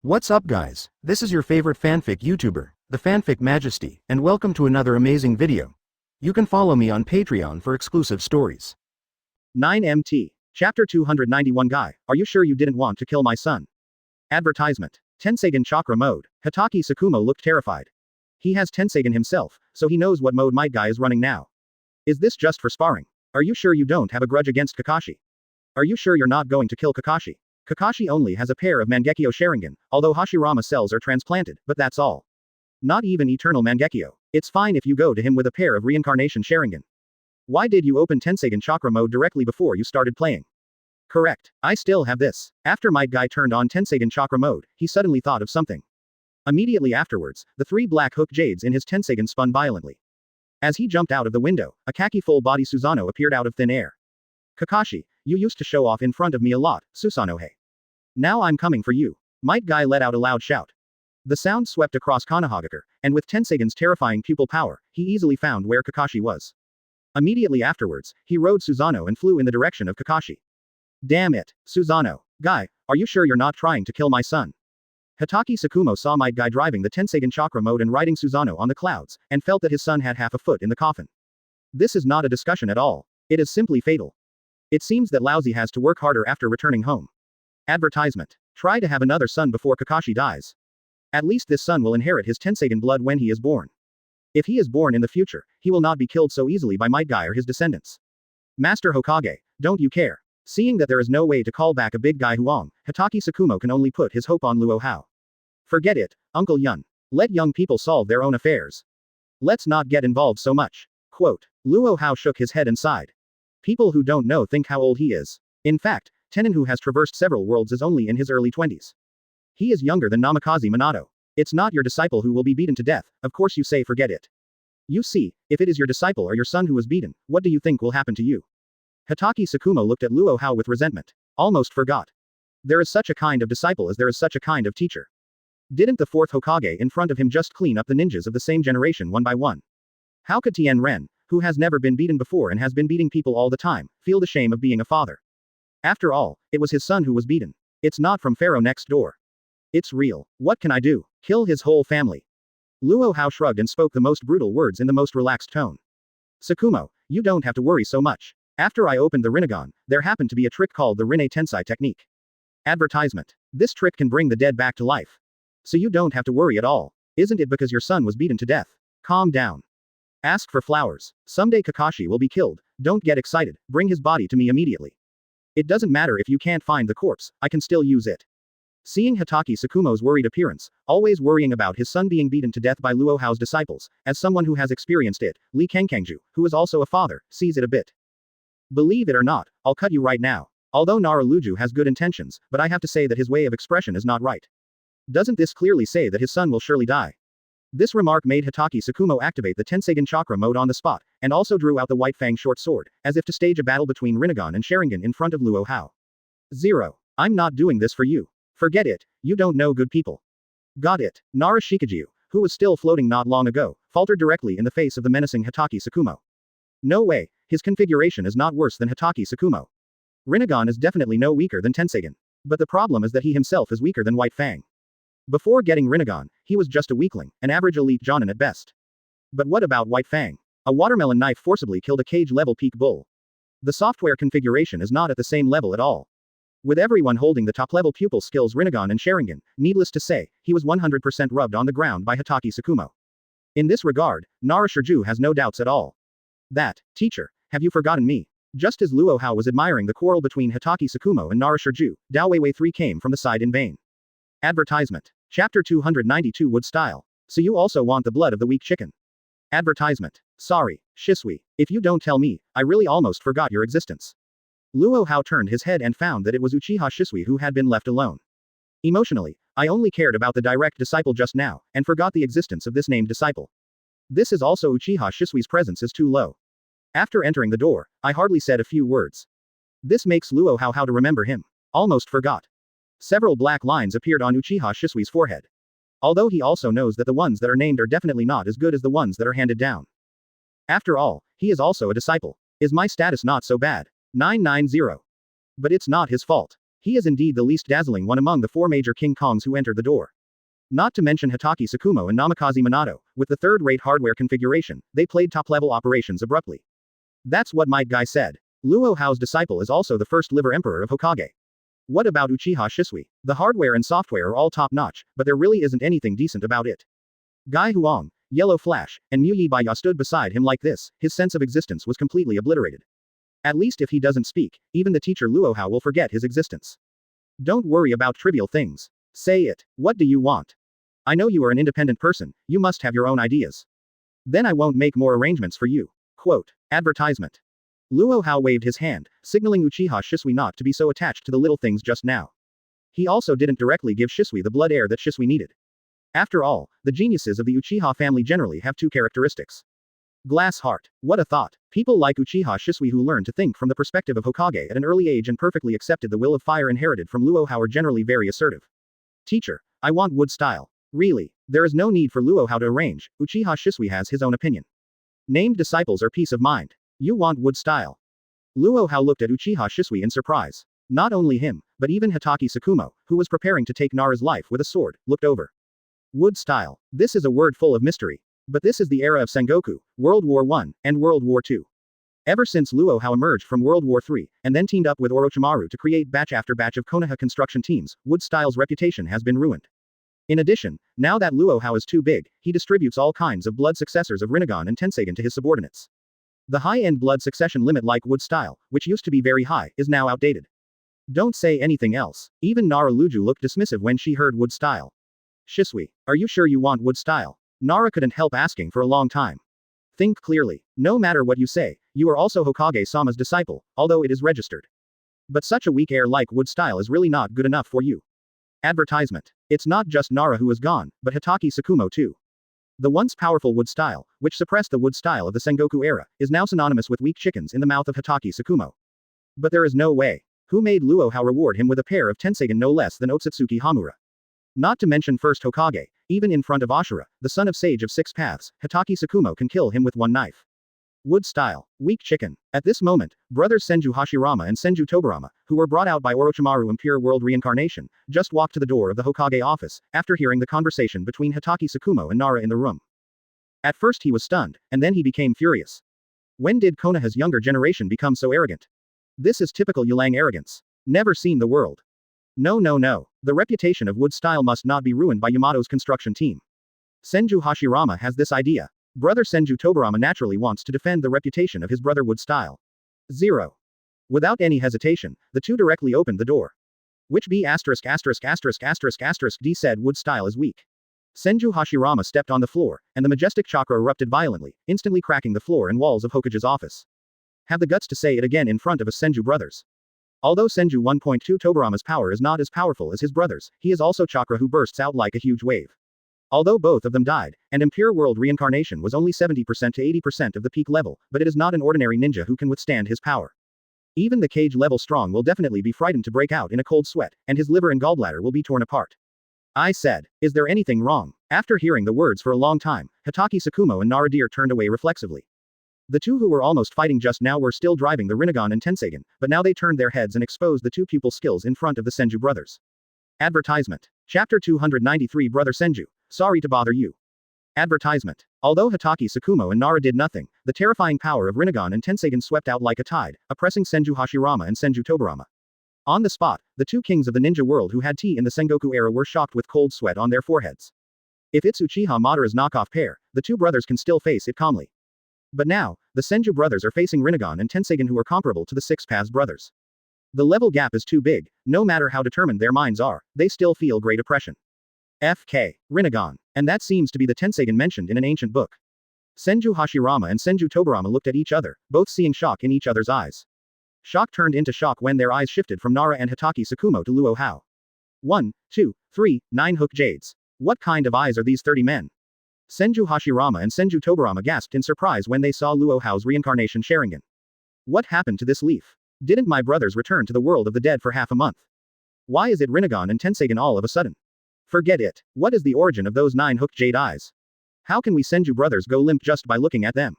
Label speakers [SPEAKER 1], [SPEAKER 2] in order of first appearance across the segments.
[SPEAKER 1] What's up guys, this is your favorite fanfic YouTuber, the Fanfic Majesty, and welcome to another amazing video. You can follow me on Patreon for exclusive stories.
[SPEAKER 2] 9MT. Chapter 291 Guy, are you sure you didn't want to kill my son? Advertisement. Tenseigen Chakra Mode. Hotake Sakumo looked terrified. He has Tenseigen himself, so he knows what mode Might Guy is running now. Is this just for sparring? Are you sure you don't have a grudge against Kakashi? Are you sure you're not going to kill Kakashi? Kakashi only has a pair of Mangekyo Sharingan, although Hashirama cells are transplanted, but that's all. Not even eternal Mangekyo. It's fine if you go to him with a pair of reincarnation Sharingan. Why did you open Tenseigen Chakra Mode directly before you started playing? Correct. I still have this. After Might Guy turned on Tenseigen Chakra Mode, he suddenly thought of something. Immediately afterwards, the three black hook jades in his Tenseigen spun violently. As he jumped out of the window, a khaki full-body Susanoo appeared out of thin air. Kakashi, you used to show off in front of me a lot, Susanoo. Now I'm coming for you. Might Guy let out a loud shout. The sound swept across Konohagakure, and with Tenseigen's terrifying pupil power, he easily found where Kakashi was. Immediately afterwards, he rode Susanoo and flew in the direction of Kakashi. Damn it, Susanoo. Guy, are you sure you're not trying to kill my son? Hotake Sakumo saw Might Guy driving the Tenseigen Chakra Mode and riding Susanoo on the clouds, and felt that his son had half a foot in the coffin. This is not a discussion at all. It is simply fatal. It seems that Laozi has to work harder after returning home. Advertisement. Try to have another son before Kakashi dies. At least this son will inherit his Tenseigen blood when he is born. If he is born in the future, he will not be killed so easily by Might Guy or his descendants. Master Hokage, don't you care? Seeing that there is no way to call back a big guy Huang, Hotake Sakumo can only put his hope on Luo Hao. Forget it, Uncle Yun. Let young people solve their own affairs. Let's not get involved so much. Quote. Luo Hao shook his head and sighed. People who don't know think how old he is. In fact, Tenin, who has traversed several worlds, is only in his early 20s. He is younger than Namikaze Minato. It's not your disciple who will be beaten to death, of course you say forget it. You see, if it is your disciple or your son who is beaten, what do you think will happen to you? Hotake Sakumo looked at Luo Hao with resentment. Almost forgot. There is such a kind of disciple as there is such a kind of teacher. Didn't the fourth Hokage in front of him just clean up the ninjas of the same generation one by one? How could Tien Ren, who has never been beaten before and has been beating people all the time, feel the shame of being a father? After all, it was his son who was beaten. It's not from Pharaoh next door. It's real. What can I do? Kill his whole family. Luo Hao shrugged and spoke the most brutal words in the most relaxed tone. Sakumo, you don't have to worry so much. After I opened the Rinnegan, there happened to be a trick called the Rinne Tensai technique. Advertisement. This trick can bring the dead back to life. So you don't have to worry at all. Isn't it because your son was beaten to death? Calm down. Ask for flowers. Someday Kakashi will be killed. Don't get excited. Bring his body to me immediately. It doesn't matter if you can't find the corpse, I can still use it. Seeing Hotake Sakumo's worried appearance, always worrying about his son being beaten to death by Luo Hao's disciples, as someone who has experienced it, Li Kangkangju, who is also a father, sees it a bit. Believe it or not, I'll cut you right now. Although Naruto has good intentions, but I have to say that his way of expression is not right. Doesn't this clearly say that his son will surely die? This remark made Hotake Sakumo activate the Tenseigen Chakra Mode on the spot, and also drew out the White Fang short sword, as if to stage a battle between Rinnegan and Sharingan in front of Luo Hao. 0. I'm not doing this for you. Forget it, you don't know good people. Got it. Nara Shikaju, who was still floating not long ago, faltered directly in the face of the menacing Hotake Sakumo. No way, his configuration is not worse than Hotake Sakumo. Rinnegan is definitely no weaker than Tenseigen. But the problem is that he himself is weaker than White Fang. Before getting Rinnegan, he was just a weakling, an average elite Jonin at best. But what about White Fang? A watermelon knife forcibly killed a cage-level peak bull. The software configuration is not at the same level at all. With everyone holding the top-level pupil skills Rinnegan and Sharingan, needless to say, he was 100% rubbed on the ground by Hotake Sakumo. In this regard, Nara Shirju has no doubts at all. That, teacher, have you forgotten me? Just as Luo Hao was admiring the quarrel between Hotake Sakumo and Nara Shirju, Dao Weiwei 3 came from the side in vain. Advertisement. Chapter 292 Wood Style. So you also want the blood of the weak chicken. Advertisement. Sorry, Shisui, if you don't tell me, I really almost forgot your existence. Luo Hao turned his head and found that it was Uchiha Shisui who had been left alone. Emotionally, I only cared about the direct disciple just now, and forgot the existence of this named disciple. This is also Uchiha Shisui's presence is too low. After entering the door, I hardly said a few words. This makes Luo Hao how to remember him. Almost forgot. Several black lines appeared on Uchiha Shisui's forehead. Although he also knows that the ones that are named are definitely not as good as the ones that are handed down. After all, he is also a disciple. Is my status not so bad? 990. But it's not his fault. He is indeed the least dazzling one among the four major King Kongs who entered the door. Not to mention Hokage Tsukumo and Namikaze Minato, with the third-rate hardware configuration, they played top-level operations abruptly. That's what Might Guy said. Luo Hao's disciple is also the first liver emperor of Hokage. What about Uchiha Shisui? The hardware and software are all top-notch, but there really isn't anything decent about it. Gai Huang, Yellow Flash, and Mu Yibaya stood beside him like this, his sense of existence was completely obliterated. At least if he doesn't speak, even the teacher Luo Hao will forget his existence. Don't worry about trivial things. Say it. What do you want? I know you are an independent person, you must have your own ideas. Then I won't make more arrangements for you. Quote. Advertisement. Luo Hao waved his hand, signaling Uchiha Shisui not to be so attached to the little things just now. He also didn't directly give Shisui the blood heir that Shisui needed. After all, the geniuses of the Uchiha family generally have two characteristics. Glass heart. What a thought. People like Uchiha Shisui who learn to think from the perspective of Hokage at an early age and perfectly accepted the will of fire inherited from Luo Hao are generally very assertive. Teacher, I want wood style. Really, there is no need for Luo Hao to arrange, Uchiha Shisui has his own opinion. Named disciples are peace of mind. You want wood style. Luo Hao looked at Uchiha Shisui in surprise. Not only him, but even Hitoki Tsukumo, who was preparing to take Nara's life with a sword, looked over. Wood style. This is a word full of mystery. But this is the era of Sengoku, World War I, and World War II. Ever since Luo Hao emerged from World War III, and then teamed up with Orochimaru to create batch after batch of Konoha construction teams, wood style's reputation has been ruined. In addition, now that Luo Hao is too big, he distributes all kinds of blood successors of Rinnegan and Tenseigan to his subordinates. The high-end blood succession limit like wood style, which used to be very high, is now outdated. Don't say anything else. Even Nara Luju looked dismissive when she heard wood style. Shisui, are you sure you want wood style? Nara couldn't help asking for a long time. Think clearly. No matter what you say, you are also Hokage-sama's disciple, although it is registered. But such a weak heir like wood style is really not good enough for you. Advertisement. It's not just Nara who is gone, but Hitoki Tsukumo too. The once powerful wood style, which suppressed the wood style of the Sengoku era, is now synonymous with weak chickens in the mouth of Hitoki Tsukumo. But there is no way. Who made Luo Hao reward him with a pair of Tenseigan no less than Otsutsuki Hamura? Not to mention first Hokage, even in front of Ashura, the son of Sage of Six Paths, Hitoki Tsukumo can kill him with one knife. Wood style. Weak chicken. At this moment, brothers Senju Hashirama and Senju Tobarama, who were brought out by Orochimaru in pure world reincarnation, just walked to the door of the Hokage office, after hearing the conversation between Hitoki Tsukumo and Nara in the room. At first he was stunned, and then he became furious. When did Konoha's younger generation become so arrogant? This is typical Yulang arrogance. Never seen the world. No. The reputation of wood style must not be ruined by Yamato's construction team. Senju Hashirama has this idea. Brother Senju Tobarama naturally wants to defend the reputation of his brother wood style. 0. Without any hesitation, the two directly opened the door. Which B*********** D said wood style is weak. Senju Hashirama stepped on the floor, and the majestic chakra erupted violently, instantly cracking the floor and walls of Hokage's office. Have the guts to say it again in front of us Senju brothers. Although Senju 1.2 Tobarama's power is not as powerful as his brother's, he is also chakra who bursts out like a huge wave. Although both of them died, and impure world reincarnation was only 70% to 80% of the peak level, but it is not an ordinary ninja who can withstand his power. Even the cage level strong will definitely be frightened to break out in a cold sweat, and his liver and gallbladder will be torn apart. I said, is there anything wrong? After hearing the words for a long time, Hitoki Tsukumo and Naradir turned away reflexively. The two who were almost fighting just now were still driving the Rinnegan and Tenseigan, but now they turned their heads and exposed the two pupil skills in front of the Senju brothers. Advertisement. Chapter 293 Brother Senju, sorry to bother you. Advertisement. Although Hitoki Tsukumo and Nara did nothing, the terrifying power of Rinnegan and Tenseigan swept out like a tide, oppressing Senju Hashirama and Senju Tobarama. On the spot, the two kings of the ninja world who had tea in the Sengoku era were shocked with cold sweat on their foreheads. If it's Uchiha Madara's knockoff pair, the two brothers can still face it calmly. But now, the Senju brothers are facing Rinnegan and Tenseigan who are comparable to the Six Paths brothers. The level gap is too big, no matter how determined their minds are, they still feel great oppression. FK. Rinnegan. And that seems to be the Tenseigan mentioned in an ancient book. Senju Hashirama and Senju Tobarama looked at each other, both seeing shock in each other's eyes. Shock turned into shock when their eyes shifted from Nara and Hitoki Tsukumo to Luo Hao. 1, 2, 3, 9 hook jades. What kind of eyes are these 30 men? Senju Hashirama and Senju Tobarama gasped in surprise when they saw Luo Hao's reincarnation Sharingan. What happened to this leaf? Didn't my brothers return to the world of the dead for half a month? Why is it Rinnegan and Tenseigan all of a sudden? Forget it. What is the origin of those 9 hook jade eyes? How can we Senju brothers go limp just by looking at them?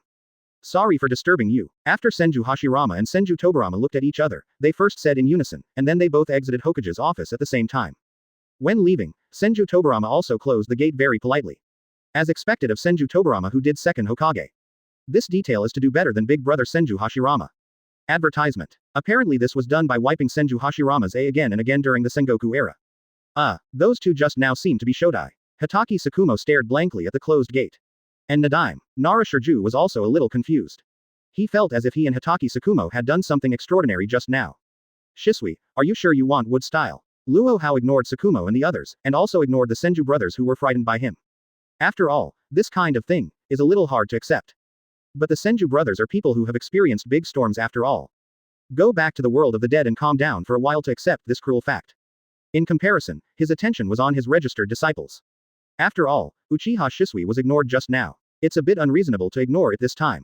[SPEAKER 2] Sorry for disturbing you. After Senju Hashirama and Senju Tobarama looked at each other, they first said in unison, and then they both exited Hokage's office at the same time. When leaving, Senju Tobarama also closed the gate very politely. As expected of Senju Tobarama, who did second Hokage. This detail is to do better than big brother Senju Hashirama. Advertisement. Apparently this was done by wiping Senju Hashirama's A again and again during the Sengoku era. Those two just now seem to be Shodai. Hitaki Tsukumo stared blankly at the closed gate. And Nadaime, Nara Shirju was also a little confused. He felt as if he and Hitaki Tsukumo had done something extraordinary just now. Shisui, are you sure you want wood style? Luo Hao ignored Tsukumo and the others, and also ignored the Senju brothers who were frightened by him. After all, this kind of thing is a little hard to accept. But the Senju brothers are people who have experienced big storms after all. Go back to the world of the dead and calm down for a while to accept this cruel fact. In comparison, his attention was on his registered disciples. After all, Uchiha Shisui was ignored just now. It's a bit unreasonable to ignore it this time.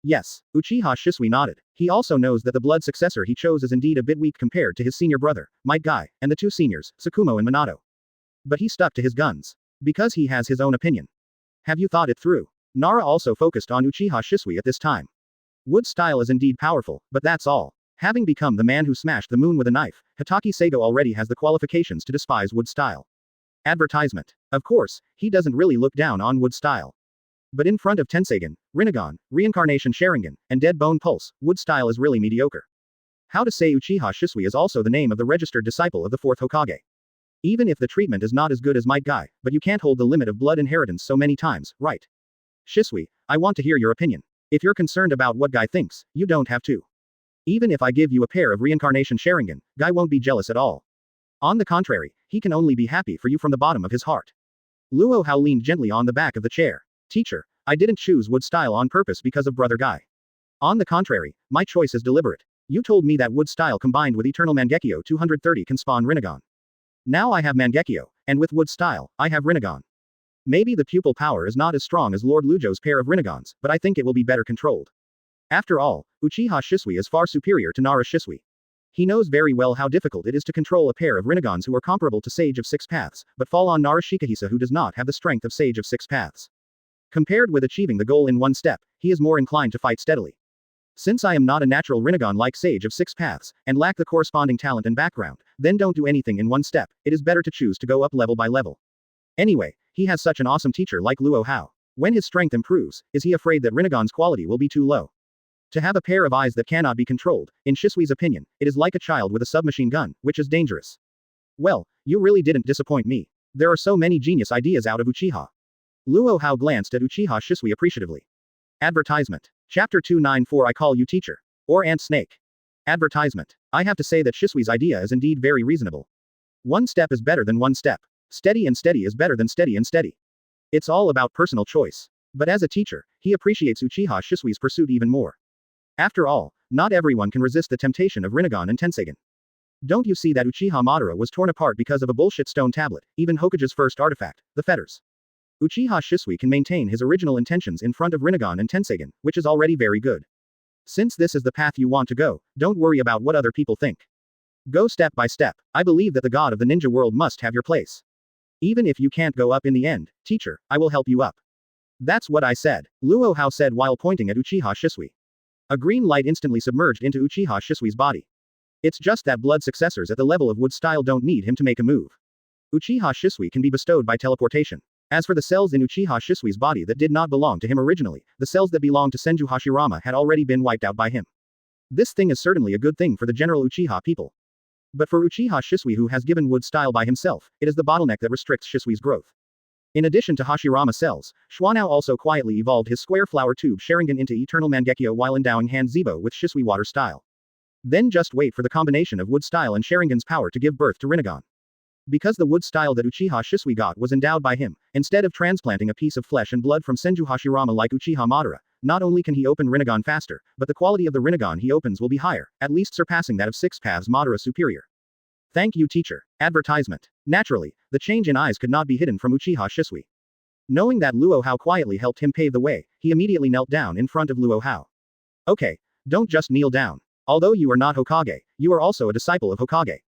[SPEAKER 2] Yes, Uchiha Shisui nodded. He also knows that the blood successor he chose is indeed a bit weak compared to his senior brother, Might Guy, and the two seniors, Tsukumo and Minato. But he stuck to his guns. Because he has his own opinion. Have you thought it through? Nara also focused on Uchiha Shisui at this time. Wood style is indeed powerful, but that's all. Having become the man who smashed the moon with a knife, Hitaki Seigo already has the qualifications to despise wood style. Advertisement. Of course, he doesn't really look down on wood style. But in front of Tenseigen, Rinnegan, Reincarnation Sharingan, and Dead Bone Pulse, wood style is really mediocre. How to say Uchiha Shisui is also the name of the registered disciple of the fourth Hokage. Even if the treatment is not as good as Might Guy, but you can't hold the limit of blood inheritance so many times, right? Shisui, I want to hear your opinion. If you're concerned about what Guy thinks, you don't have to. Even if I give you a pair of Reincarnation Sharingan, Guy won't be jealous at all. On the contrary, he can only be happy for you from the bottom of his heart. Luo Hao leaned gently on the back of the chair. Teacher, I didn't choose wood style on purpose because of brother Guy. On the contrary, my choice is deliberate. You told me that wood style combined with Eternal Mangekyo 230 can spawn Rinnegan. Now I have Mangekyo, and with wood style, I have Rinnegan. Maybe the pupil power is not as strong as Lord Lujo's pair of Rinnegans, but I think it will be better controlled. After all, Uchiha Shisui is far superior to Nara Shisui. He knows very well how difficult it is to control a pair of Rinnegans who are comparable to Sage of Six Paths, but fall on Nara Shikahisa who does not have the strength of Sage of Six Paths. Compared with achieving the goal in one step, he is more inclined to fight steadily. Since I am not a natural Rinnegan like Sage of Six Paths, and lack the corresponding talent and background, then don't do anything in one step, it is better to choose to go up level by level. Anyway, he has such an awesome teacher like Luo Hao. When his strength improves, is he afraid that Rinnegan's quality will be too low? To have a pair of eyes that cannot be controlled, in Shisui's opinion, it is like a child with a submachine gun, which is dangerous. Well, you really didn't disappoint me. There are so many genius ideas out of Uchiha. Luo Hao glanced at Uchiha Shisui appreciatively. Advertisement. Chapter 294 I Call You Teacher. Or Ant Snake. Advertisement. I have to say that Shisui's idea is indeed very reasonable. One step is better than one step. Steady and steady is better than steady and steady. It's all about personal choice. But as a teacher, he appreciates Uchiha Shisui's pursuit even more. After all, not everyone can resist the temptation of Rinnegan and Tenseigen. Don't you see that Uchiha Madara was torn apart because of a bullshit stone tablet, even Hokage's first artifact, the fetters. Uchiha Shisui can maintain his original intentions in front of Rinnegan and Tenseigen, which is already very good. Since this is the path you want to go, don't worry about what other people think. Go step by step. I believe that the god of the ninja world must have your place. Even if you can't go up in the end, teacher, I will help you up. That's what I said, Luo Hao said while pointing at Uchiha Shisui. A green light instantly submerged into Uchiha Shisui's body. It's just that blood successors at the level of wood style don't need him to make a move. Uchiha Shisui can be bestowed by teleportation. As for the cells in Uchiha Shisui's body that did not belong to him originally, the cells that belonged to Senju Hashirama had already been wiped out by him. This thing is certainly a good thing for the general Uchiha people. But for Uchiha Shisui who has given wood style by himself, it is the bottleneck that restricts Shisui's growth. In addition to Hashirama cells, Schwanao also quietly evolved his square flower tube Sharingan into Eternal Mangekyo while endowing Han Zibo with Shisui water style. Then just wait for the combination of wood style and Sharingan's power to give birth to Rinnegan. Because the wood style that Uchiha Shisui got was endowed by him, instead of transplanting a piece of flesh and blood from Senju Hashirama like Uchiha Madara, not only can he open Rinnegan faster, but the quality of the Rinnegan he opens will be higher, at least surpassing that of Six Paths Madara superior. Thank you teacher. Advertisement. Naturally, the change in eyes could not be hidden from Uchiha Shisui. Knowing that Luo Hao quietly helped him pave the way, he immediately knelt down in front of Luo Hao. Okay, don't just kneel down. Although you are not Hokage, you are also a disciple of Hokage.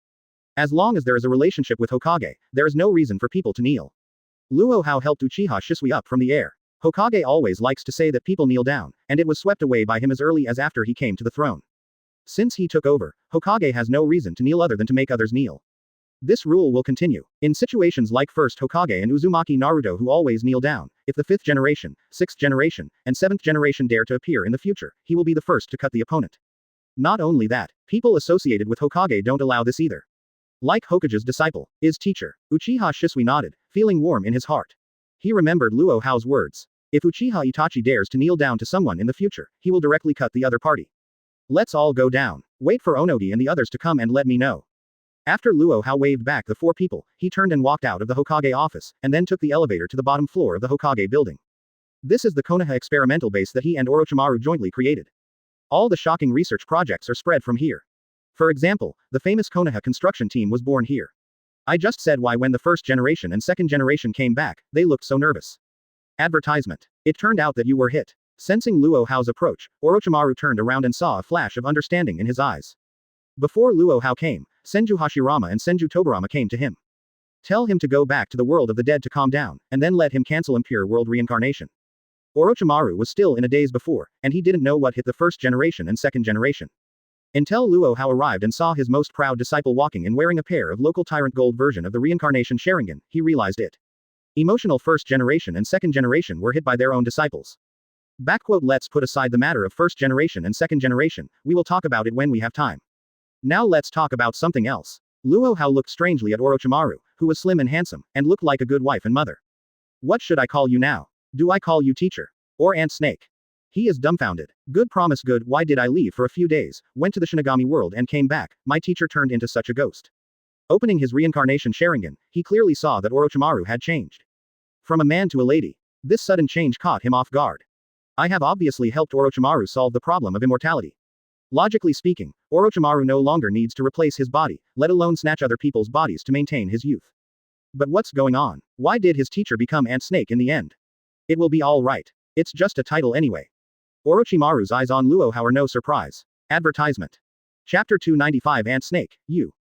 [SPEAKER 2] As long as there is a relationship with Hokage, there is no reason for people to kneel. Luo Hao helped Uchiha Shisui up from the air. Hokage always likes to say that people kneel down, and it was swept away by him as early as after he came to the throne. Since he took over, Hokage has no reason to kneel other than to make others kneel. This rule will continue. In situations like first Hokage and Uzumaki Naruto who always kneel down, if the 5th generation, 6th generation, and 7th generation dare to appear in the future, he will be the first to cut the opponent. Not only that, people associated with Hokage don't allow this either. Like Hokage's disciple, his teacher, Uchiha Shisui nodded, feeling warm in his heart. He remembered Luo Hao's words. If Uchiha Itachi dares to kneel down to someone in the future, he will directly cut the other party. Let's all go down. Wait for Onodi and the others to come and let me know. After Luo Hao waved back the 4 people, he turned and walked out of the Hokage office, and then took the elevator to the bottom floor of the Hokage building. This is the Konoha experimental base that he and Orochimaru jointly created. All the shocking research projects are spread from here. For example, the famous Konoha construction team was born here. I just said why when the 1st generation and 2nd generation came back, they looked so nervous. Advertisement. It turned out that you were hit. Sensing Luo Hao's approach, Orochimaru turned around and saw a flash of understanding in his eyes. Before Luo Hao came, Senju Hashirama and Senju Tobirama came to him. Tell him to go back to the world of the dead to calm down, and then let him cancel Impure World reincarnation. Orochimaru was still in a daze before, and he didn't know what hit the 1st generation and 2nd generation. Until Luo Hao arrived and saw his most proud disciple walking and wearing a pair of local tyrant gold version of the reincarnation Sharingan, he realized it. Emotional 1st generation and 2nd generation were hit by their own disciples. Let's put aside the matter of 1st generation and 2nd generation, we will talk about it when we have time. Now let's talk about something else. Luo Hao looked strangely at Orochimaru, who was slim and handsome, and looked like a good wife and mother. What should I call you now? Do I call you teacher? Or Aunt Snake? He is dumbfounded. Good promise good, why did I leave for a few days, went to the Shinigami world and came back, my teacher turned into such a ghost. Opening his reincarnation Sharingan, he clearly saw that Orochimaru had changed. From a man to a lady. This sudden change caught him off guard. I have obviously helped Orochimaru solve the problem of immortality. Logically speaking, Orochimaru no longer needs to replace his body, let alone snatch other people's bodies to maintain his youth. But what's going on? Why did his teacher become Aunt Snake in the end? It will be all right. It's just a title anyway. Orochimaru's eyes on Luo Hao are no surprise. Advertisement. Chapter 295 Aunt Snake,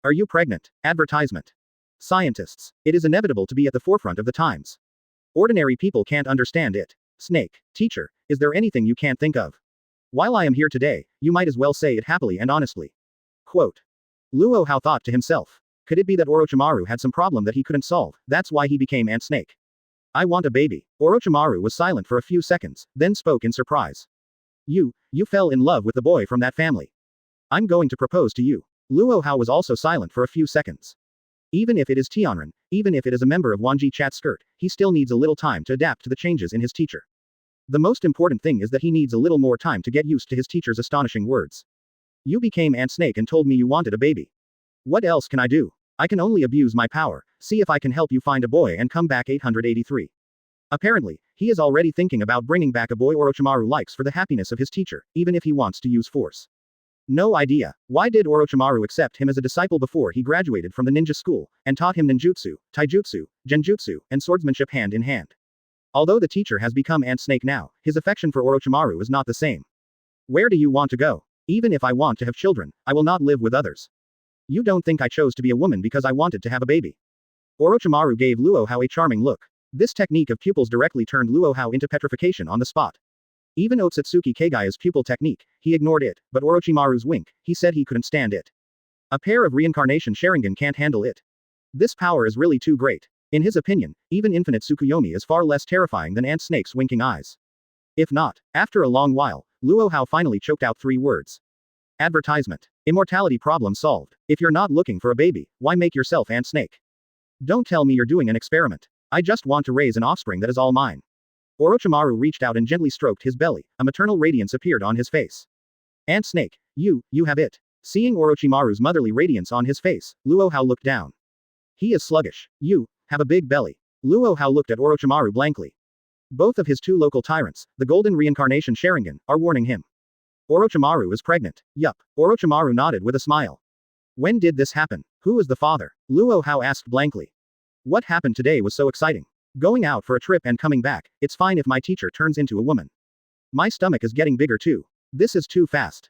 [SPEAKER 2] are you pregnant? Advertisement. Scientists. It is inevitable to be at the forefront of the times. Ordinary people can't understand it. Snake, teacher, is there anything you can't think of? While I am here today, you might as well say it happily and honestly. Quote. Luo Hao thought to himself. Could it be that Orochimaru had some problem that he couldn't solve, that's why he became Aunt Snake? I want a baby. Orochimaru was silent for a few seconds, then spoke in surprise. You fell in love with the boy from that family. I'm going to propose to you. Luo Hao was also silent for a few seconds. Even if it is Tianren, even if it is a member of Wanjie Chat Skirt, he still needs a little time to adapt to the changes in his teacher. The most important thing is that he needs a little more time to get used to his teacher's astonishing words. You became Aunt Snake and told me you wanted a baby. What else can I do? I can only abuse my power, see if I can help you find a boy and come back 883. Apparently, he is already thinking about bringing back a boy Orochimaru likes for the happiness of his teacher, even if he wants to use force. No idea. Why did Orochimaru accept him as a disciple before he graduated from the ninja school, and taught him ninjutsu, taijutsu, genjutsu, and swordsmanship hand in hand? Although the teacher has become Aunt Snake now, his affection for Orochimaru is not the same. Where do you want to go? Even if I want to have children, I will not live with others. You don't think I chose to be a woman because I wanted to have a baby? Orochimaru gave Luo Hao a charming look. This technique of pupils directly turned Luo Hao into petrification on the spot. Even Otsutsuki Kagaya's pupil technique, he ignored it, but Orochimaru's wink, he said he couldn't stand it. A pair of reincarnation Sharingan can't handle it. This power is really too great. In his opinion, even infinite Tsukuyomi is far less terrifying than Aunt Snake's winking eyes. If not, after a long while, Luo Hao finally choked out 3 words. Advertisement. Immortality problem solved. If you're not looking for a baby, why make yourself Aunt Snake? Don't tell me you're doing an experiment. I just want to raise an offspring that is all mine. Orochimaru reached out and gently stroked his belly, a maternal radiance appeared on his face. Aunt Snake, you have it. Seeing Orochimaru's motherly radiance on his face, Luo Hao looked down. He is sluggish. You have a big belly. Luo Hao looked at Orochimaru blankly. Both of his 2 local tyrants, the golden reincarnation Sharingan, are warning him. Orochimaru is pregnant. Yup. Orochimaru nodded with a smile. When did this happen? Who is the father? Luo Hao asked blankly. What happened today was so exciting. Going out for a trip and coming back, it's fine if my teacher turns into a woman. My stomach is getting bigger too. This is too fast.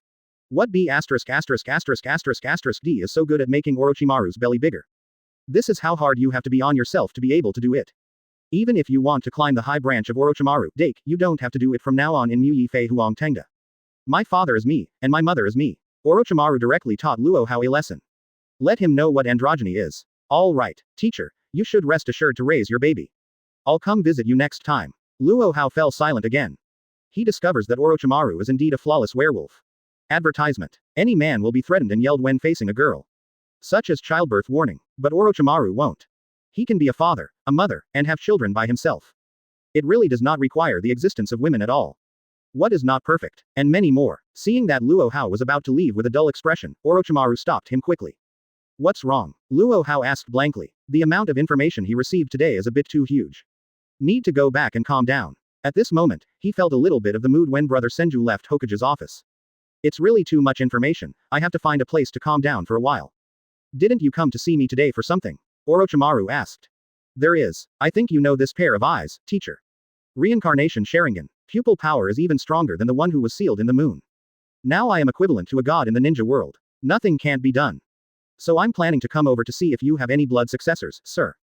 [SPEAKER 2] What B************ D is so good at making Orochimaru's belly bigger? This is how hard you have to be on yourself to be able to do it. Even if you want to climb the high branch of Orochimaru, Dake, you don't have to do it from now on in Muyi Fei Huang Tenga. My father is me, and my mother is me. Orochimaru directly taught Luo Hao a lesson. Let him know what androgyny is. All right, teacher, you should rest assured to raise your baby. I'll come visit you next time. Luo Hao fell silent again. He discovers that Orochimaru is indeed a flawless werewolf. Advertisement. Any man will be threatened and yelled when facing a girl. Such as childbirth warning, but Orochimaru won't. He can be a father, a mother, and have children by himself. It really does not require the existence of women at all. What is not perfect? And many more. Seeing that Luo Hao was about to leave with a dull expression, Orochimaru stopped him quickly. What's wrong? Luo Hao asked blankly. The amount of information he received today is a bit too huge. Need to go back and calm down. At this moment, he felt a little bit of the mood when Brother Senju left Hokage's office. It's really too much information, I have to find a place to calm down for a while. Didn't you come to see me today for something? Orochimaru asked. There is. I think you know this pair of eyes, teacher. Reincarnation Sharingan. Pupil power is even stronger than the one who was sealed in the moon. Now I am equivalent to a god in the ninja world. Nothing can't be done. So I'm planning to come over to see if you have any blood successors, sir.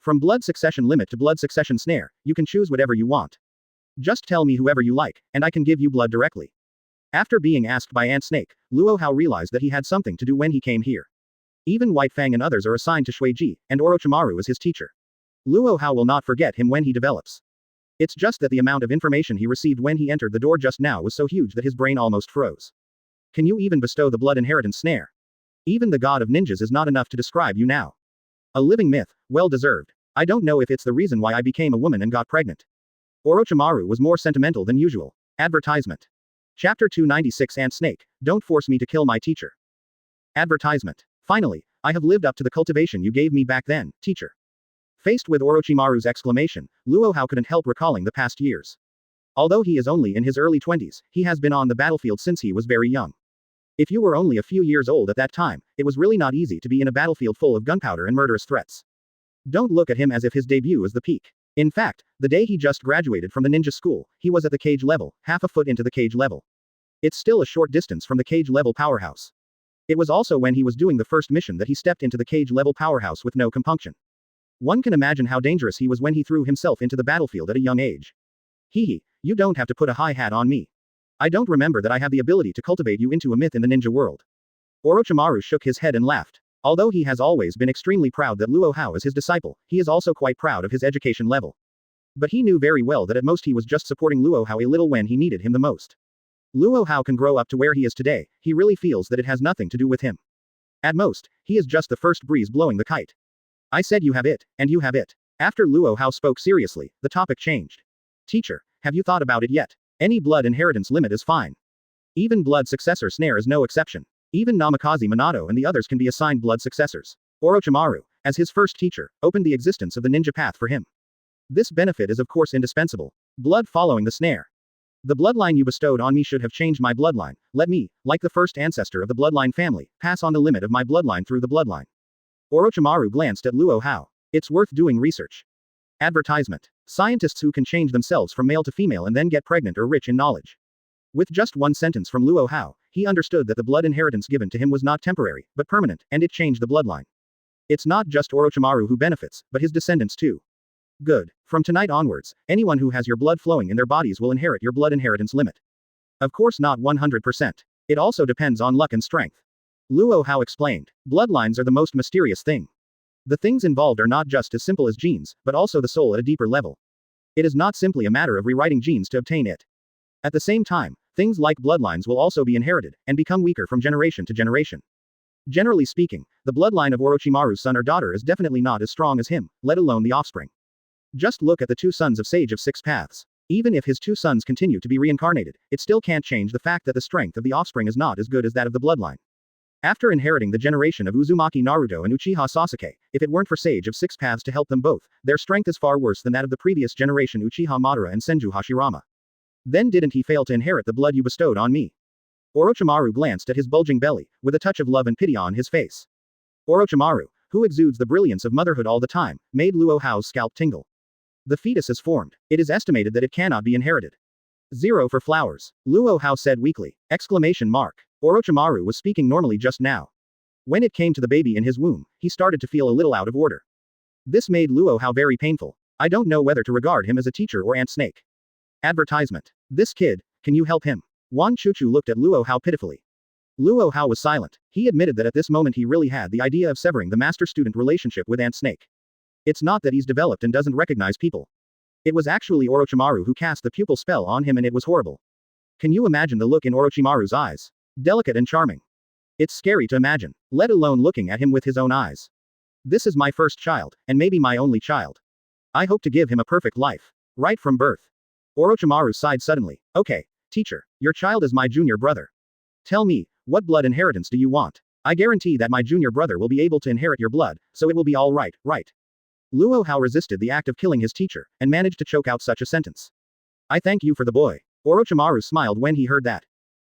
[SPEAKER 2] From blood succession limit to blood succession snare, you can choose whatever you want. Just tell me whoever you like, and I can give you blood directly. After being asked by Ant Snake, Luo Hao realized that he had something to do when he came here. Even White Fang and others are assigned to Shuiji, and Orochimaru is his teacher. Luo Hao will not forget him when he develops. It's just that the amount of information he received when he entered the door just now was so huge that his brain almost froze. Can you even bestow the blood inheritance snare? Even the god of ninjas is not enough to describe you now. A living myth, well deserved. I don't know if it's the reason why I became a woman and got pregnant. Orochimaru was more sentimental than usual. Advertisement. Chapter 296 Ant Snake, don't force me to kill my teacher. Advertisement. Finally, I have lived up to the cultivation you gave me back then, teacher. Faced with Orochimaru's exclamation, Luo Hao couldn't help recalling the past years. Although he is only in his early 20s, he has been on the battlefield since he was very young. If you were only a few years old at that time, it was really not easy to be in a battlefield full of gunpowder and murderous threats. Don't look at him as if his debut is the peak. In fact, the day he just graduated from the ninja school, he was at the cage level, half a foot into the cage level. It's still a short distance from the cage level powerhouse. It was also when he was doing the first mission that he stepped into the cage level powerhouse with no compunction. One can imagine how dangerous he was when he threw himself into the battlefield at a young age. Hehe, you don't have to put a high hat on me. I don't remember that I have the ability to cultivate you into a myth in the ninja world. Orochimaru shook his head and laughed. Although he has always been extremely proud that Luo Hao is his disciple, he is also quite proud of his education level. But he knew very well that at most he was just supporting Luo Hao a little when he needed him the most. Luo Hao can grow up to where he is today, he really feels that it has nothing to do with him. At most, he is just the first breeze blowing the kite. I said you have it, and you have it. After Luo Hao spoke seriously, the topic changed. Teacher, have you thought about it yet? Any blood inheritance limit is fine. Even blood successor snare is no exception. Even Namikaze Minato and the others can be assigned blood successors. Orochimaru, as his first teacher, opened the existence of the ninja path for him. This benefit is of course indispensable. Blood following the snare. The bloodline you bestowed on me should have changed my bloodline. Let me, like the first ancestor of the bloodline family, pass on the limit of my bloodline through the bloodline. Orochimaru glanced at Luo Hao. It's worth doing research. Advertisement. Scientists who can change themselves from male to female and then get pregnant are rich in knowledge. With just one sentence from Luo Hao, he understood that the blood inheritance given to him was not temporary, but permanent, and it changed the bloodline. It's not just Orochimaru who benefits, but his descendants too. Good. From tonight onwards, anyone who has your blood flowing in their bodies will inherit your blood inheritance limit. Of course not 100%. It also depends on luck and strength. Luo Hao explained. Bloodlines are the most mysterious thing. The things involved are not just as simple as genes, but also the soul at a deeper level. It is not simply a matter of rewriting genes to obtain it. At the same time, things like bloodlines will also be inherited, and become weaker from generation to generation. Generally speaking, the bloodline of Orochimaru's son or daughter is definitely not as strong as him, let alone the offspring. Just look at the two sons of Sage of Six Paths. Even if his two sons continue to be reincarnated, it still can't change the fact that the strength of the offspring is not as good as that of the bloodline. After inheriting the generation of Uzumaki Naruto and Uchiha Sasuke, if it weren't for Sage of Six Paths to help them both, their strength is far worse than that of the previous generation Uchiha Madara and Senju Hashirama. Then didn't he fail to inherit the blood you bestowed on me? Orochimaru glanced at his bulging belly, with a touch of love and pity on his face. Orochimaru, who exudes the brilliance of motherhood all the time, made Luo Hao's scalp tingle. The fetus is formed. It is estimated that it cannot be inherited. 0 for flowers. Luo Hao said weakly. Exclamation mark. Orochimaru was speaking normally just now. When it came to the baby in his womb, he started to feel a little out of order. This made Luo Hao very painful. I don't know whether to regard him as a teacher or Ant Snake. Advertisement. This kid, can you help him? Wan Chuchu looked at Luo Hao pitifully. Luo Hao was silent. He admitted that at this moment he really had the idea of severing the master-student relationship with Ant Snake. It's not that he's developed and doesn't recognize people. It was actually Orochimaru who cast the pupil spell on him and it was horrible. Can you imagine the look in Orochimaru's eyes? Delicate and charming. It's scary to imagine, let alone looking at him with his own eyes. This is my first child, and maybe my only child. I hope to give him a perfect life. Right from birth. Orochimaru sighed suddenly. Okay, teacher, your child is my junior brother. Tell me, what blood inheritance do you want? I guarantee that my junior brother will be able to inherit your blood, so it will be all right, right? Luo Hao resisted the act of killing his teacher, and managed to choke out such a sentence. I thank you for the boy. Orochimaru smiled when he heard that.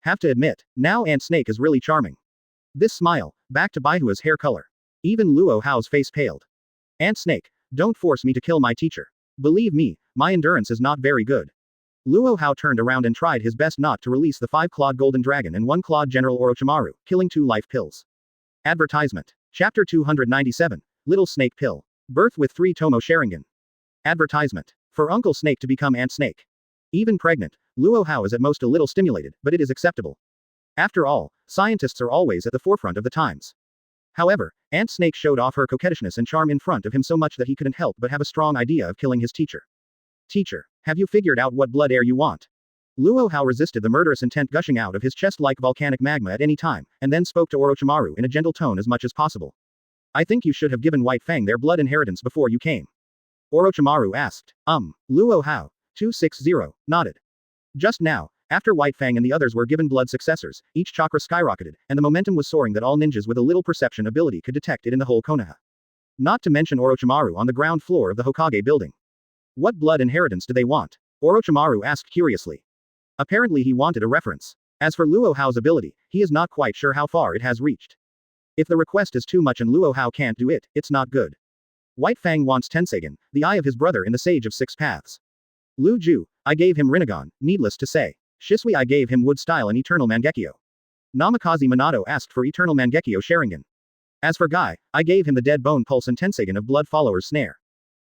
[SPEAKER 2] Have to admit, now Ant Snake is really charming. This smile, back to Baihua's hair color. Even Luo Hao's face paled. Ant Snake, don't force me to kill my teacher. Believe me, my endurance is not very good. Luo Hao turned around and tried his best not to release the 5-clawed golden dragon and 1-clawed General Orochimaru, killing 2 life pills. Advertisement. Chapter 297. Little Snake Pill. Birth with 3 Tomo Sharingan. Advertisement. For Uncle Snake to become Ant Snake. Even pregnant, Luo Hao is at most a little stimulated, but it is acceptable. After all, scientists are always at the forefront of the times. However, Ant Snake showed off her coquettishness and charm in front of him so much that he couldn't help but have a strong idea of killing his teacher. Teacher, have you figured out what blood heir you want? Luo Hao resisted the murderous intent gushing out of his chest like volcanic magma at any time, and then spoke to Orochimaru in a gentle tone as much as possible. I think you should have given White Fang their blood inheritance before you came. Orochimaru asked. Luo Hao, 260, nodded. Just now, after White Fang and the others were given blood successors, each chakra skyrocketed, and the momentum was soaring that all ninjas with a little perception ability could detect it in the whole Konoha. Not to mention Orochimaru on the ground floor of the Hokage building. What blood inheritance do they want? Orochimaru asked curiously. Apparently he wanted a reference. As for Luo Hao's ability, he is not quite sure how far it has reached. If the request is too much and Luo Hao can't do it, it's not good. White Fang wants Tenseigan, the eye of his brother in the Sage of Six Paths. Lu Ju, I gave him Rinnegan, needless to say. Shisui I gave him Wood Style and Eternal Mangekyo. Namikaze Minato asked for Eternal Mangekyo Sharingan. As for Guy, I gave him the Dead Bone Pulse and Tenseigan of Blood Follower's Snare.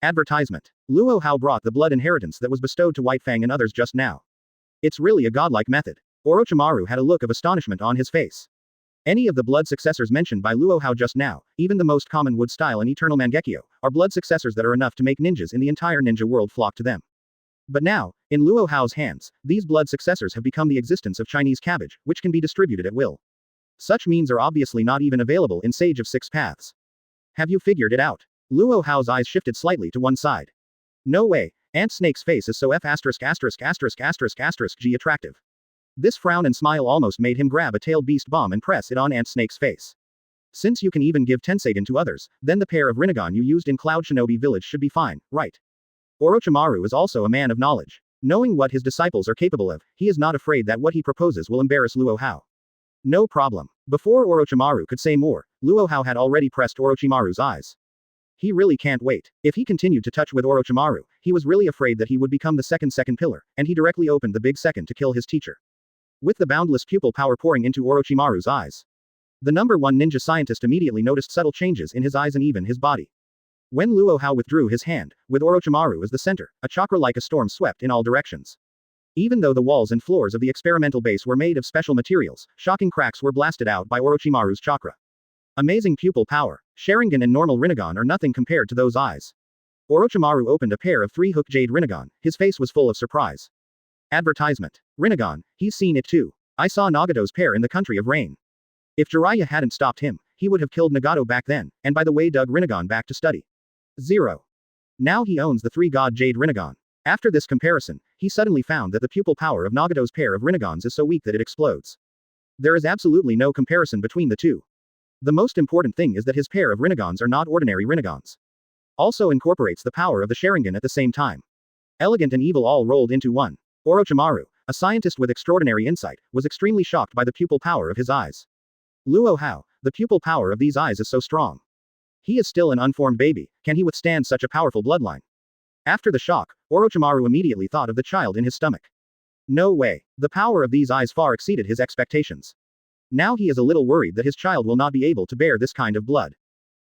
[SPEAKER 2] Advertisement. Luo Hao brought the blood inheritance that was bestowed to White Fang and others just now. It's really a godlike method. Orochimaru had a look of astonishment on his face. Any of the blood successors mentioned by Luo Hao just now, even the most common Wood Style and Eternal Mangekyo, are blood successors that are enough to make ninjas in the entire ninja world flock to them. But now, in Luo Hao's hands, these blood successors have become the existence of Chinese cabbage, which can be distributed at will. Such means are obviously not even available in Sage of Six Paths. Have you figured it out? Luo Hao's eyes shifted slightly to one side. No way, Ant Snake's face is so G attractive. This frown and smile almost made him grab a tailed beast bomb and press it on Ant Snake's face. Since you can even give Tenseigan to others, then the pair of Rinnegan you used in Cloud Shinobi Village should be fine, right? Orochimaru is also a man of knowledge. Knowing what his disciples are capable of, he is not afraid that what he proposes will embarrass Luo Hao. No problem. Before Orochimaru could say more, Luo Hao had already pressed Orochimaru's eyes. He really can't wait. If he continued to touch with Orochimaru, he was really afraid that he would become the second pillar, and he directly opened the big second to kill his teacher. With the boundless pupil power pouring into Orochimaru's eyes. The number 1 ninja scientist immediately noticed subtle changes in his eyes and even his body. When Luo Hao withdrew his hand, with Orochimaru as the center, a chakra like a storm swept in all directions. Even though the walls and floors of the experimental base were made of special materials, shocking cracks were blasted out by Orochimaru's chakra. Amazing pupil power. Sharingan and normal Rinnegan are nothing compared to those eyes. Orochimaru opened a pair of 3-hook jade Rinnegan, his face was full of surprise. Advertisement. Rinnegan, he's seen it too. I saw Nagato's pair in the country of rain. If Jiraiya hadn't stopped him, he would have killed Nagato back then, and by the way dug Rinnegan back to study. 0. Now he owns the 3-god jade Rinnegan. After this comparison, he suddenly found that the pupil power of Nagato's pair of Rinnegans is so weak that it explodes. There is absolutely no comparison between the two. The most important thing is that his pair of Rinnegans are not ordinary Rinnegans. Also incorporates the power of the Sharingan at the same time. Elegant and evil all rolled into one. Orochimaru, a scientist with extraordinary insight, was extremely shocked by the pupil power of his eyes. Luo Hao, the pupil power of these eyes is so strong. He is still an unformed baby, can he withstand such a powerful bloodline? After the shock, Orochimaru immediately thought of the child in his stomach. No way, the power of these eyes far exceeded his expectations. Now he is a little worried that his child will not be able to bear this kind of blood.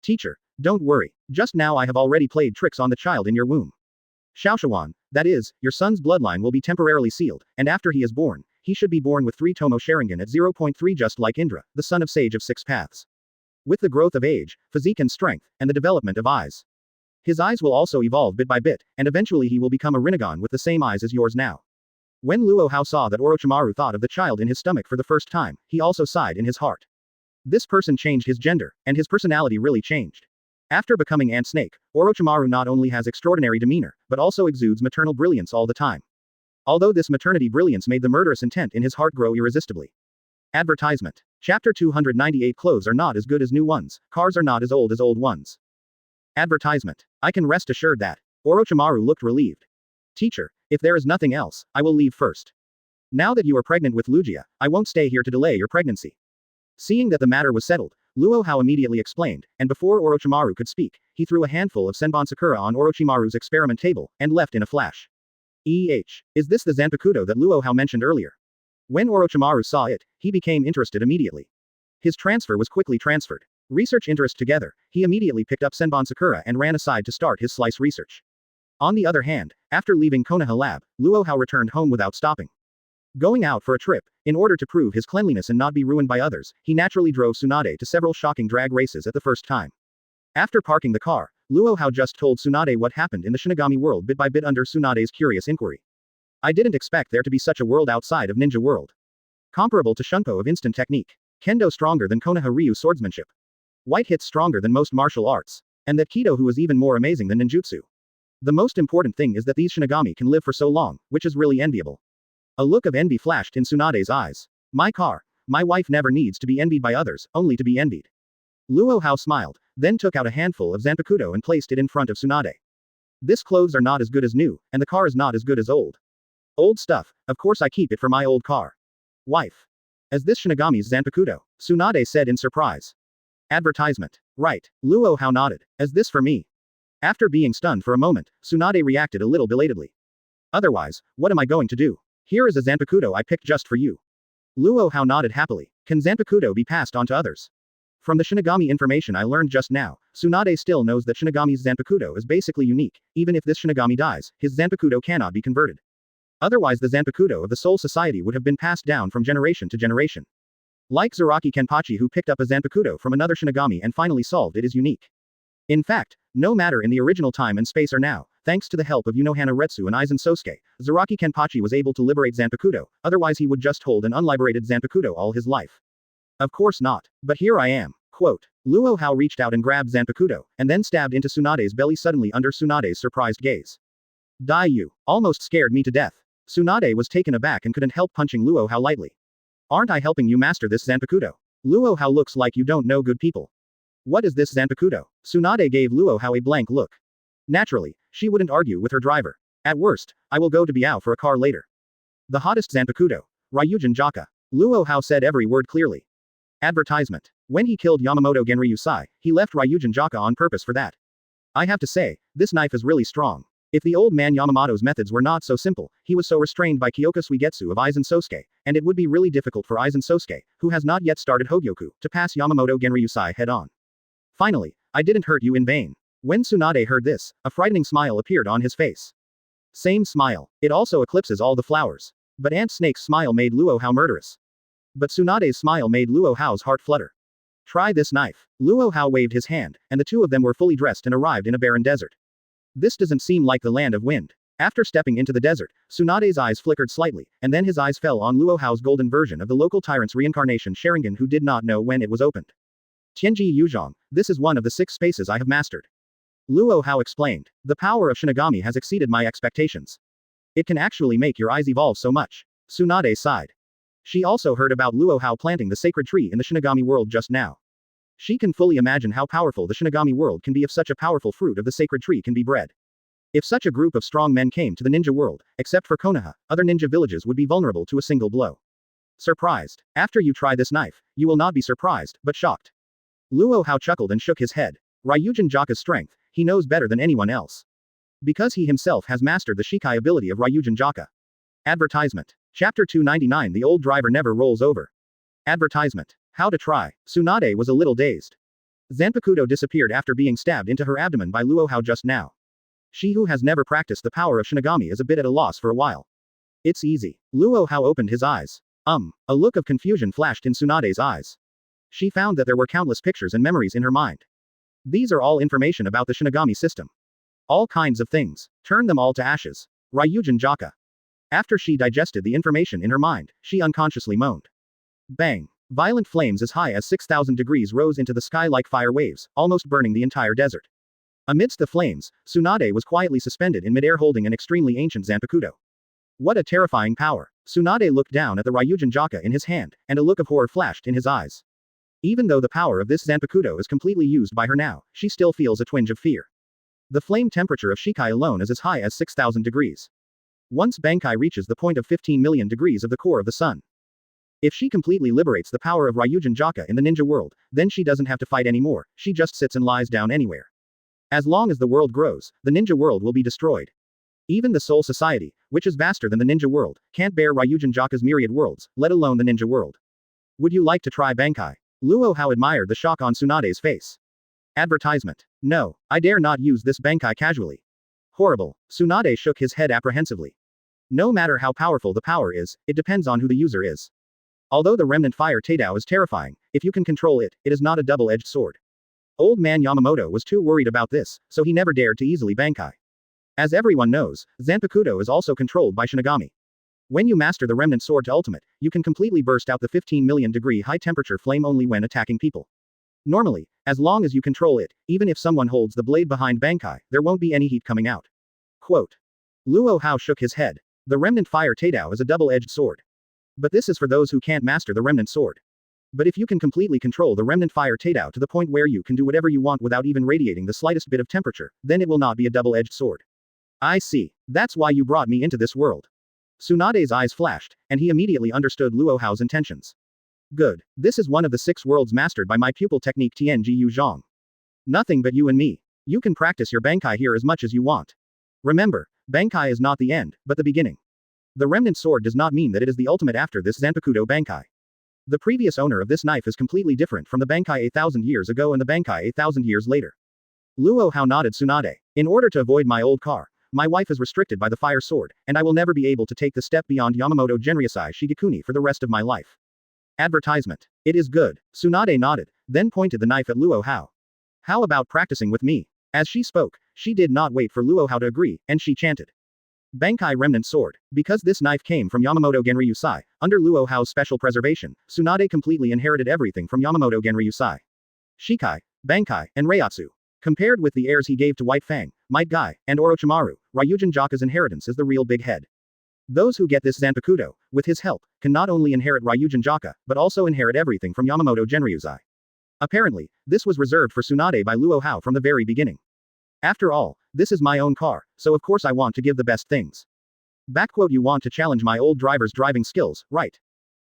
[SPEAKER 2] Teacher, don't worry, just now I have already played tricks on the child in your womb. Xiaoshuan, that is, your son's bloodline will be temporarily sealed, and after he is born, he should be born with 3 Tomo Sharingan at 0.3 just like Indra, the son of Sage of 6 Paths. With the growth of age, physique and strength, and the development of eyes. His eyes will also evolve bit by bit, and eventually he will become a Rinnegan with the same eyes as yours now. When Luo Hao saw that Orochimaru thought of the child in his stomach for the first time, he also sighed in his heart. This person changed his gender, and his personality really changed. After becoming Ant Snake, Orochimaru not only has extraordinary demeanor, but also exudes maternal brilliance all the time. Although this maternity brilliance made the murderous intent in his heart grow irresistibly. Advertisement. Chapter 298. Clothes are not as good as new ones, cars are not as old ones. Advertisement. I can rest assured that. Orochimaru looked relieved. Teacher, if there is nothing else, I will leave first. Now that you are pregnant with Lugia, I won't stay here to delay your pregnancy. Seeing that the matter was settled, Luo Hao immediately explained, and before Orochimaru could speak, he threw a handful of Senbon Sakura on Orochimaru's experiment table, and left in a flash. Is this the Zanpakuto that Luo Hao mentioned earlier? When Orochimaru saw it, he became interested immediately. His transfer was quickly transferred. Research interest together, he immediately picked up Senbon Sakura and ran aside to start his slice research. On the other hand, after leaving Konoha Lab, Luo Hao returned home without stopping. Going out for a trip, in order to prove his cleanliness and not be ruined by others, he naturally drove Tsunade to several shocking drag races at the first time. After parking the car, Luo Hao just told Tsunade what happened in the Shinigami world bit by bit under Tsunade's curious inquiry. I didn't expect there to be such a world outside of ninja world. Comparable to Shunpo of instant technique. Kendo stronger than Konoha Ryu swordsmanship. White hits stronger than most martial arts. And that Kido who is even more amazing than ninjutsu. The most important thing is that these Shinigami can live for so long, which is really enviable. A look of envy flashed in Tsunade's eyes. My car. My wife never needs to be envied by others, only to be envied. Luo Hao smiled, then took out a handful of Zanpakuto and placed it in front of Tsunade. This clothes are not as good as new, and the car is not as good as old. Old stuff, of course I keep it for my old car. Wife. As this Shinigami's Zanpakuto, Tsunade said in surprise. Advertisement. Right. Luo Hao nodded. As this for me. After being stunned for a moment, Tsunade reacted a little belatedly. Otherwise, what am I going to do? Here is a Zanpakuto I picked just for you. Luo Hao nodded happily. Can Zanpakuto be passed on to others? From the Shinigami information I learned just now, Tsunade still knows that Shinigami's Zanpakuto is basically unique. Even if this Shinigami dies, his Zanpakuto cannot be converted. Otherwise the Zanpakuto of the Soul Society would have been passed down from generation to generation. Like Zaraki Kenpachi who picked up a Zanpakuto from another Shinigami and finally solved it is unique. In fact, no matter in the original time and space or now, thanks to the help of Unohana Retsu and Aizen Sosuke, Zaraki Kenpachi was able to liberate Zanpakuto, otherwise he would just hold an unliberated Zanpakuto all his life. Of course not. But here I am. Quote. Luo Hao reached out and grabbed Zanpakuto, and then stabbed into Tsunade's belly suddenly under Tsunade's surprised gaze. Die you. Almost scared me to death. Tsunade was taken aback and couldn't help punching Luo Hao lightly. Aren't I helping you master this Zanpakuto? Luo Hao looks like you don't know good people. What is this Zanpakuto? Tsunade gave Luo Hao a blank look. Naturally, she wouldn't argue with her driver. At worst, I will go to Biao for a car later. The hottest Zanpakuto. Ryujin Jaka. Luo Hao said every word clearly. Advertisement. When he killed Yamamoto Genryu Sai, he left Ryujin Jaka on purpose for that. I have to say, this knife is really strong. If the old man Yamamoto's methods were not so simple, he was so restrained by Kyoka Suigetsu of Aizen Sosuke, and it would be really difficult for Aizen Sosuke, who has not yet started Hogyoku, to pass Yamamoto Genryu Sai head on. Finally, I didn't hurt you in vain. When Tsunade heard this, a frightening smile appeared on his face. Same smile. It also eclipses all the flowers. But Ant Snake's smile made Luo Hao murderous. But Tsunade's smile made Luo Hao's heart flutter. Try this knife. Luo Hao waved his hand, and the two of them were fully dressed and arrived in a barren desert. This doesn't seem like the land of wind. After stepping into the desert, Tsunade's eyes flickered slightly, and then his eyes fell on Luo Hao's golden version of the local tyrant's reincarnation Sharingan who did not know when it was opened. Tianji Yuzhong, this is one of the 6 spaces I have mastered. Luo Hao explained. The power of Shinigami has exceeded my expectations. It can actually make your eyes evolve so much. Tsunade sighed. She also heard about Luo Hao planting the sacred tree in the Shinigami world just now. She can fully imagine how powerful the Shinigami world can be if such a powerful fruit of the sacred tree can be bred. If such a group of strong men came to the ninja world, except for Konoha, other ninja villages would be vulnerable to a single blow. Surprised. After you try this knife, you will not be surprised, but shocked. Luo Hao chuckled and shook his head. Ryujin Jaka's strength, he knows better than anyone else. Because he himself has mastered the Shikai ability of Ryujin Jaka. Advertisement. Chapter 299 The old driver never rolls over. Advertisement. How to try. Tsunade was a little dazed. Zanpakuto disappeared after being stabbed into her abdomen by Luo Hao just now. She who has never practiced the power of Shinigami is a bit at a loss for a while. It's easy. Luo Hao opened his eyes. A look of confusion flashed in Tsunade's eyes. She found that there were countless pictures and memories in her mind. These are all information about the Shinigami system. All kinds of things. Turn them all to ashes. Ryujin Jaka. After she digested the information in her mind, she unconsciously moaned. Bang. Violent flames as high as 6,000 degrees rose into the sky like fire waves, almost burning the entire desert. Amidst the flames, Tsunade was quietly suspended in midair holding an extremely ancient Zanpakuto. What a terrifying power. Tsunade looked down at the Ryujin Jaka in his hand, and a look of horror flashed in his eyes. Even though the power of this Zanpakuto is completely used by her now, she still feels a twinge of fear. The flame temperature of Shikai alone is as high as 6,000 degrees. Once Bankai reaches the point of 15 million degrees of the core of the sun. If she completely liberates the power of Ryujin Jaka in the ninja world, then she doesn't have to fight anymore, she just sits and lies down anywhere. As long as the world grows, the ninja world will be destroyed. Even the Soul Society, which is vaster than the ninja world, can't bear Ryujin Jaka's myriad worlds, let alone the ninja world. Would you like to try Bankai? Luo Hao admired the shock on Tsunade's face. Advertisement. No, I dare not use this Bankai casually. Horrible. Tsunade shook his head apprehensively. No matter how powerful the power is, it depends on who the user is. Although the remnant fire Teidao is terrifying, if you can control it, it is not a double-edged sword. Old man Yamamoto was too worried about this, so he never dared to easily Bankai. As everyone knows, Zanpakuto is also controlled by Shinigami. When you master the remnant sword to ultimate, you can completely burst out the 15 million degree high temperature flame only when attacking people. Normally, as long as you control it, even if someone holds the blade behind Bankai, there won't be any heat coming out. Quote. Luo Hao shook his head. The remnant fire Teidao is a double-edged sword. But this is for those who can't master the remnant sword. But if you can completely control the remnant fire Teidao to the point where you can do whatever you want without even radiating the slightest bit of temperature, then it will not be a double-edged sword. I see. That's why you brought me into this world. Tsunade's eyes flashed, and he immediately understood Luo Hao's intentions. Good. This is one of the 6 worlds mastered by my pupil technique Tianji Yu Zhang. Nothing but you and me. You can practice your Bankai here as much as you want. Remember, Bankai is not the end, but the beginning. The remnant sword does not mean that it is the ultimate after this Zanpakuto Bankai. The previous owner of this knife is completely different from the Bankai 8,000 years ago and the Bankai 8,000 years later. Luo Hao nodded Tsunade. In order to avoid my old car, my wife is restricted by the fire sword, and I will never be able to take the step beyond Yamamoto Genryusai Shigekuni for the rest of my life. Advertisement. It is good. Tsunade nodded, then pointed the knife at Luo Hao. How about practicing with me? As she spoke, she did not wait for Luo Hao to agree, and she chanted. Bankai Remnant Sword. Because this knife came from Yamamoto Genryusai, under Luo Hao's special preservation, Tsunade completely inherited everything from Yamamoto Genryusai. Shikai, Bankai, and Reiatsu. Compared with the heirs he gave to White Fang, Might Guy, and Orochimaru, Ryujin Jaka's inheritance is the real big head. Those who get this Zanpakuto, with his help, can not only inherit Ryujin Jaka, but also inherit everything from Yamamoto Genryusai. Apparently, this was reserved for Tsunade by Luo Hao from the very beginning. After all, this is my own car, so of course I want to give the best things. Backquote, you want to challenge my old driver's driving skills, right?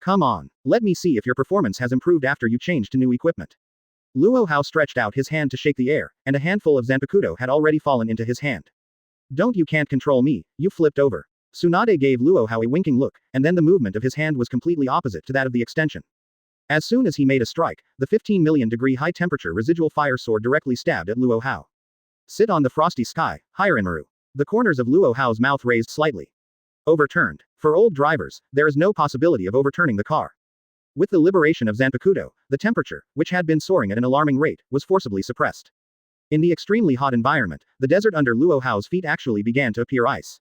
[SPEAKER 2] Come on, let me see if your performance has improved after you changed to new equipment. Luo Hao stretched out his hand to shake the air, and a handful of Zanpakuto had already fallen into his hand. Don't, you can't control me, you flipped over. Tsunade gave Luo Hao a winking look, and then the movement of his hand was completely opposite to that of the extension. As soon as he made a strike, the 15 million degree high temperature residual fire sword directly stabbed at Luo Hao. Sit on the frosty sky, Hirenmaru. The corners of Luo Hao's mouth raised slightly. Overturned. For old drivers, there is no possibility of overturning the car. With the liberation of Zanpakuto, the temperature, which had been soaring at an alarming rate, was forcibly suppressed. In the extremely hot environment, the desert under Luo Hao's feet actually began to appear ice.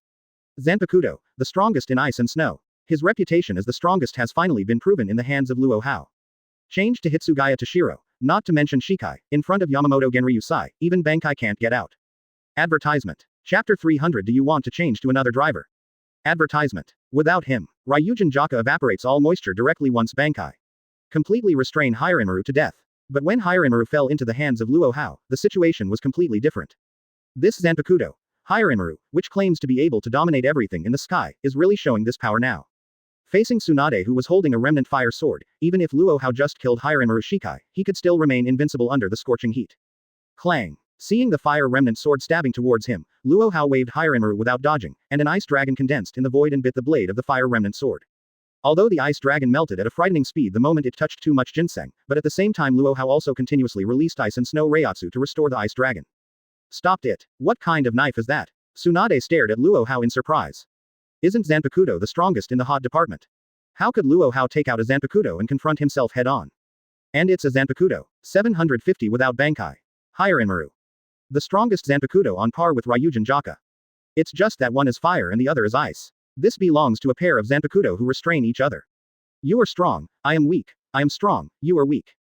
[SPEAKER 2] Zanpakuto, the strongest in ice and snow. His reputation as the strongest has finally been proven in the hands of Luo Hao. Changed to Hitsugaya Toshiro, not to mention Shikai, in front of Yamamoto Genryusai, even Bankai can't get out. Advertisement. Chapter 300. Do you want to change to another driver? Advertisement. Without him, Ryujin Jaka evaporates all moisture directly once Bankai completely restrain Hirenmaru to death. But when Hirenmaru fell into the hands of Luo Hao, the situation was completely different. This Zanpakuto, Hirenmaru, which claims to be able to dominate everything in the sky, is really showing this power now. Facing Tsunade, who was holding a remnant fire sword, even if Luo Hao just killed Hirenmaru Shikai, he could still remain invincible under the scorching heat. Clang. Seeing the fire remnant sword stabbing towards him, Luo Hao waved Hirenmaru without dodging, and an ice dragon condensed in the void and bit the blade of the fire remnant sword. Although the ice dragon melted at a frightening speed the moment it touched too much ginseng, but at the same time Luo Hao also continuously released ice and snow Reiatsu to restore the ice dragon. Stopped it. What kind of knife is that? Tsunade stared at Luo Hao in surprise. Isn't Zanpakuto the strongest in the hot department? How could Luo Hao take out a Zanpakuto and confront himself head-on? And it's a Zanpakuto. 750 without Bankai. Higher Enmaru. The strongest Zanpakuto on par with Ryujin Jaka. It's just that one is fire and the other is ice. This belongs to a pair of Zanpakuto who restrain each other. You are strong, I am weak. I am strong, you are weak.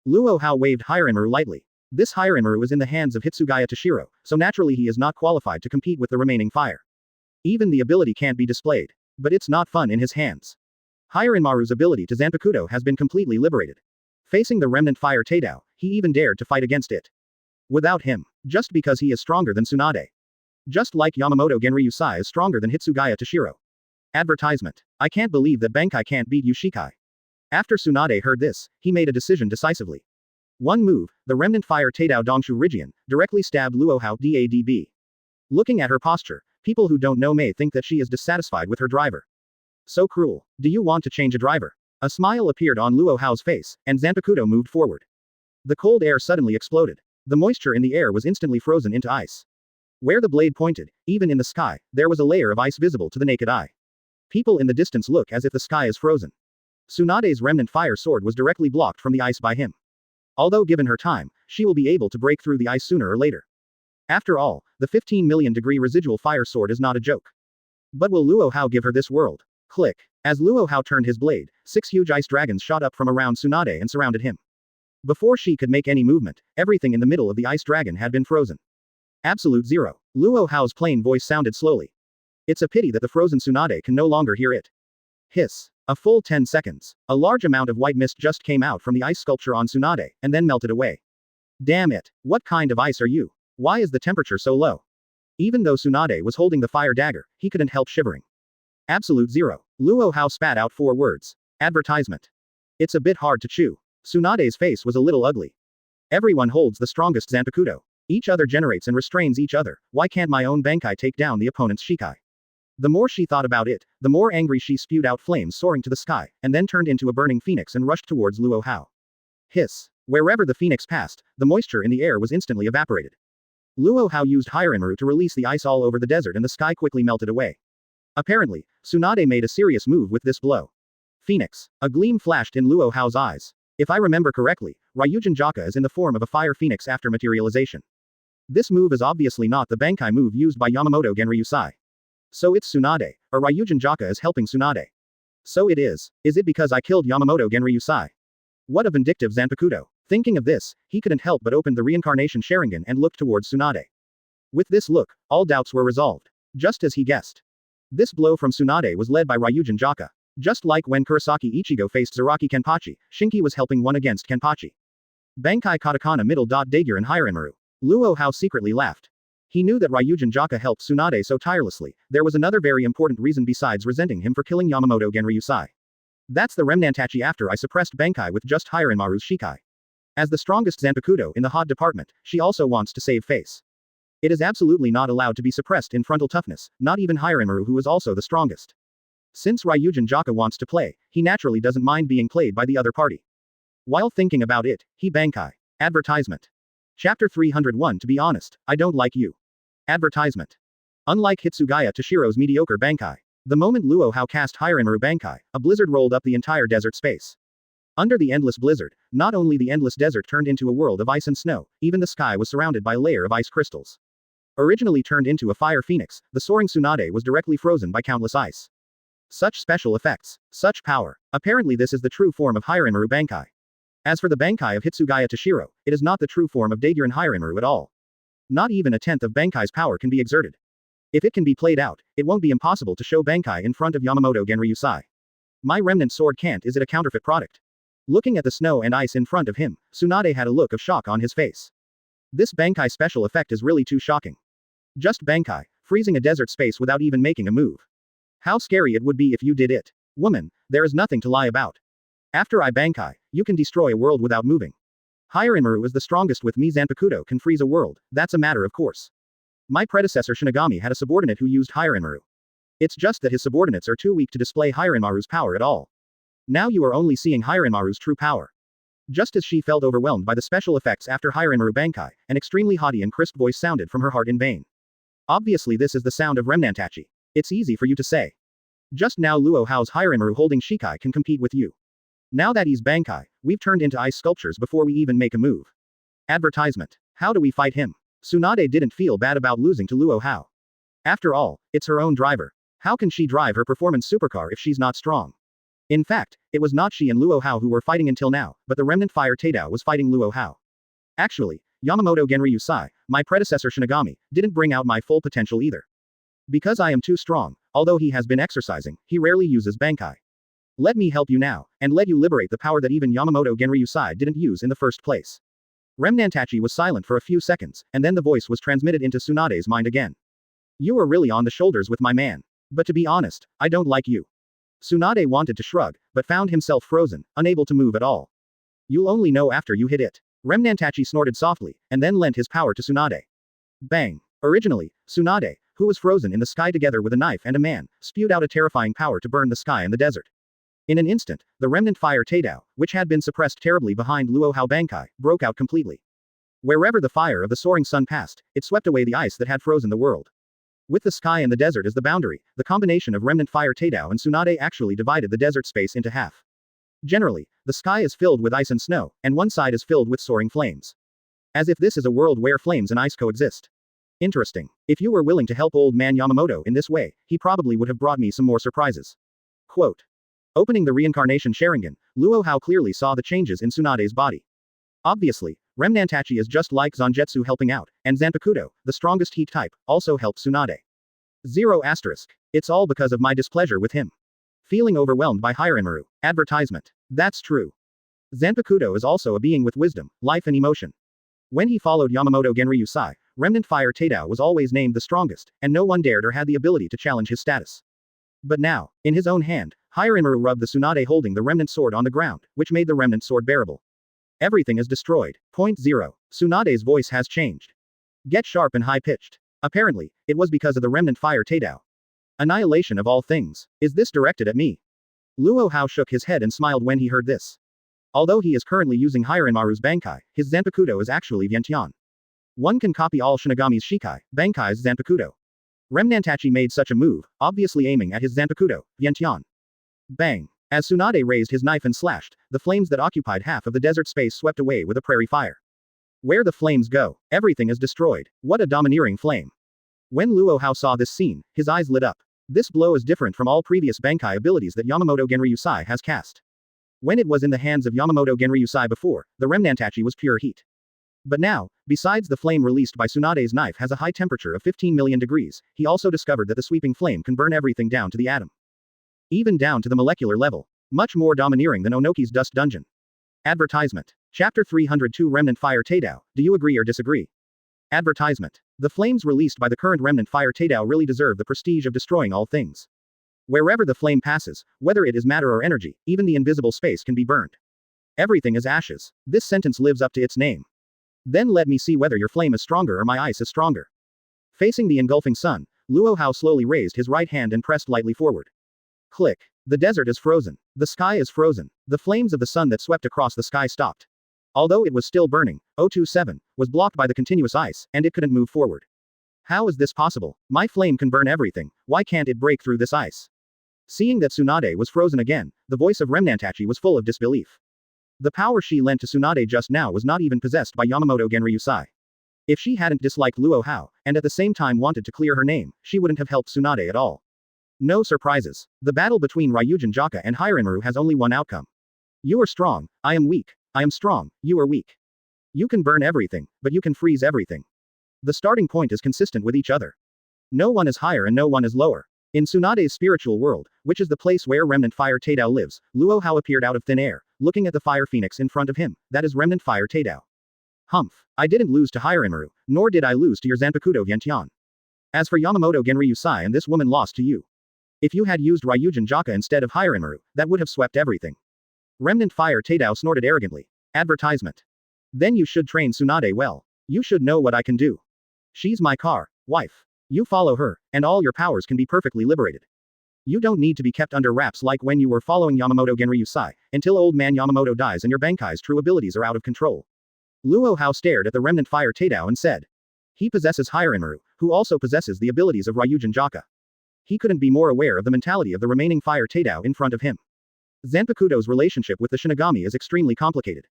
[SPEAKER 2] Luo Hao waved Higher Enmaru lightly. This Higher Enmaru is in the hands of Hitsugaya Toshiro, so naturally he is not qualified to compete with the remaining fire. Even the ability can't be displayed. But it's not fun in his hands. Higher Enmaru's ability to Zanpakuto has been completely liberated. Facing the remnant fire Teidao, he even dared to fight against it. Without him, just because he is stronger than Tsunade. Just like Yamamoto Genryu Sai is stronger than Hitsugaya Toshiro. Advertisement. I can't believe that Bankai can't beat Yushikai. After Tsunade heard this, he made a decision decisively. One move, the remnant fire Teidao Dongshu Rigian, directly stabbed Luo Hao DADB. Looking at her posture, people who don't know may think that she is dissatisfied with her driver. So cruel. Do you want to change a driver? A smile appeared on Luo Hao's face, and Zanpakuto moved forward. The cold air suddenly exploded. The moisture in the air was instantly frozen into ice. Where the blade pointed, even in the sky, there was a layer of ice visible to the naked eye. People in the distance look as if the sky is frozen. Tsunade's remnant fire sword was directly blocked from the ice by him. Although given her time, she will be able to break through the ice sooner or later. After all, the 15 million degree residual fire sword is not a joke. But will Luo Hao give her this world? Click. As Luo Hao turned his blade, 6 huge ice dragons shot up from around Tsunade and surrounded him. Before she could make any movement, everything in the middle of the ice dragon had been frozen. Absolute zero. Luo Hao's plain voice sounded slowly. It's a pity that the frozen Tsunade can no longer hear it. Hiss. A full 10 seconds. A large amount of white mist just came out from the ice sculpture on Tsunade, and then melted away. Damn it. What kind of ice are you? Why is the temperature so low? Even though Tsunade was holding the fire dagger, he couldn't help shivering. Absolute zero. Luo Hao spat out 4 words. Advertisement. It's a bit hard to chew. Tsunade's face was a little ugly. Everyone holds the strongest Zanpakuto. Each other generates and restrains each other. Why can't my own Bankai take down the opponent's Shikai? The more she thought about it, the more angry she spewed out flames soaring to the sky, and then turned into a burning phoenix and rushed towards Luo Hao. Hiss. Wherever the phoenix passed, the moisture in the air was instantly evaporated. Luo Hao used Higher Enmaru to release the ice all over the desert and the sky quickly melted away. Apparently, Tsunade made a serious move with this blow. Phoenix. A gleam flashed in Luo Hao's eyes. If I remember correctly, Ryujin Jaka is in the form of a fire phoenix after materialization. This move is obviously not the Bankai move used by Yamamoto Genryu Sai. So it's Tsunade, or Ryujin Jaka is helping Tsunade. So it is. Is it because I killed Yamamoto Genryu Sai? What a vindictive Zanpakuto. Thinking of this, he couldn't help but open the reincarnation Sharingan and looked towards Tsunade. With this look, all doubts were resolved. Just as he guessed. This blow from Tsunade was led by Ryujin Jaka. Just like when Kurosaki Ichigo faced Zaraki Kenpachi, Shinki was helping one against Kenpachi. Bankai Katakana middle dot Daegyur and Higher Enmaru. Luo Hao secretly laughed. He knew that Ryujin Jaka helped Tsunade so tirelessly. There was another very important reason besides resenting him for killing Yamamoto Genryu Sai. That's the Remnantachi after I suppressed Bankai with just Higher Enmaru's Shikai. As the strongest Zanpakuto in the hot department, she also wants to save face. It is absolutely not allowed to be suppressed in frontal toughness, not even Higher Enmaru who is also the strongest. Since Ryujin Jaka wants to play, he naturally doesn't mind being played by the other party. While thinking about it, he Bankai. Advertisement. Chapter 301 To be honest, I don't like you. Advertisement. Unlike Hitsugaya Toshiro's mediocre Bankai, the moment Luo Hao cast Higher Enmaru Bankai, a blizzard rolled up the entire desert space. Under the endless blizzard, not only the endless desert turned into a world of ice and snow, even the sky was surrounded by a layer of ice crystals. Originally turned into a fire phoenix, the soaring Tsunade was directly frozen by countless ice. Such special effects. Such power. Apparently this is the true form of Higher Enmaru Bankai. As for the Bankai of Hitsugaya Toshiro, it is not the true form of Daegyur and Higher Enmaru at all. Not even a tenth of Bankai's power can be exerted. If it can be played out, it won't be impossible to show Bankai in front of Yamamoto Genryu Sai. My remnant sword can't. Is it a counterfeit product? Looking at the snow and ice in front of him, Tsunade had a look of shock on his face. This Bankai special effect is really too shocking. Just Bankai, freezing a desert space without even making a move. How scary it would be if you did it. Woman, there is nothing to lie about. After I Bankai, you can destroy a world without moving. Higher Enmaru is the strongest with me. Zanpakuto can freeze a world, that's a matter of course. My predecessor Shinigami had a subordinate who used Higher Enmaru. It's just that his subordinates are too weak to display Higher Enmaru's power at all. Now you are only seeing Higher Enmaru's true power. Just as she felt overwhelmed by the special effects after Hiranmaru Bankai, an extremely haughty and crisp voice sounded from her heart in vain. Obviously this is the sound of Remnantachi. It's easy for you to say. Just now Luo Hao's Hiranmaru holding Shikai can compete with you. Now that he's Bankai, we've turned into ice sculptures before we even make a move. Advertisement. How do we fight him? Tsunade didn't feel bad about losing to Luo Hao. After all, it's her own driver. How can she drive her performance supercar if she's not strong? In fact, it was not she and Luo Hao who were fighting until now, but the remnant fire Teidao was fighting Luo Hao. Actually, Yamamoto Genryu Sai, my predecessor Shinigami, didn't bring out my full potential either. Because I am too strong, although he has been exercising, he rarely uses Bankai. Let me help you now, and let you liberate the power that even Yamamoto Genryu Sai didn't use in the first place. Remnantachi was silent for a few seconds, and then the voice was transmitted into Tsunade's mind again. You are really on the shoulders with my man. But to be honest, I don't like you. Tsunade wanted to shrug, but found himself frozen, unable to move at all. You'll only know after you hit it. Remnantachi snorted softly, and then lent his power to Tsunade. Bang! Originally, Tsunade, who was frozen in the sky together with a knife and a man, spewed out a terrifying power to burn the sky and the desert. In an instant, the remnant fire Teidao, which had been suppressed terribly behind Luo Hao Bankai, broke out completely. Wherever the fire of the soaring sun passed, it swept away the ice that had frozen the world. With the sky and the desert as the boundary, the combination of remnant fire Teidao and Tsunade actually divided the desert space into half. Generally, the sky is filled with ice and snow, and one side is filled with soaring flames. As if this is a world where flames and ice coexist. Interesting. If you were willing to help old man Yamamoto in this way, he probably would have brought me some more surprises. Quote. Opening the reincarnation Sharingan, Luo Hao clearly saw the changes in Tsunade's body. Obviously, Remnantachi is just like Zangetsu helping out, and Zanpakuto, the strongest heat type, also helped Tsunade. 0 asterisk. It's all because of my displeasure with him. Feeling overwhelmed by Hiranmaru. Advertisement. That's true. Zanpakuto is also a being with wisdom, life and emotion. When he followed Yamamoto Genryu Sai, remnant fire Teidao was always named the strongest, and no one dared or had the ability to challenge his status. But now, in his own hand, Hiranmaru rubbed the Tsunade holding the remnant sword on the ground, which made the remnant sword bearable. Everything is destroyed. Point 0. Tsunade's voice has changed. Get sharp and high-pitched. Apparently, it was because of the remnant fire Teidao. Annihilation of all things. Is this directed at me? Luo Hao shook his head and smiled when he heard this. Although he is currently using Hiranmaru's Bankai, his Zanpakuto is actually Vientiane. One can copy all Shinigami's Shikai, Bankai's Zanpakuto. Remnantachi made such a move, obviously aiming at his Zanpakuto, Vientiane. Bang! As Tsunade raised his knife and slashed, the flames that occupied half of the desert space swept away with a prairie fire. Where the flames go, everything is destroyed. What a domineering flame. When Luo Hao saw this scene, his eyes lit up. This blow is different from all previous Bankai abilities that Yamamoto Genryu Sai has cast. When it was in the hands of Yamamoto Genryu Sai before, the Remnantachi was pure heat. But now, besides the flame released by Tsunade's knife has a high temperature of 15 million degrees, he also discovered that the sweeping flame can burn everything down to the atom. Even down to the molecular level. Much more domineering than Onoki's Dust Dungeon. Advertisement. Chapter 302 Remnant Fire Teidao, do you agree or disagree? Advertisement. The flames released by the current Remnant Fire Teidao really deserve the prestige of destroying all things. Wherever the flame passes, whether it is matter or energy, even the invisible space can be burned. Everything is ashes. This sentence lives up to its name. Then let me see whether your flame is stronger or my ice is stronger. Facing the engulfing sun, Luo Hao slowly raised his right hand and pressed lightly forward. Click. The desert is frozen. The sky is frozen. The flames of the sun that swept across the sky stopped. Although it was still burning, 027 was blocked by the continuous ice, and it couldn't move forward. How is this possible? My flame can burn everything, why can't it break through this ice? Seeing that Tsunade was frozen again, the voice of Remnantachi was full of disbelief. The power she lent to Tsunade just now was not even possessed by Yamamoto Genryu Sai. If she hadn't disliked Luo Hao, and at the same time wanted to clear her name, she wouldn't have helped Tsunade at all. No surprises. The battle between Ryujin Jaka and Hiranmaru has only one outcome. You are strong, I am weak. I am strong, you are weak. You can burn everything, but you can freeze everything. The starting point is consistent with each other. No one is higher and no one is lower. In Tsunade's spiritual world, which is the place where Remnant Fire Teidao lives, Luo Hao appeared out of thin air, looking at the fire phoenix in front of him, that is Remnant Fire Teidao. Humph. I didn't lose to Hiranmaru, nor did I lose to your Zanpakuto Vientiane. As for Yamamoto Genryu Sai and this woman lost to you. If you had used Ryujin Jaka instead of Hiranmaru, that would have swept everything. Remnant Fire Teidao snorted arrogantly. Advertisement. Then you should train Tsunade well. You should know what I can do. She's my wife. You follow her, and all your powers can be perfectly liberated. You don't need to be kept under wraps like when you were following Yamamoto Genryusai, until old man Yamamoto dies and your Bankai's true abilities are out of control. Luo Hao stared at the remnant fire Teidao and said. He possesses Hirinmaru, who also possesses the abilities of Ryujin Jaka. He couldn't be more aware of the mentality of the remaining fire Teidao in front of him. Zanpakuto's relationship with the Shinigami is extremely complicated.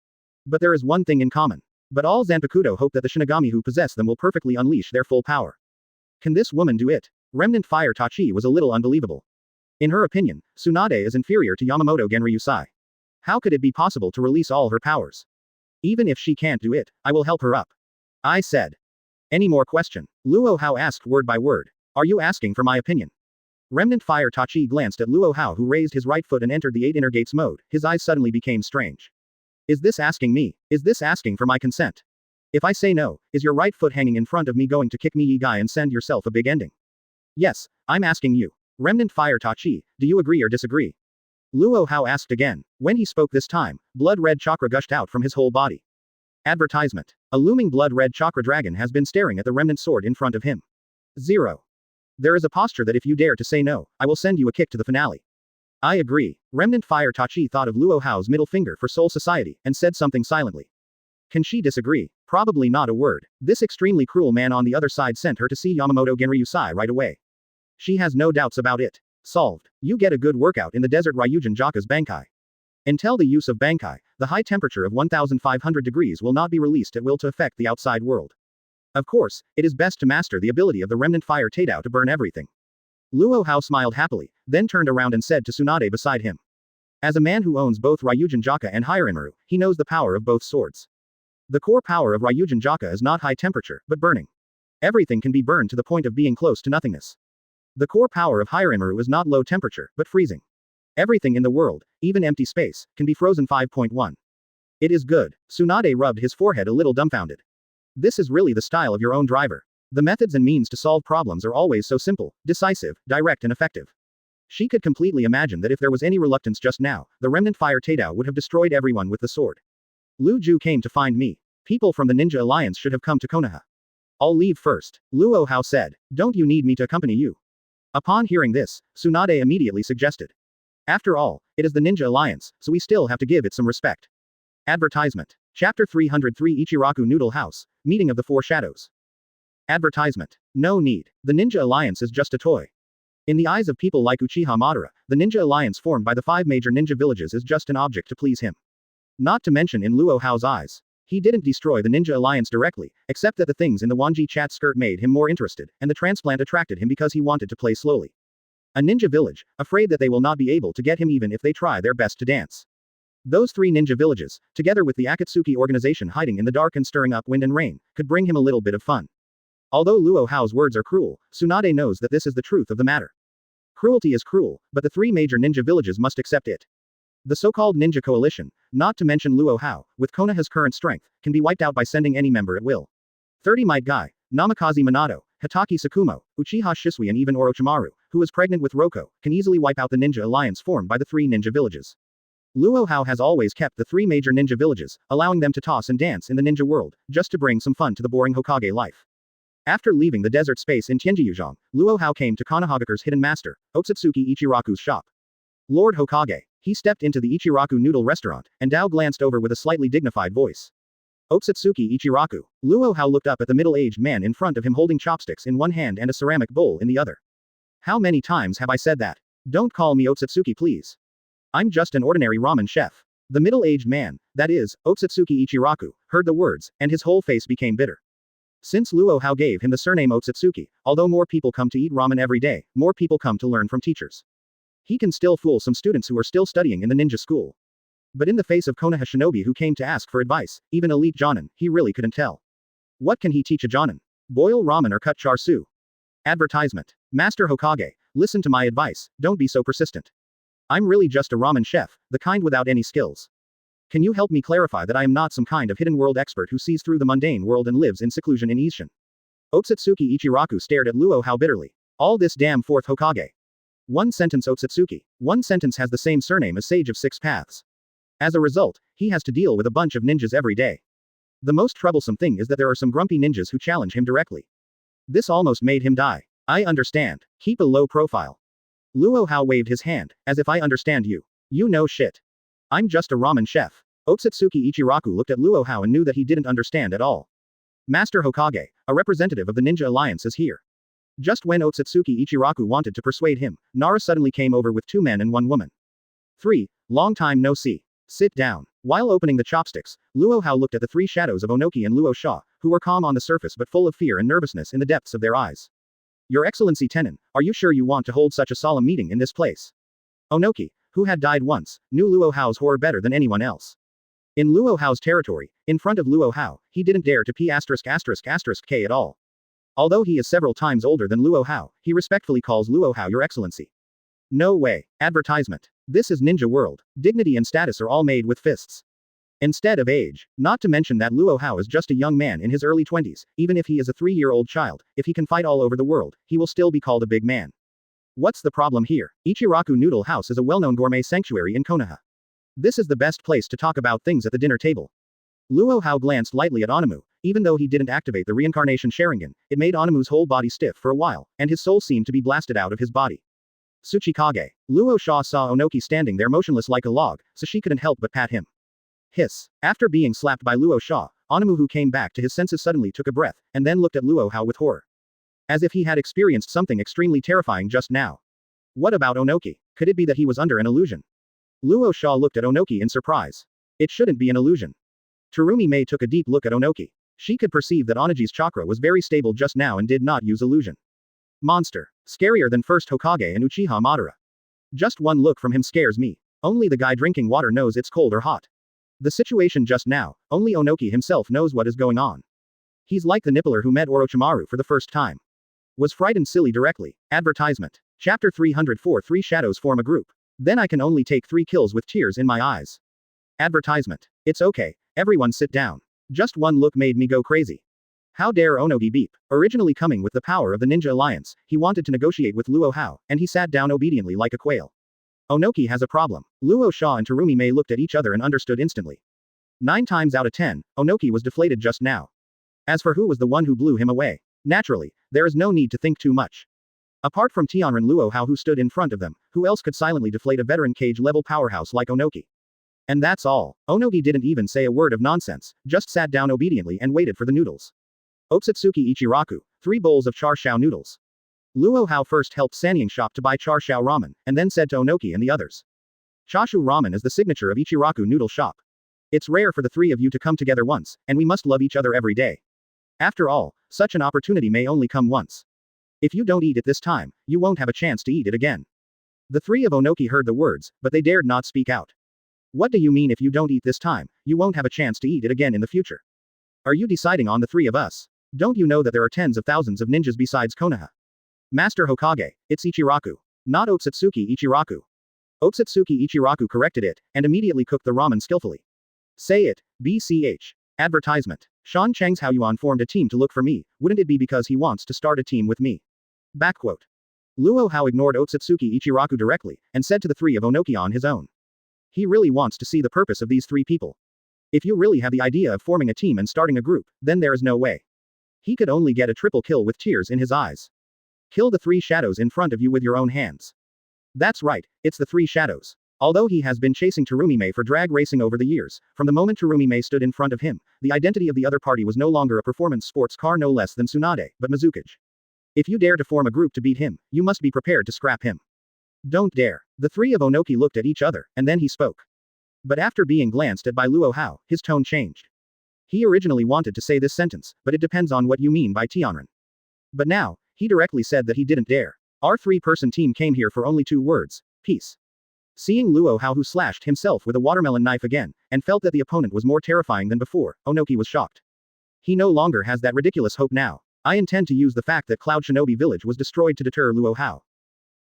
[SPEAKER 2] But there is one thing in common. But all Zanpakuto hope that the Shinigami who possess them will perfectly unleash their full power. Can this woman do it? Remnant fire Tachi was a little unbelievable. In her opinion, Tsunade is inferior to Yamamoto Genryusai. How could it be possible to release all her powers? Even if she can't do it, I will help her up. I said. Any more question? Luo Hao asked word by word. Are you asking for my opinion? Remnant fire Tachi glanced at Luo Hao, who raised his right foot and entered the 8 inner gates mode. His eyes suddenly became strange. Is this asking me? Is this asking for my consent? If I say no, is your right foot hanging in front of me going to kick me ye guy and send yourself a big ending? Yes, I'm asking you. Remnant fire Tachi, do you agree or disagree? Luo Hao asked again. When he spoke this time, blood-red chakra gushed out from his whole body. Advertisement. A looming blood-red chakra dragon has been staring at the remnant sword in front of him. 0. There is a posture that if you dare to say no, I will send you a kick to the finale. I agree. Remnant fire Tachi thought of Luo Hao's middle finger for Soul Society, and said something silently. Can she disagree? Probably not a word. This extremely cruel man on the other side sent her to see Yamamoto Genryusai right away. She has no doubts about it. Solved. You get a good workout in the desert Ryujin Jaka's Bankai. Until the use of Bankai, the high temperature of 1500 degrees will not be released at will to affect the outside world. Of course, it is best to master the ability of the remnant fire Teidao to burn everything. Luo Hao smiled happily, then turned around and said to Tsunade beside him. As a man who owns both Ryujin Jaka and Hirinmaru, he knows the power of both swords. The core power of Ryujin Jaka is not high temperature, but burning. Everything can be burned to the point of being close to nothingness. The core power of Hirinmaru is not low temperature, but freezing. Everything in the world, even empty space, can be frozen. 5.1. It is good. Tsunade rubbed his forehead a little dumbfounded. This is really the style of your own driver. The methods and means to solve problems are always so simple, decisive, direct and effective. She could completely imagine that if there was any reluctance just now, the remnant fire Teidao would have destroyed everyone with the sword. Lu Ju came to find me. People from the Ninja Alliance should have come to Konoha. I'll leave first. Luo Hao said. Don't you need me to accompany you? Upon hearing this, Tsunade immediately suggested. After all, it is the Ninja Alliance, so we still have to give it some respect. Advertisement. Chapter 303 Ichiraku Noodle House, Meeting of the Four Shadows. Advertisement. No need. The Ninja Alliance is just a toy. In the eyes of people like Uchiha Madara, the Ninja Alliance formed by the 5 major ninja villages is just an object to please him. Not to mention in Luo Hao's eyes. He didn't destroy the Ninja Alliance directly, except that the things in the Wanjie chat skirt made him more interested, and the transplant attracted him because he wanted to play slowly. A ninja village, afraid that they will not be able to get him even if they try their best to dance. Those 3 ninja villages, together with the Akatsuki organization hiding in the dark and stirring up wind and rain, could bring him a little bit of fun. Although Luo Hao's words are cruel, Tsunade knows that this is the truth of the matter. Cruelty is cruel, but the 3 major ninja villages must accept it. The so-called ninja coalition, not to mention Luo Hao, with Konoha's current strength, can be wiped out by sending any member at will. 30 Might Guy, Namikaze Minato, Hitaki Tsukumo, Uchiha Shisui and even Orochimaru, who is pregnant with Roko, can easily wipe out the ninja alliance formed by the 3 ninja villages. Luo Hao has always kept the 3 major ninja villages, allowing them to toss and dance in the ninja world, just to bring some fun to the boring Hokage life. After leaving the desert space in Tianjiyuzhang, Luo Hao came to Konohagakure's hidden master, Otsutsuki Ichiraku's shop. Lord Hokage. He stepped into the Ichiraku noodle restaurant, and Dao glanced over with a slightly dignified voice. Otsutsuki Ichiraku. Luo Hao looked up at the middle-aged man in front of him holding chopsticks in one hand and a ceramic bowl in the other. How many times have I said that? Don't call me Otsutsuki please. I'm just an ordinary ramen chef. The middle-aged man, that is, Otsutsuki Ichiraku, heard the words, and his whole face became bitter. Since Luo Hao gave him the surname Otsutsuki, although more people come to eat ramen every day, more people come to learn from teachers. He can still fool some students who are still studying in the ninja school. But in the face of Konoha shinobi who came to ask for advice, even elite Jonin, he really couldn't tell. What can he teach a Jonin? Boil ramen or cut char siu? Advertisement. Master Hokage, listen to my advice, don't be so persistent. I'm really just a ramen chef, the kind without any skills. Can you help me clarify that I am not some kind of hidden world expert who sees through the mundane world and lives in seclusion in Ishin? Otsutsuki Ichiraku stared at Luo Hao bitterly. All this damn 4th Hokage. One sentence Otsutsuki. One sentence has the same surname as Sage of 6 Paths. As a result, he has to deal with a bunch of ninjas every day. The most troublesome thing is that there are some grumpy ninjas who challenge him directly. This almost made him die. I understand. Keep a low profile. Luo Hao waved his hand, as if I understand you. You know shit. I'm just a ramen chef. Otsutsuki Ichiraku looked at Luo Hao and knew that he didn't understand at all. Master Hokage, a representative of the Ninja Alliance is here. Just when Otsutsuki Ichiraku wanted to persuade him, Nara suddenly came over with 2 men and 1 woman. 3. Long time no see. Sit down. While opening the chopsticks, Luo Hao looked at the 3 shadows of Onoki and Luo Sha, who were calm on the surface but full of fear and nervousness in the depths of their eyes. Your Excellency Tenon, are you sure you want to hold such a solemn meeting in this place? Onoki, who had died once, knew Luo Hao's horror better than anyone else. In Luo Hao's territory, in front of Luo Hao, he didn't dare to P***K at all. Although he is several times older than Luo Hao, he respectfully calls Luo Hao Your Excellency. No way. Advertisement. This is Ninja World. Dignity and status are all made with fists. Instead of age. Not to mention that Luo Hao is just a young man in his early 20s, even if he is a 3-year-old child, if he can fight all over the world, he will still be called a big man. What's the problem here? Ichiraku Noodle House is a well-known gourmet sanctuary in Konoha. This is the best place to talk about things at the dinner table. Luo Hao glanced lightly at Onimu. Even though he didn't activate the reincarnation Sharingan, it made Onimu's whole body stiff for a while, and his soul seemed to be blasted out of his body. Tsuchikage. Luo Sha saw Onoki standing there motionless like a log, so she couldn't help but pat him. Hiss. After being slapped by Luo Sha, Onimu, who came back to his senses, suddenly took a breath, and then looked at Luo Hao with horror. As if he had experienced something extremely terrifying just now. What about Onoki? Could it be that he was under an illusion? Luo Sha looked at Onoki in surprise. It shouldn't be an illusion. Terumi Mei took a deep look at Onoki. She could perceive that Onaji's chakra was very stable just now and did not use illusion. Monster. Scarier than first Hokage and Uchiha Madara. Just one look from him scares me. Only the guy drinking water knows it's cold or hot. The situation just now, only Onoki himself knows what is going on. He's like the Nippler who met Orochimaru for the first time. Was frightened silly directly. Advertisement. Chapter 304 3 Shadows form a group. Then I can only take 3 kills with tears in my eyes. Advertisement. It's okay, everyone sit down. Just one look made me go crazy. How dare Onogi beep. Originally coming with the power of the Ninja Alliance, he wanted to negotiate with Luo Hao, and he sat down obediently like a quail. Onoki has a problem. Luo Sha and Terumi Mei looked at each other and understood instantly. 9 times out of 10, Onoki was deflated just now. As for who was the one who blew him away, naturally, there is no need to think too much. Apart from Tianren Luo Hao who stood in front of them, who else could silently deflate a veteran cage-level powerhouse like Onoki? And that's all. Onogi didn't even say a word of nonsense, just sat down obediently and waited for the noodles. Otsutsuki Ichiraku, 3 bowls of char shao noodles. Luo Hao first helped Sanyang shop to buy char shao ramen, and then said to Onoki and the others. Chashu ramen is the signature of Ichiraku noodle shop. It's rare for the 3 of you to come together once, and we must love each other every day. After all, such an opportunity may only come once. If you don't eat it this time, you won't have a chance to eat it again. The 3 of Onoki heard the words, but they dared not speak out. What do you mean if you don't eat this time, you won't have a chance to eat it again in the future? Are you deciding on the 3 of us? Don't you know that there are tens of thousands of ninjas besides Konoha? Master Hokage, it's Ichiraku. Not Otsutsuki Ichiraku. Otsutsuki Ichiraku corrected it, and immediately cooked the ramen skillfully. Say it, BCH. Advertisement. Shan Chang's Haoyuan formed a team to look for me, wouldn't it be because he wants to start a team with me? Backquote. Luo Hao ignored Otsutsuki Ichiraku directly, and said to the 3 of Onoki on his own. He really wants to see the purpose of these 3 people. If you really have the idea of forming a team and starting a group, then there is no way. He could only get a triple kill with tears in his eyes. Kill the 3 shadows in front of you with your own hands. That's right, it's the 3 shadows. Although he has been chasing Terumi Mei for drag racing over the years, from the moment Terumi Mei stood in front of him, the identity of the other party was no longer a performance sports car no less than Tsunade, but Mizukage. If you dare to form a group to beat him, you must be prepared to scrap him. Don't dare. The 3 of Onoki looked at each other, and then he spoke. But after being glanced at by Luo Hao, his tone changed. He originally wanted to say this sentence, but it depends on what you mean by Tianren. But now, he directly said that he didn't dare. Our 3-person team came here for only 2 words, peace. Seeing Luo Hao who slashed himself with a watermelon knife again, and felt that the opponent was more terrifying than before, Onoki was shocked. He no longer has that ridiculous hope now. I intend to use the fact that Cloud Shinobi Village was destroyed to deter Luo Hao.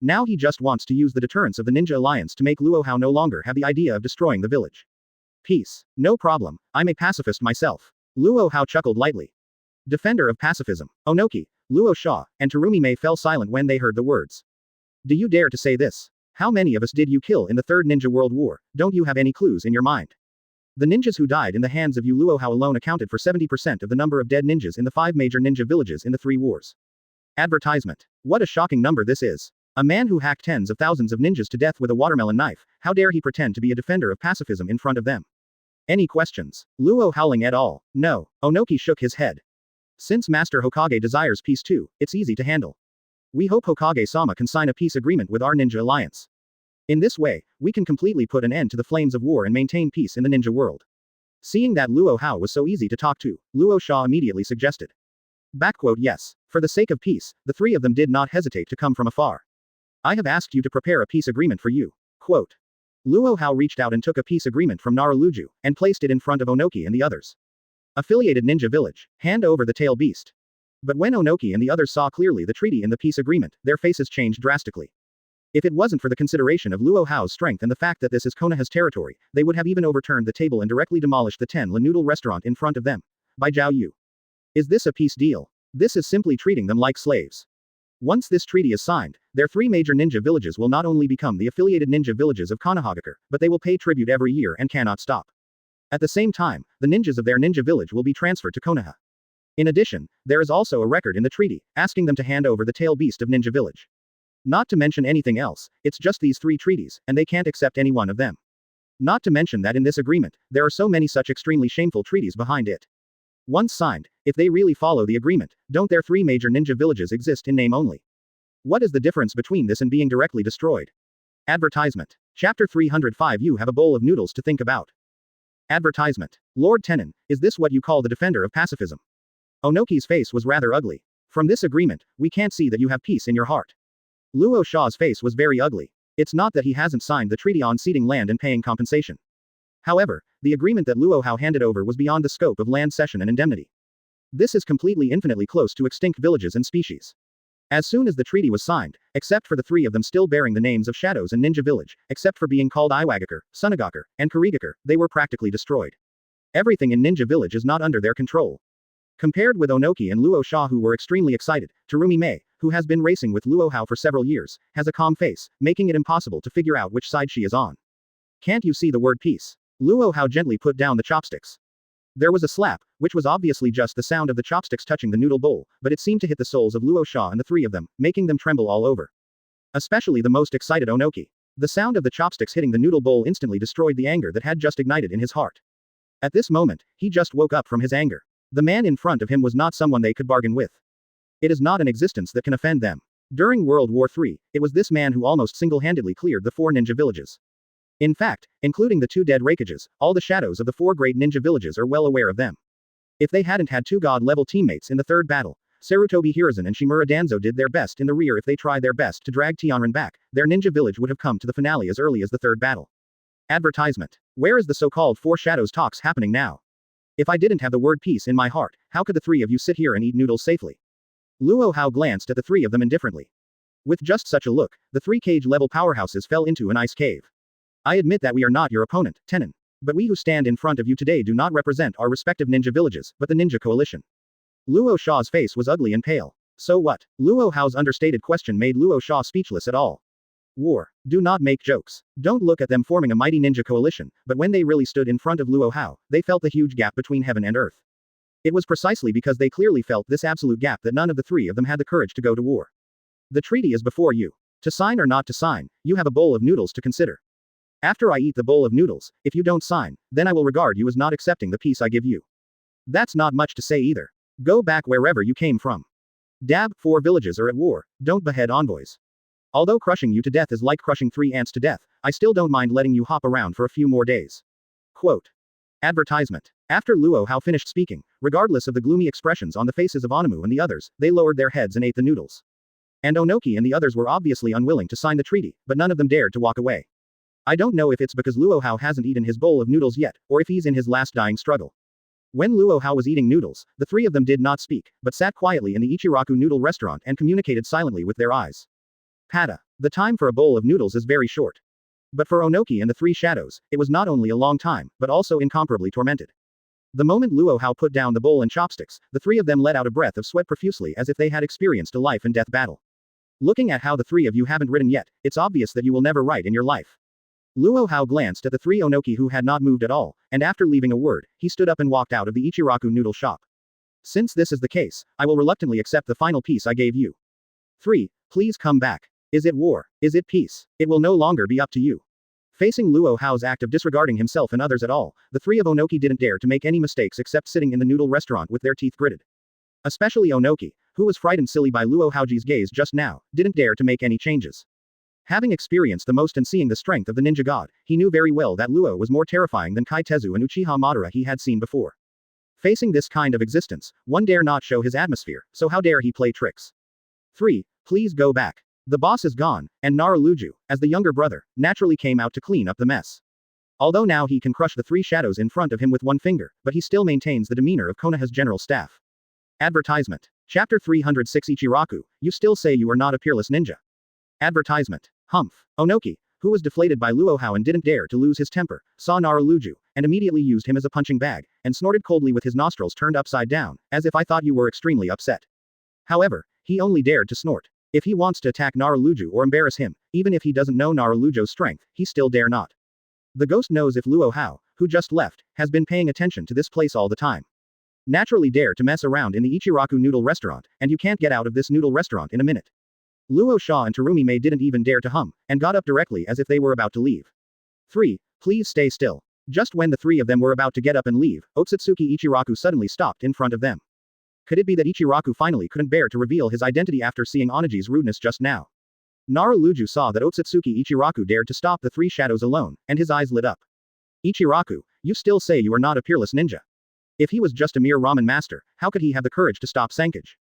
[SPEAKER 2] Now he just wants to use the deterrence of the Ninja Alliance to make Luo Hao no longer have the idea of destroying the village. Peace. No problem, I'm a pacifist myself. Luo Hao chuckled lightly. Defender of pacifism. Onoki, Luo Sha, and Terumi Mei fell silent when they heard the words. Do you dare to say this? How many of us did you kill in the Third Ninja World War? Don't you have any clues in your mind? The ninjas who died in the hands of you Luo Hao alone accounted for 70% of the number of dead ninjas in the 5 major ninja villages in the 3 wars. Advertisement. What a shocking number this is. A man who hacked tens of thousands of ninjas to death with a watermelon knife, how dare he pretend to be a defender of pacifism in front of them? Any questions? Luo howling et al. No. Onoki shook his head. Since Master Hokage desires peace too, it's easy to handle. We hope Hokage-sama can sign a peace agreement with our ninja alliance. In this way, we can completely put an end to the flames of war and maintain peace in the ninja world. Seeing that Luo Hao was so easy to talk to, Luo Sha immediately suggested. Yes. For the sake of peace, the three of them did not hesitate to come from afar. I have asked you to prepare a peace agreement for you. Quote. Luo Hao reached out and took a peace agreement from Naruto, and placed it in front of Onoki and the others. Affiliated Ninja Village, hand over the tail beast. But when Onoki and the others saw clearly the treaty in the peace agreement, their faces changed drastically. If it wasn't for the consideration of Luo Hao's strength and the fact that this is Konoha's territory, they would have even overturned the table and directly demolished the 10 La Noodle restaurant in front of them. By Zhao Yu. Is this a peace deal? This is simply treating them like slaves. Once this treaty is signed, their three major ninja villages will not only become the affiliated ninja villages of Konohagakure, but they will pay tribute every year and cannot stop. At the same time, the ninjas of their ninja village will be transferred to Konoha. In addition, there is also a record in the treaty, asking them to hand over the tail beast of Ninja Village. Not to mention anything else, it's just these three treaties, and they can't accept any one of them. Not to mention that in this agreement, there are so many such extremely shameful treaties behind it. Once signed, if they really follow the agreement, don't their three major ninja villages exist in name only? What is the difference between this and being directly destroyed? Advertisement. Chapter 305. You have a bowl of noodles to think about. Advertisement. Lord Tenon, is this what you call the defender of pacifism? Onoki's face was rather ugly. From this agreement, we can't see that you have peace in your heart. Luo Sha's face was very ugly. It's not that he hasn't signed the treaty on ceding land and paying compensation. However, the agreement that Luo Hao handed over was beyond the scope of land cession and indemnity. This is completely infinitely close to extinct villages and species. As soon as the treaty was signed, except for the three of them still bearing the names of Shadows and Ninja Village, except for being called Iwagakure, Tsunade, and Kurigakure, they were practically destroyed. Everything in Ninja Village is not under their control. Compared with Onoki and Luo Sha, who were extremely excited, Terumi Mei, who has been racing with Luo Hao for several years, has a calm face, making it impossible to figure out which side she is on. Can't you see the word peace? Luo Hao gently put down the chopsticks. There was a slap, which was obviously just the sound of the chopsticks touching the noodle bowl, but it seemed to hit the souls of Luo Sha and the three of them, making them tremble all over. Especially the most excited Onoki. The sound of the chopsticks hitting the noodle bowl instantly destroyed the anger that had just ignited in his heart. At this moment, he just woke up from his anger. The man in front of him was not someone they could bargain with. It is not an existence that can offend them. During World War III, it was this man who almost single-handedly cleared the 4 ninja villages. In fact, including the 2 dead Raikages, all the shadows of the 4 great ninja villages are well aware of them. If they hadn't had 2 god-level teammates in the 3rd battle, Sarutobi Hiruzen and Shimura Danzo did their best in the rear. If they tried their best to drag Tianren back, their ninja village would have come to the finale as early as the 3rd battle. Advertisement. Where is the so-called 4 shadows talks happening now? If I didn't have the word peace in my heart, how could the 3 of you sit here and eat noodles safely? Luo Hao glanced at the 3 of them indifferently. With just such a look, the 3 cage-level powerhouses fell into an ice cave. I admit that we are not your opponent, Tenon. But we who stand in front of you today do not represent our respective ninja villages, but the ninja coalition. Luo Sha's face was ugly and pale. So what? Luo Hao's understated question made Luo Sha speechless at all. War. Do not make jokes. Don't look at them forming a mighty ninja coalition, but when they really stood in front of Luo Hao, they felt the huge gap between heaven and earth. It was precisely because they clearly felt this absolute gap that none of the 3 of them had the courage to go to war. The treaty is before you. To sign or not to sign, you have a bowl of noodles to consider. After I eat the bowl of noodles, if you don't sign, then I will regard you as not accepting the peace I give you. That's not much to say either. Go back wherever you came from. Dab, 4 villages are at war, don't behead envoys. Although crushing you to death is like crushing 3 ants to death, I still don't mind letting you hop around for a few more days. Quote. Advertisement. After Luo Hao finished speaking, regardless of the gloomy expressions on the faces of Onamu and the others, they lowered their heads and ate the noodles. And Onoki and the others were obviously unwilling to sign the treaty, but none of them dared to walk away. I don't know if it's because Luo Hao hasn't eaten his bowl of noodles yet, or if he's in his last dying struggle. When Luo Hao was eating noodles, the 3 of them did not speak, but sat quietly in the Ichiraku noodle restaurant and communicated silently with their eyes. Pada. The time for a bowl of noodles is very short. But for Onoki and the 3 shadows, it was not only a long time, but also incomparably tormented. The moment Luo Hao put down the bowl and chopsticks, the 3 of them let out a breath of sweat profusely as if they had experienced a life and death battle. Looking at how the 3 of you haven't ridden yet, it's obvious that you will never ride in your life. Luo Hao glanced at the 3 Onoki who had not moved at all, and after leaving a word, he stood up and walked out of the Ichiraku noodle shop. Since this is the case, I will reluctantly accept the final piece I gave you. 3, please come back. Is it war? Is it peace? It will no longer be up to you. Facing Luo Hao's act of disregarding himself and others at all, the three of Onoki didn't dare to make any mistakes except sitting in the noodle restaurant with their teeth gritted. Especially Onoki, who was frightened silly by Luo Haoji's gaze just now, didn't dare to make any changes. Having experienced the most and seeing the strength of the ninja god, he knew very well that Luo was more terrifying than Kaitezu and Uchiha Madara he had seen before. Facing this kind of existence, one dare not show his atmosphere, so how dare he play tricks? 3. Please go back. The boss is gone, and Naruto, as the younger brother, naturally came out to clean up the mess. Although now he can crush the three shadows in front of him with one finger, but he still maintains the demeanor of Konoha's general staff. Advertisement. Chapter 306 Ichiraku, you still say you are not a peerless ninja. Advertisement. Humph. Onoki, who was deflated by Luo Hao and didn't dare to lose his temper, saw Naruto, and immediately used him as a punching bag, and snorted coldly with his nostrils turned upside down, as if I thought you were extremely upset. However, he only dared to snort. If he wants to attack Naruto or embarrass him, even if he doesn't know Naruto's strength, he still dare not. The ghost knows if Luo Hao, who just left, has been paying attention to this place all the time. Naturally dare to mess around in the Ichiraku noodle restaurant, and you can't get out of this noodle restaurant in a minute. Luo Sha and Terumi Mei didn't even dare to hum, and got up directly as if they were about to leave. 3. Please stay still. Just when the three of them were about to get up and leave, Otsutsuki Ichiraku suddenly stopped in front of them. Could it be that Ichiraku finally couldn't bear to reveal his identity after seeing Onagi's rudeness just now? Naruto saw that Otsutsuki Ichiraku dared to stop the three shadows alone, and his eyes lit up. Ichiraku, you still say you are not a peerless ninja. If he was just a mere ramen master, how could he have the courage to stop Sankage?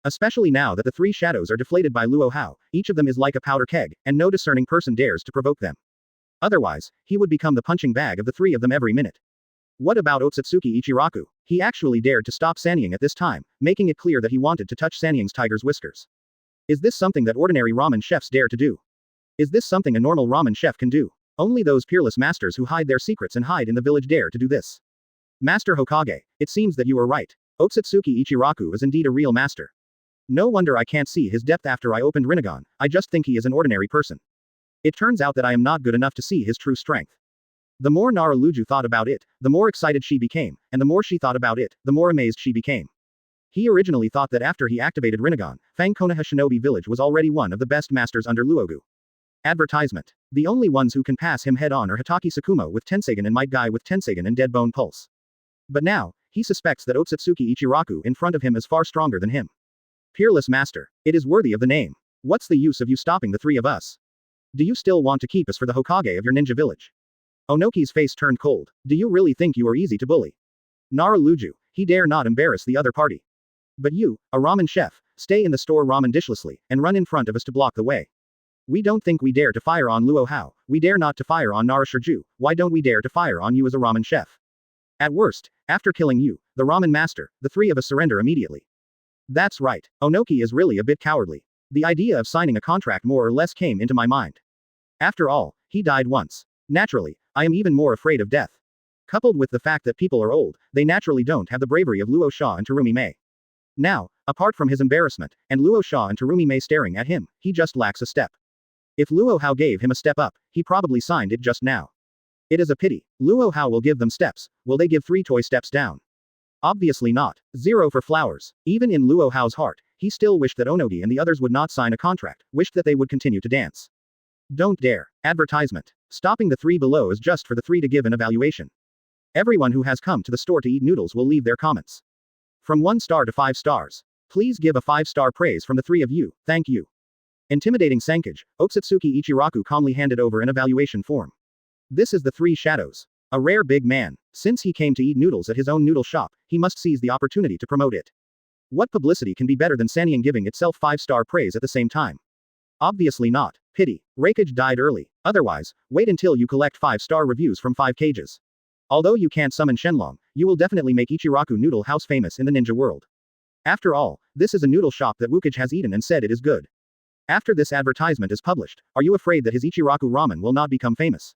[SPEAKER 2] Especially now that the three shadows are deflated by Luo Hao, each of them is like a powder keg, and no discerning person dares to provoke them. Otherwise, he would become the punching bag of the three of them every minute. What about Otsutsuki Ichiraku? He actually dared to stop Sanyang at this time, making it clear that he wanted to touch Sanyang's tiger's whiskers. Is this something that ordinary ramen chefs dare to do? Is this something a normal ramen chef can do? Only those peerless masters who hide their secrets and hide in the village dare to do this. Master Hokage, it seems that you were right. Otsutsuki Ichiraku is indeed a real master. No wonder I can't see his depth after I opened Rinnegan, I just think he is an ordinary person. It turns out that I am not good enough to see his true strength. The more Naruto thought about it, the more excited she became, and the more she thought about it, the more amazed she became. He originally thought that after he activated Rinnegan, Fang Konoha Shinobi Village was already one of the best masters under Luogu. Advertisement. The only ones who can pass him head on are Hatake Tsukumo with Tenseigan and Might Guy with Tenseigan and Dead Bone Pulse. But now, he suspects that Otsutsuki Ichiraku in front of him is far stronger than him. Peerless master. It is worthy of the name. What's the use of you stopping the three of us? Do you still want to keep us for the Hokage of your ninja village? Onoki's face turned cold. Do you really think you are easy to bully? Naruto, he dare not embarrass the other party. But you, a ramen chef, stay in the store ramen dishlessly, and run in front of us to block the way. We don't think we dare to fire on Luo Hao, we dare not to fire on Naruto, why don't we dare to fire on you as a ramen chef? At worst, after killing you, the ramen master, the three of us surrender immediately. That's right, Onoki is really a bit cowardly. The idea of signing a contract more or less came into my mind. After all, he died once. Naturally, I am even more afraid of death. Coupled with the fact that people are old, they naturally don't have the bravery of Luo Sha and Terumi Mei. Now, apart from his embarrassment, and Luo Sha and Terumi Mei staring at him, he just lacks a step. If Luo Hao gave him a step up, he probably signed it just now. It is a pity. Luo Hao will give them steps, will they give 3 toy steps down? Obviously not. 0 for flowers. Even in Luo Hao's heart, he still wished that Onogi and the others would not sign a contract, wished that they would continue to dance. Don't dare. Advertisement. Stopping the 3 below is just for the 3 to give an evaluation. Everyone who has come to the store to eat noodles will leave their comments. From 1 star to 5 stars. Please give a 5-star praise from the 3 of you, thank you. Intimidating Sankage, Otsutsuki Ichiraku calmly handed over an evaluation form. This is the 3 shadows. A rare big man. Since he came to eat noodles at his own noodle shop, he must seize the opportunity to promote it. What publicity can be better than Sanyang giving itself 5-star praise at the same time? Obviously not. Pity. Rakage died early. Otherwise, wait until you collect 5-star reviews from 5 cages. Although you can't summon Shenlong, you will definitely make Ichiraku Noodle House famous in the ninja world. After all, this is a noodle shop that Hokage has eaten and said it is good. After this advertisement is published, are you afraid that his Ichiraku ramen will not become famous?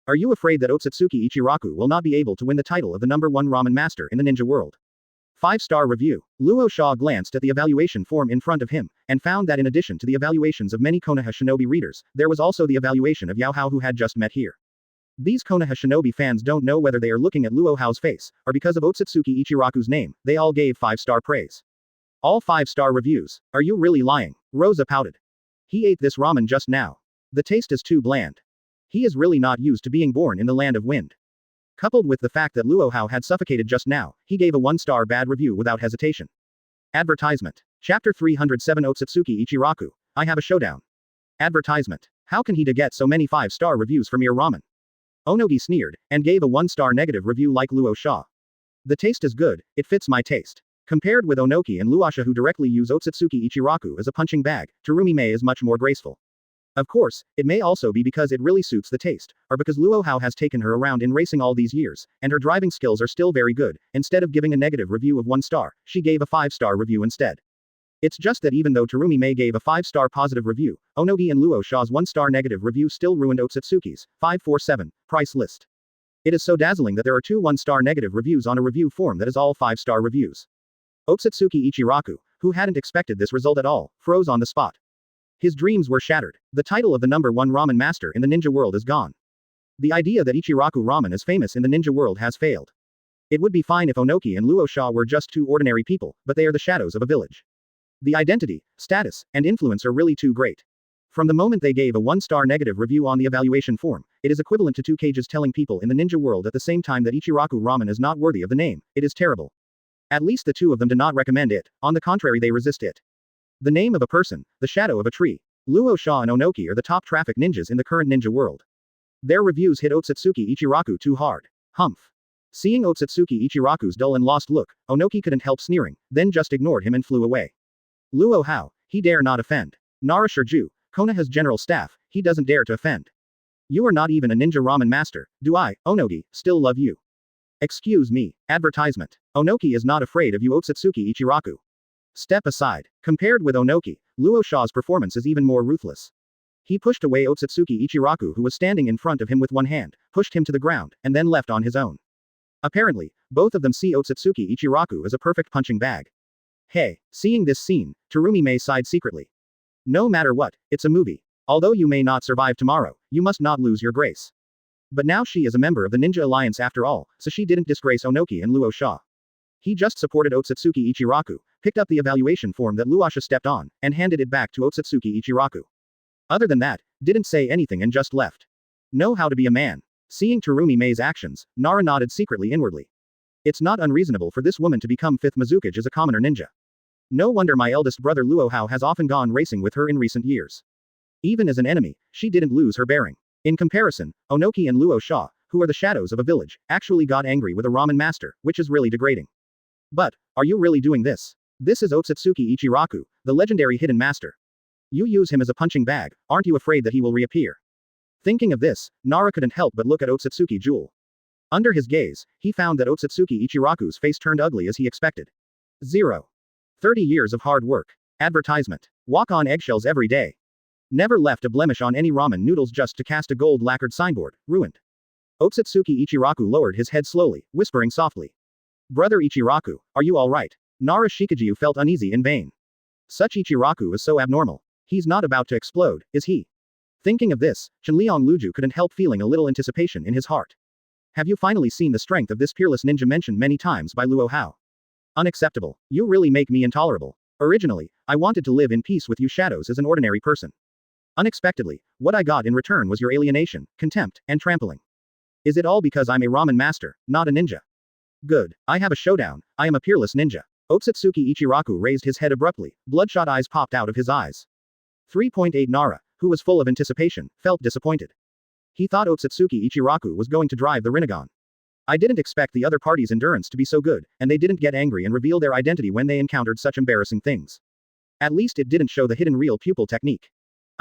[SPEAKER 2] Are you afraid that Otsutsuki Ichiraku will not be able to win the title of the #1 ramen master in the ninja world? 5-star review. Luo Sha glanced at the evaluation form in front of him, and found that in addition to the evaluations of many Konoha Shinobi readers, there was also the evaluation of Yao Hao who had just met here. These Konoha Shinobi fans don't know whether they are looking at Luo Hao's face, or because of Otsutsuki Ichiraku's name, they all gave 5-star praise. All 5-star reviews. Are you really lying? Rosa pouted. He ate this ramen just now. The taste is too bland. He is really not used to being born in the land of wind. Coupled with the fact that Luo Hao had suffocated just now, he gave a 1-star bad review without hesitation. Advertisement. Chapter 307 Otsutsuki Ichiraku. I have a showdown. Advertisement. How can he get so many 5-star reviews for mere ramen? Onogi sneered, and gave a 1-star negative review like Luo Hao. The taste is good, it fits my taste. Compared with Onoki and Luasha who directly use Otsutsuki Ichiraku as a punching bag, Terumi Mei is much more graceful. Of course, it may also be because it really suits the taste, or because Luo Hao has taken her around in racing all these years, and her driving skills are still very good. Instead of giving a negative review of 1 star, she gave a 5-star review instead. It's just that even though Terumi Mei gave a 5-star positive review, Onogi and Luo Hao's 1-star negative review still ruined Otsutsuki's 547 price list. It is so dazzling that there are 2 1-star negative reviews on a review form that is all 5-star reviews. Otsutsuki Ichiraku, who hadn't expected this result at all, froze on the spot. His dreams were shattered. The title of the #1 ramen master in the ninja world is gone. The idea that Ichiraku ramen is famous in the ninja world has failed. It would be fine if Onoki and Luo Hao were just 2 ordinary people, but they are the shadows of a village. The identity, status, and influence are really too great. From the moment they gave a 1-star negative review on the evaluation form, it is equivalent to 2 cages telling people in the ninja world at the same time that Ichiraku ramen is not worthy of the name. It is terrible. At least the 2 of them do not recommend it, on the contrary they resist it. The name of a person, the shadow of a tree. Luo Hao and Onoki are the top traffic ninjas in the current ninja world. Their reviews hit Otsutsuki Ichiraku too hard. Humph. Seeing Otsutsuki Ichiraku's dull and lost look, Onoki couldn't help sneering, then just ignored him and flew away. Luo Hao, he dare not offend. Nara Shirju, Konoha's general staff, he doesn't dare to offend. You are not even a ninja ramen master, do I, Onogi, still love you? Excuse me, advertisement. Onoki is not afraid of you Otsutsuki Ichiraku. Step aside. Compared with Onoki, Luo Hao's performance is even more ruthless. He pushed away Otsutsuki Ichiraku who was standing in front of him with one hand, pushed him to the ground, and then left on his own. Apparently, both of them see Otsutsuki Ichiraku as a perfect punching bag. Hey, seeing this scene, Terumi Mei sighed secretly. No matter what, it's a movie. Although you may not survive tomorrow, you must not lose your grace. But now she is a member of the Ninja Alliance after all, so she didn't disgrace Onoki and Luo Hao. He just supported Otsutsuki Ichiraku, picked up the evaluation form that Luasha stepped on, and handed it back to Otsutsuki Ichiraku. Other than that, didn't say anything and just left. Know how to be a man. Seeing Terumi Mei's actions, Nara nodded secretly inwardly. It's not unreasonable for this woman to become 5th Mizukage as a commoner ninja. No wonder my eldest brother Luo Hao has often gone racing with her in recent years. Even as an enemy, she didn't lose her bearing. In comparison, Onoki and Luo Hao, who are the shadows of a village, actually got angry with a ramen master, which is really degrading. But, are you really doing this? This is Otsutsuki Ichiraku, the legendary hidden master. You use him as a punching bag, aren't you afraid that he will reappear? Thinking of this, Nara couldn't help but look at Otsutsuki Jewel. Under his gaze, he found that Otsutsuki Ichiraku's face turned ugly as he expected. 30 years of hard work. Advertisement. Walk on eggshells every day. Never left a blemish on any ramen noodles just to cast a gold lacquered signboard, ruined. Otsutsuki Ichiraku lowered his head slowly, whispering softly. Brother Ichiraku, are you alright? Nara Shikajiju felt uneasy in vain. Such Ichiraku is so abnormal. He's not about to explode, is he? Thinking of this, Chenliang Luju couldn't help feeling a little anticipation in his heart. Have you finally seen the strength of this peerless ninja mentioned many times by Luo Hao? Unacceptable. You really make me intolerable. Originally, I wanted to live in peace with you shadows as an ordinary person. Unexpectedly, what I got in return was your alienation, contempt, and trampling. Is it all because I'm a ramen master, not a ninja? Good. I have a showdown. I am a peerless ninja. Otsutsuki Ichiraku raised his head abruptly, bloodshot eyes popped out of his eyes. 3.8 Nara, who was full of anticipation, felt disappointed. He thought Otsutsuki Ichiraku was going to drive the Rinnegan. I didn't expect the other party's endurance to be so good, and they didn't get angry and reveal their identity when they encountered such embarrassing things. At least it didn't show the hidden real pupil technique.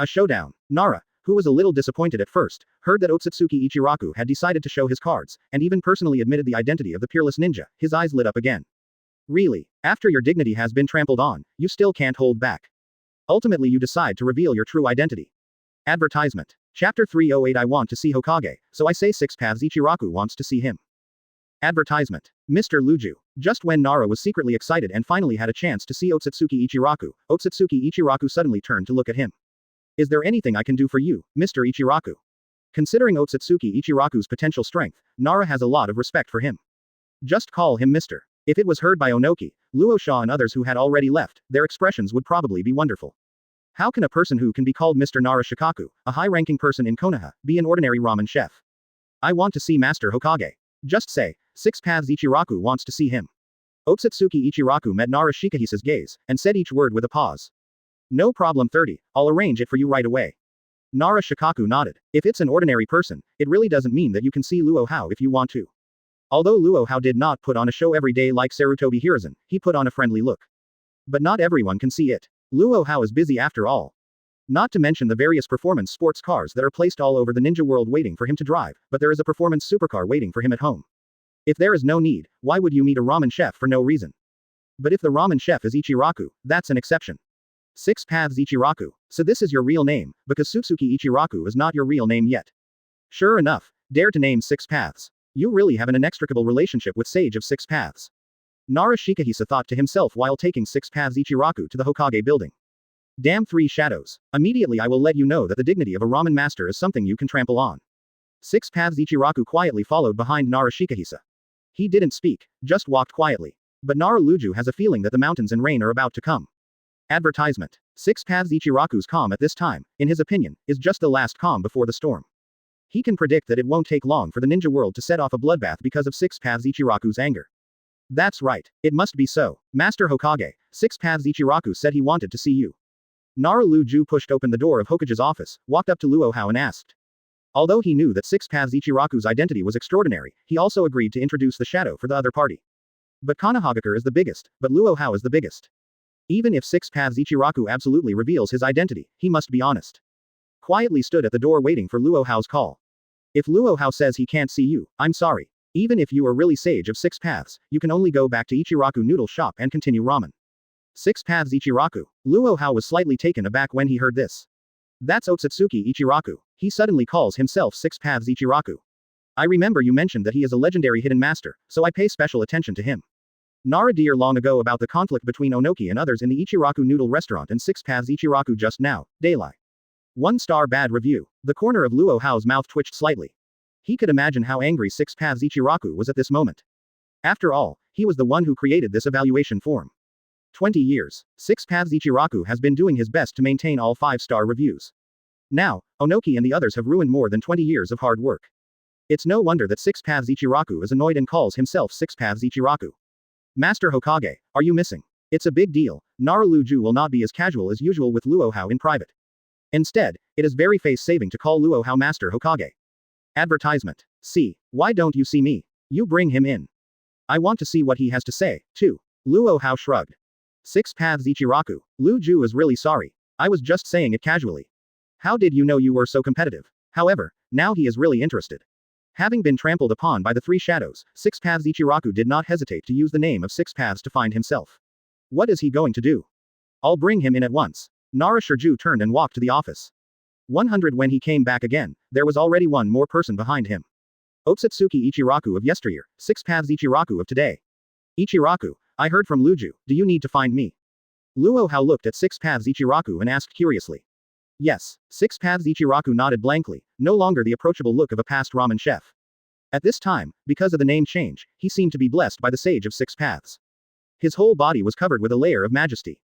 [SPEAKER 2] A showdown. Nara, who was a little disappointed at first, heard that Otsutsuki Ichiraku had decided to show his cards, and even personally admitted the identity of the peerless ninja. His eyes lit up again. Really, after your dignity has been trampled on, you still can't hold back. Ultimately you decide to reveal your true identity. Advertisement. Chapter 308 I want to see Hokage, so I say 6 paths Ichiraku wants to see him. Advertisement. Mr. Luju. Just when Nara was secretly excited and finally had a chance to see Otsutsuki Ichiraku suddenly turned to look at him. Is there anything I can do for you, Mr. Ichiraku? Considering Otsutsuki Ichiraku's potential strength, Nara has a lot of respect for him. Just call him Mr. If it was heard by Onoki, Luo Hao and others who had already left, their expressions would probably be wonderful. How can a person who can be called Mr. Nara Shikaku, a high-ranking person in Konoha, be an ordinary ramen chef? I want to see Master Hokage. Just say, Six Paths Ichiraku wants to see him. Otsutsuki Ichiraku met Nara Shikahisa's gaze, and said each word with a pause. No problem 30, I'll arrange it for you right away. Nara Shikaku nodded. If it's an ordinary person, it really doesn't mean that you can see Luo Hao if you want to. Although Luo Hao did not put on a show every day like Sarutobi Hiruzen, he put on a friendly look. But not everyone can see it. Luo Hao is busy after all. Not to mention the various performance sports cars that are placed all over the ninja world waiting for him to drive, but there is a performance supercar waiting for him at home. If there is no need, why would you meet a ramen chef for no reason? But if the ramen chef is Ichiraku, that's an exception. Six Paths Ichiraku. So this is your real name, because Tsutsuki Ichiraku is not your real name yet. Sure enough, dare to name Six Paths. You really have an inextricable relationship with Sage of Six Paths. Nara Shikahisa thought to himself while taking Six Paths Ichiraku to the Hokage building. Damn three shadows. Immediately I will let you know that the dignity of a ramen master is something you can trample on. Six Paths Ichiraku quietly followed behind Nara Shikahisa. He didn't speak, just walked quietly. But Nara Luju has a feeling that the mountains and rain are about to come. Advertisement. Six Paths Ichiraku's calm at this time, in his opinion, is just the last calm before the storm. He can predict that it won't take long for the ninja world to set off a bloodbath because of Six Paths Ichiraku's anger. That's right, it must be so. Master Hokage, Six Paths Ichiraku said he wanted to see you. Nara Luju pushed open the door of Hokage's office, walked up to Luo Hao and asked. Although he knew that Six Paths Ichiraku's identity was extraordinary, he also agreed to introduce the shadow for the other party. But Konohagakure is the biggest, but Luo Hao is the biggest. Even if Six Paths Ichiraku absolutely reveals his identity, he must be honest. Quietly stood at the door waiting for Luo Hao's call. If Luo Hao says he can't see you, I'm sorry. Even if you are really Sage of Six Paths, you can only go back to Ichiraku noodle shop and continue ramen. Six Paths Ichiraku. Luo Hao was slightly taken aback when he heard this. That's Otsutsuki Ichiraku. He suddenly calls himself Six Paths Ichiraku. I remember you mentioned that he is a legendary hidden master, so I pay special attention to him. Nara dear long ago about the conflict between Onoki and others in the Ichiraku noodle restaurant and Six Paths Ichiraku just now, daylight. 1-star bad review. The corner of Luo Hao's mouth twitched slightly. He could imagine how angry Six Paths Ichiraku was at this moment. After all, he was the one who created this evaluation form. 20 years. Six Paths Ichiraku has been doing his best to maintain all 5-star reviews. Now, Onoki and the others have ruined more than 20 years of hard work. It's no wonder that Six Paths Ichiraku is annoyed and calls himself Six Paths Ichiraku. Master Hokage, are you missing? It's a big deal. Nara Luju will not be as casual as usual with Luo Hao in private. Instead, it is very face-saving to call Luo Hao Master Hokage. Advertisement. See, why don't you see me? You bring him in. I want to see what he has to say, too. Luo Hao shrugged. Six Paths Ichiraku. Luju is really sorry. I was just saying it casually. How did you know you were so competitive? However, now he is really interested. Having been trampled upon by the three shadows, Six Paths Ichiraku did not hesitate to use the name of Six Paths to find himself. What is he going to do? I'll bring him in at once. Nara Shirju turned and walked to the office. 100 When he came back again, there was already one more person behind him. Otsutsuki Ichiraku of yesteryear, Six Paths Ichiraku of today. Ichiraku, I heard from Luju, do you need to find me? Luo Hao looked at Six Paths Ichiraku and asked curiously. Yes, Six Paths Ichiraku nodded blankly, no longer the approachable look of a past ramen chef. At this time, because of the name change, he seemed to be blessed by the Sage of Six Paths. His whole body was covered with a layer of majesty.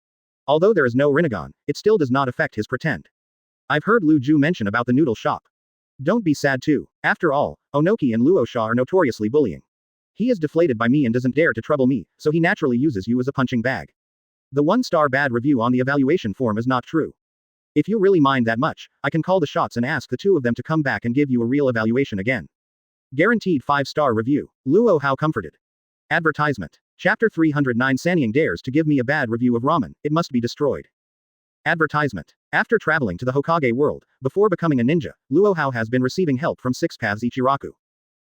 [SPEAKER 2] Although there is no Rinnegan, it still does not affect his pretend. I've heard Luju mention about the noodle shop. Don't be sad too. After all, Onoki and Luosha are notoriously bullying. He is deflated by me and doesn't dare to trouble me, so he naturally uses you as a punching bag. The 1-star bad review on the evaluation form is not true. If you really mind that much, I can call the shots and ask the two of them to come back and give you a real evaluation again. Guaranteed 5-star review. Luo Hao comforted. Advertisement. Chapter 309 Sanyang dares to give me a bad review of ramen, it must be destroyed. Advertisement. After traveling to the Hokage world, before becoming a ninja, Luo Hao has been receiving help from Six Paths Ichiraku.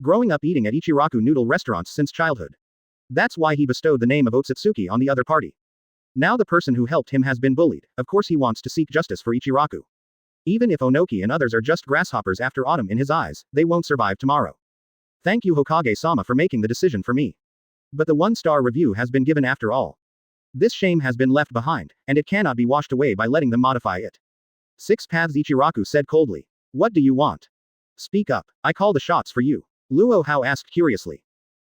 [SPEAKER 2] Growing up eating at Ichiraku noodle restaurants since childhood. That's why he bestowed the name of Otsutsuki on the other party. Now the person who helped him has been bullied, of course he wants to seek justice for Ichiraku. Even if Onoki and others are just grasshoppers after autumn in his eyes, they won't survive tomorrow. Thank you Hokage-sama for making the decision for me. But the 1-star review has been given after all. This shame has been left behind, and it cannot be washed away by letting them modify it. Six Paths Ichiraku said coldly. What do you want? Speak up, I call the shots for you. Luo Hao asked curiously.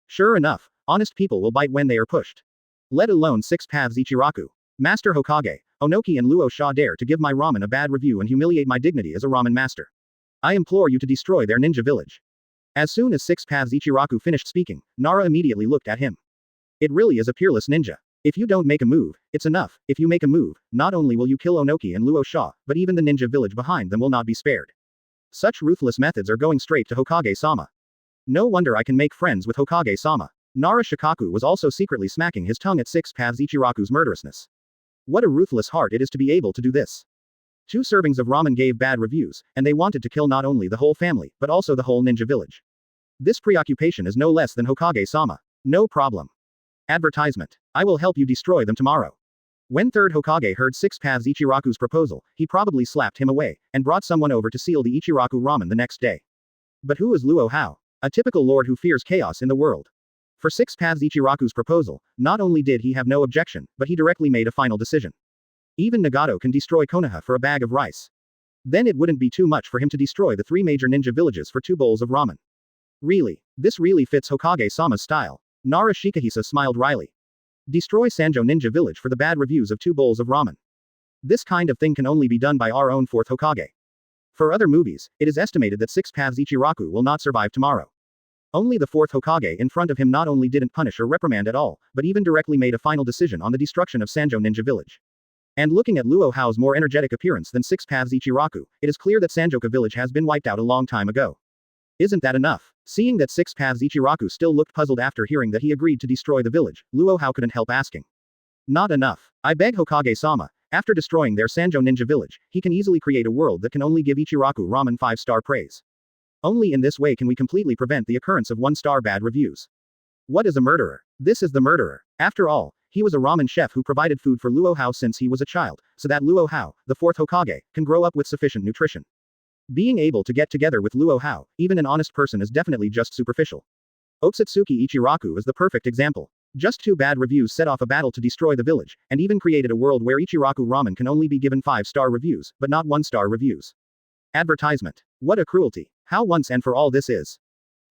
[SPEAKER 2] Sure enough, honest people will bite when they are pushed. Let alone Six Paths Ichiraku. Master Hokage, Onoki and Luo Hao dare to give my ramen a bad review and humiliate my dignity as a ramen master. I implore you to destroy their ninja village. As soon as Six Paths Ichiraku finished speaking, Nara immediately looked at him. It really is a peerless ninja. If you don't make a move, it's enough. If you make a move, not only will you kill Onoki and Luo Hao, but even the ninja village behind them will not be spared. Such ruthless methods are going straight to Hokage-sama. No wonder I can make friends with Hokage-sama. Nara Shikaku was also secretly smacking his tongue at Six Paths Ichiraku's murderousness. What a ruthless heart it is to be able to do this. 2 servings of ramen gave bad reviews, and they wanted to kill not only the whole family, but also the whole ninja village. This preoccupation is no less than Hokage-sama. No problem. Advertisement. I will help you destroy them tomorrow. When 3rd Hokage heard Six Paths Ichiraku's proposal, he probably slapped him away, and brought someone over to seal the Ichiraku ramen the next day. But who is Luo Hao? A typical lord who fears chaos in the world. For Six Paths Ichiraku's proposal, not only did he have no objection, but he directly made a final decision. Even Nagato can destroy Konoha for a bag of rice. Then it wouldn't be too much for him to destroy the 3 major ninja villages for 2 bowls of ramen. Really, this really fits Hokage-sama's style. Nara Shikahisa smiled wryly. Destroy Sanjo Ninja Village for the bad reviews of 2 bowls of ramen. This kind of thing can only be done by our own 4th Hokage. For other movies, it is estimated that Six Paths Ichiraku will not survive tomorrow. Only the 4th Hokage in front of him not only didn't punish or reprimand at all, but even directly made a final decision on the destruction of Sanjo Ninja Village. And looking at Luo Hao's more energetic appearance than Six Paths Ichiraku, it is clear that Sanjoka Village has been wiped out a long time ago. Isn't that enough? Seeing that Six Paths Ichiraku still looked puzzled after hearing that he agreed to destroy the village, Luo Hao couldn't help asking. Not enough. I beg Hokage-sama, after destroying their Sanjo Ninja Village, he can easily create a world that can only give Ichiraku ramen 5-star praise. Only in this way can we completely prevent the occurrence of 1-star bad reviews. What is a murderer? This is the murderer. After all, he was a ramen chef who provided food for Luo Hao since he was a child, so that Luo Hao, the 4th Hokage, can grow up with sufficient nutrition. Being able to get together with Luo Hao, even an honest person, is definitely just superficial. Otsutsuki Ichiraku is the perfect example. Just 2 bad reviews set off a battle to destroy the village, and even created a world where Ichiraku ramen can only be given 5-star reviews, but not 1-star reviews. Advertisement. What a cruelty. How once and for all this is.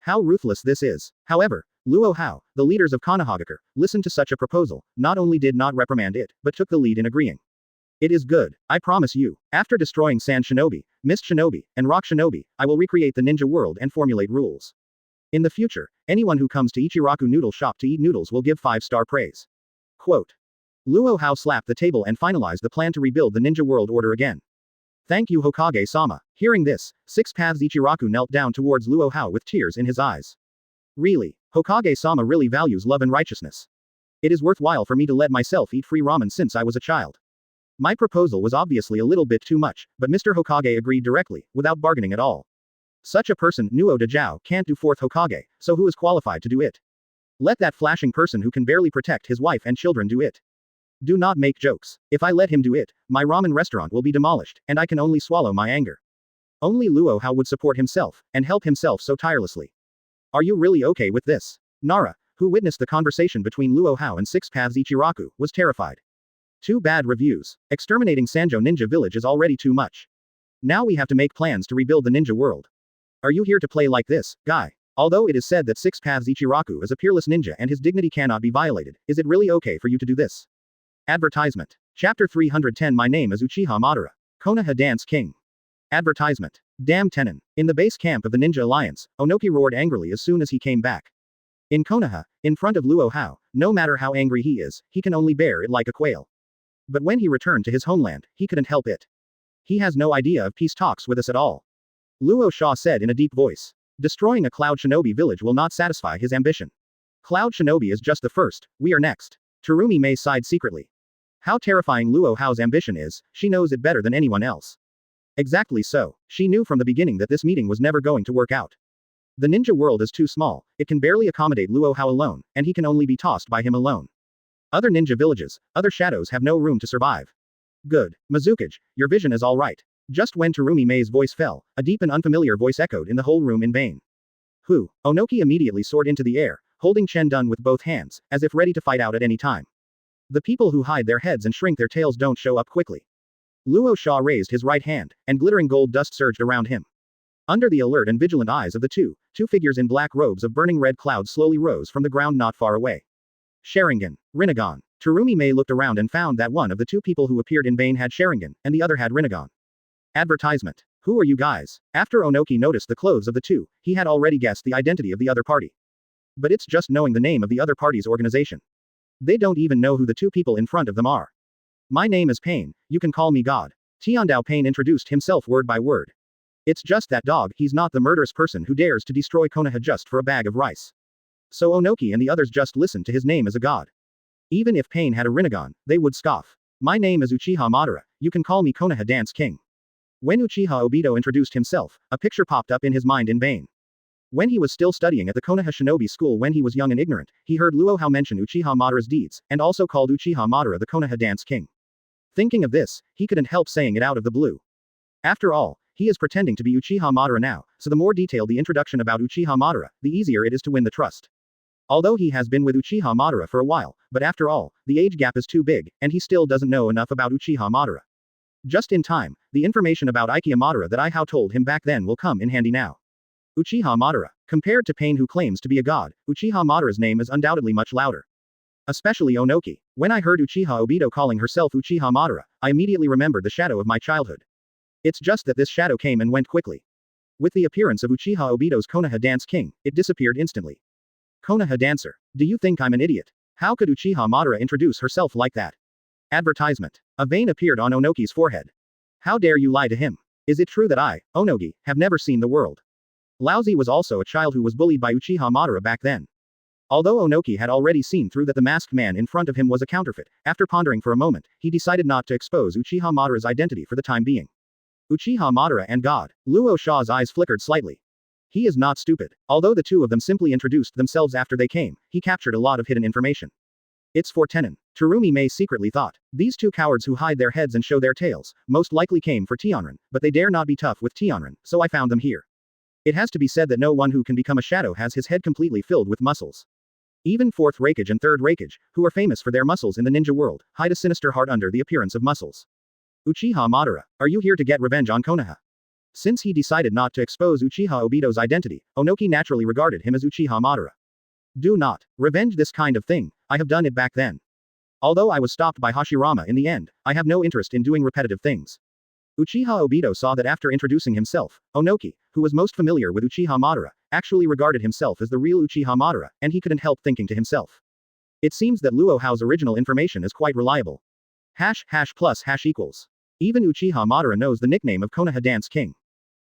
[SPEAKER 2] How ruthless this is. However, Luo Hao, the leaders of Konohagakure, listened to such a proposal, not only did not reprimand it, but took the lead in agreeing. It is good, I promise you. After destroying Sand Shinobi, Mist Shinobi, and Rock Shinobi, I will recreate the ninja world and formulate rules. In the future, anyone who comes to Ichiraku Noodle Shop to eat noodles will give 5-star praise. Quote. Luo Hao slapped the table and finalized the plan to rebuild the ninja world order again. Thank you Hokage-sama. Hearing this, Six Paths Ichiraku knelt down towards Luo Hao with tears in his eyes. Really, Hokage-sama really values love and righteousness. It is worthwhile for me to let myself eat free ramen since I was a child. My proposal was obviously a little bit too much, but Mr. Hokage agreed directly, without bargaining at all. Such a person, Nuo Dajao, can't do 4th Hokage, so who is qualified to do it? Let that flashing person who can barely protect his wife and children do it. Do not make jokes. If I let him do it, my ramen restaurant will be demolished, and I can only swallow my anger. Only Luo Hao would support himself, and help himself so tirelessly. Are you really okay with this? Nara, who witnessed the conversation between Luo Hao and Six Paths Ichiraku, was terrified. 2 bad reviews. Exterminating Sanjo Ninja Village is already too much. Now we have to make plans to rebuild the ninja world. Are you here to play like this, guy? Although it is said that Six Paths Ichiraku is a peerless ninja and his dignity cannot be violated, is it really okay for you to do this? Advertisement. Chapter 310. My name is Uchiha Madara, Konoha Dance King. Advertisement. Damn Tenon. In the base camp of the Ninja Alliance, Onoki roared angrily as soon as he came back. In Konoha, in front of Luo Hao, no matter how angry he is, he can only bear it like a quail. But when he returned to his homeland, he couldn't help it. He has no idea of peace talks with us at all. Luo Hao said in a deep voice. Destroying a Cloud Shinobi village will not satisfy his ambition. Cloud Shinobi is just the first, we are next. Terumi Mei sighed secretly. How terrifying Luo Hao's ambition is, she knows it better than anyone else. Exactly so, she knew from the beginning that this meeting was never going to work out. The ninja world is too small, it can barely accommodate Luo Hao alone, and he can only be tossed by him alone. Other ninja villages, other shadows have no room to survive. Good, Mizukage, your vision is all right. Just when Terumi Mei's voice fell, a deep and unfamiliar voice echoed in the whole room in vain. Who? Onoki immediately soared into the air, holding Chen Dun with both hands, as if ready to fight out at any time. The people who hide their heads and shrink their tails don't show up quickly. Luo Hao raised his right hand, and glittering gold dust surged around him. Under the alert and vigilant eyes of the two figures in black robes of burning red clouds slowly rose from the ground not far away. Sharingan, Rinnegan, Tsurumi Mei looked around and found that one of the two people who appeared in vain had Sharingan, and the other had Rinnegan. Advertisement. Who are you guys? After Onoki noticed the clothes of the two, he had already guessed the identity of the other party. But it's just knowing the name of the other party's organization. They don't even know who the two people in front of them are. My name is Pain, you can call me God. Tiandao Pain introduced himself word by word. It's just that dog, he's not the murderous person who dares to destroy Konoha just for a bag of rice. So Onoki and the others just listened to his name as a god. Even if Pain had a Rinnegan, they would scoff. My name is Uchiha Madara, you can call me Konoha Dance King. When Uchiha Obito introduced himself, a picture popped up in his mind in vain. When he was still studying at the Konoha Shinobi School when he was young and ignorant, he heard Luo Hao mention Uchiha Madara's deeds, and also called Uchiha Madara the Konoha Dance King. Thinking of this, he couldn't help saying it out of the blue. After all, he is pretending to be Uchiha Madara now, so the more detailed the introduction about Uchiha Madara, the easier it is to win the trust. Although he has been with Uchiha Madara for a while, but after all, the age gap is too big, and he still doesn't know enough about Uchiha Madara. Just in time, the information about Ikea Madara that I Hao told him back then will come in handy now. Uchiha Madara. Compared to Pain who claims to be a god, Uchiha Madara's name is undoubtedly much louder. Especially Onoki. When I heard Uchiha Obito calling herself Uchiha Madara, I immediately remembered the shadow of my childhood. It's just that this shadow came and went quickly. With the appearance of Uchiha Obito's Konoha Dance King, it disappeared instantly. Konoha Dancer. Do you think I'm an idiot? How could Uchiha Madara introduce herself like that? Advertisement. A vein appeared on Onoki's forehead. How dare you lie to him? Is it true that I, Onogi, have never seen the world? Laozi was also a child who was bullied by Uchiha Madara back then. Although Onoki had already seen through that the masked man in front of him was a counterfeit, after pondering for a moment, he decided not to expose Uchiha Madara's identity for the time being. Uchiha Madara and God. Luo Shao's eyes flickered slightly. He is not stupid. Although the two of them simply introduced themselves after they came, he captured a lot of hidden information. It's for Tenon. Tsurumi Mei secretly thought. These two cowards who hide their heads and show their tails, most likely came for Tianren, but they dare not be tough with Tianren, so I found them here. It has to be said that no one who can become a shadow has his head completely filled with muscles. Even 4th Raikage and 3rd Raikage, who are famous for their muscles in the ninja world, hide a sinister heart under the appearance of muscles. Uchiha Madara, are you here to get revenge on Konoha? Since he decided not to expose Uchiha Obito's identity, Onoki naturally regarded him as Uchiha Madara. Do not revenge this kind of thing, I have done it back then. Although I was stopped by Hashirama in the end, I have no interest in doing repetitive things. Uchiha Obito saw that after introducing himself, Onoki, who was most familiar with Uchiha Madara, actually regarded himself as the real Uchiha Madara, and he couldn't help thinking to himself. It seems that Luo Hao's original information is quite reliable. #+# equals. Even Uchiha Madara knows the nickname of Konoha Dance King.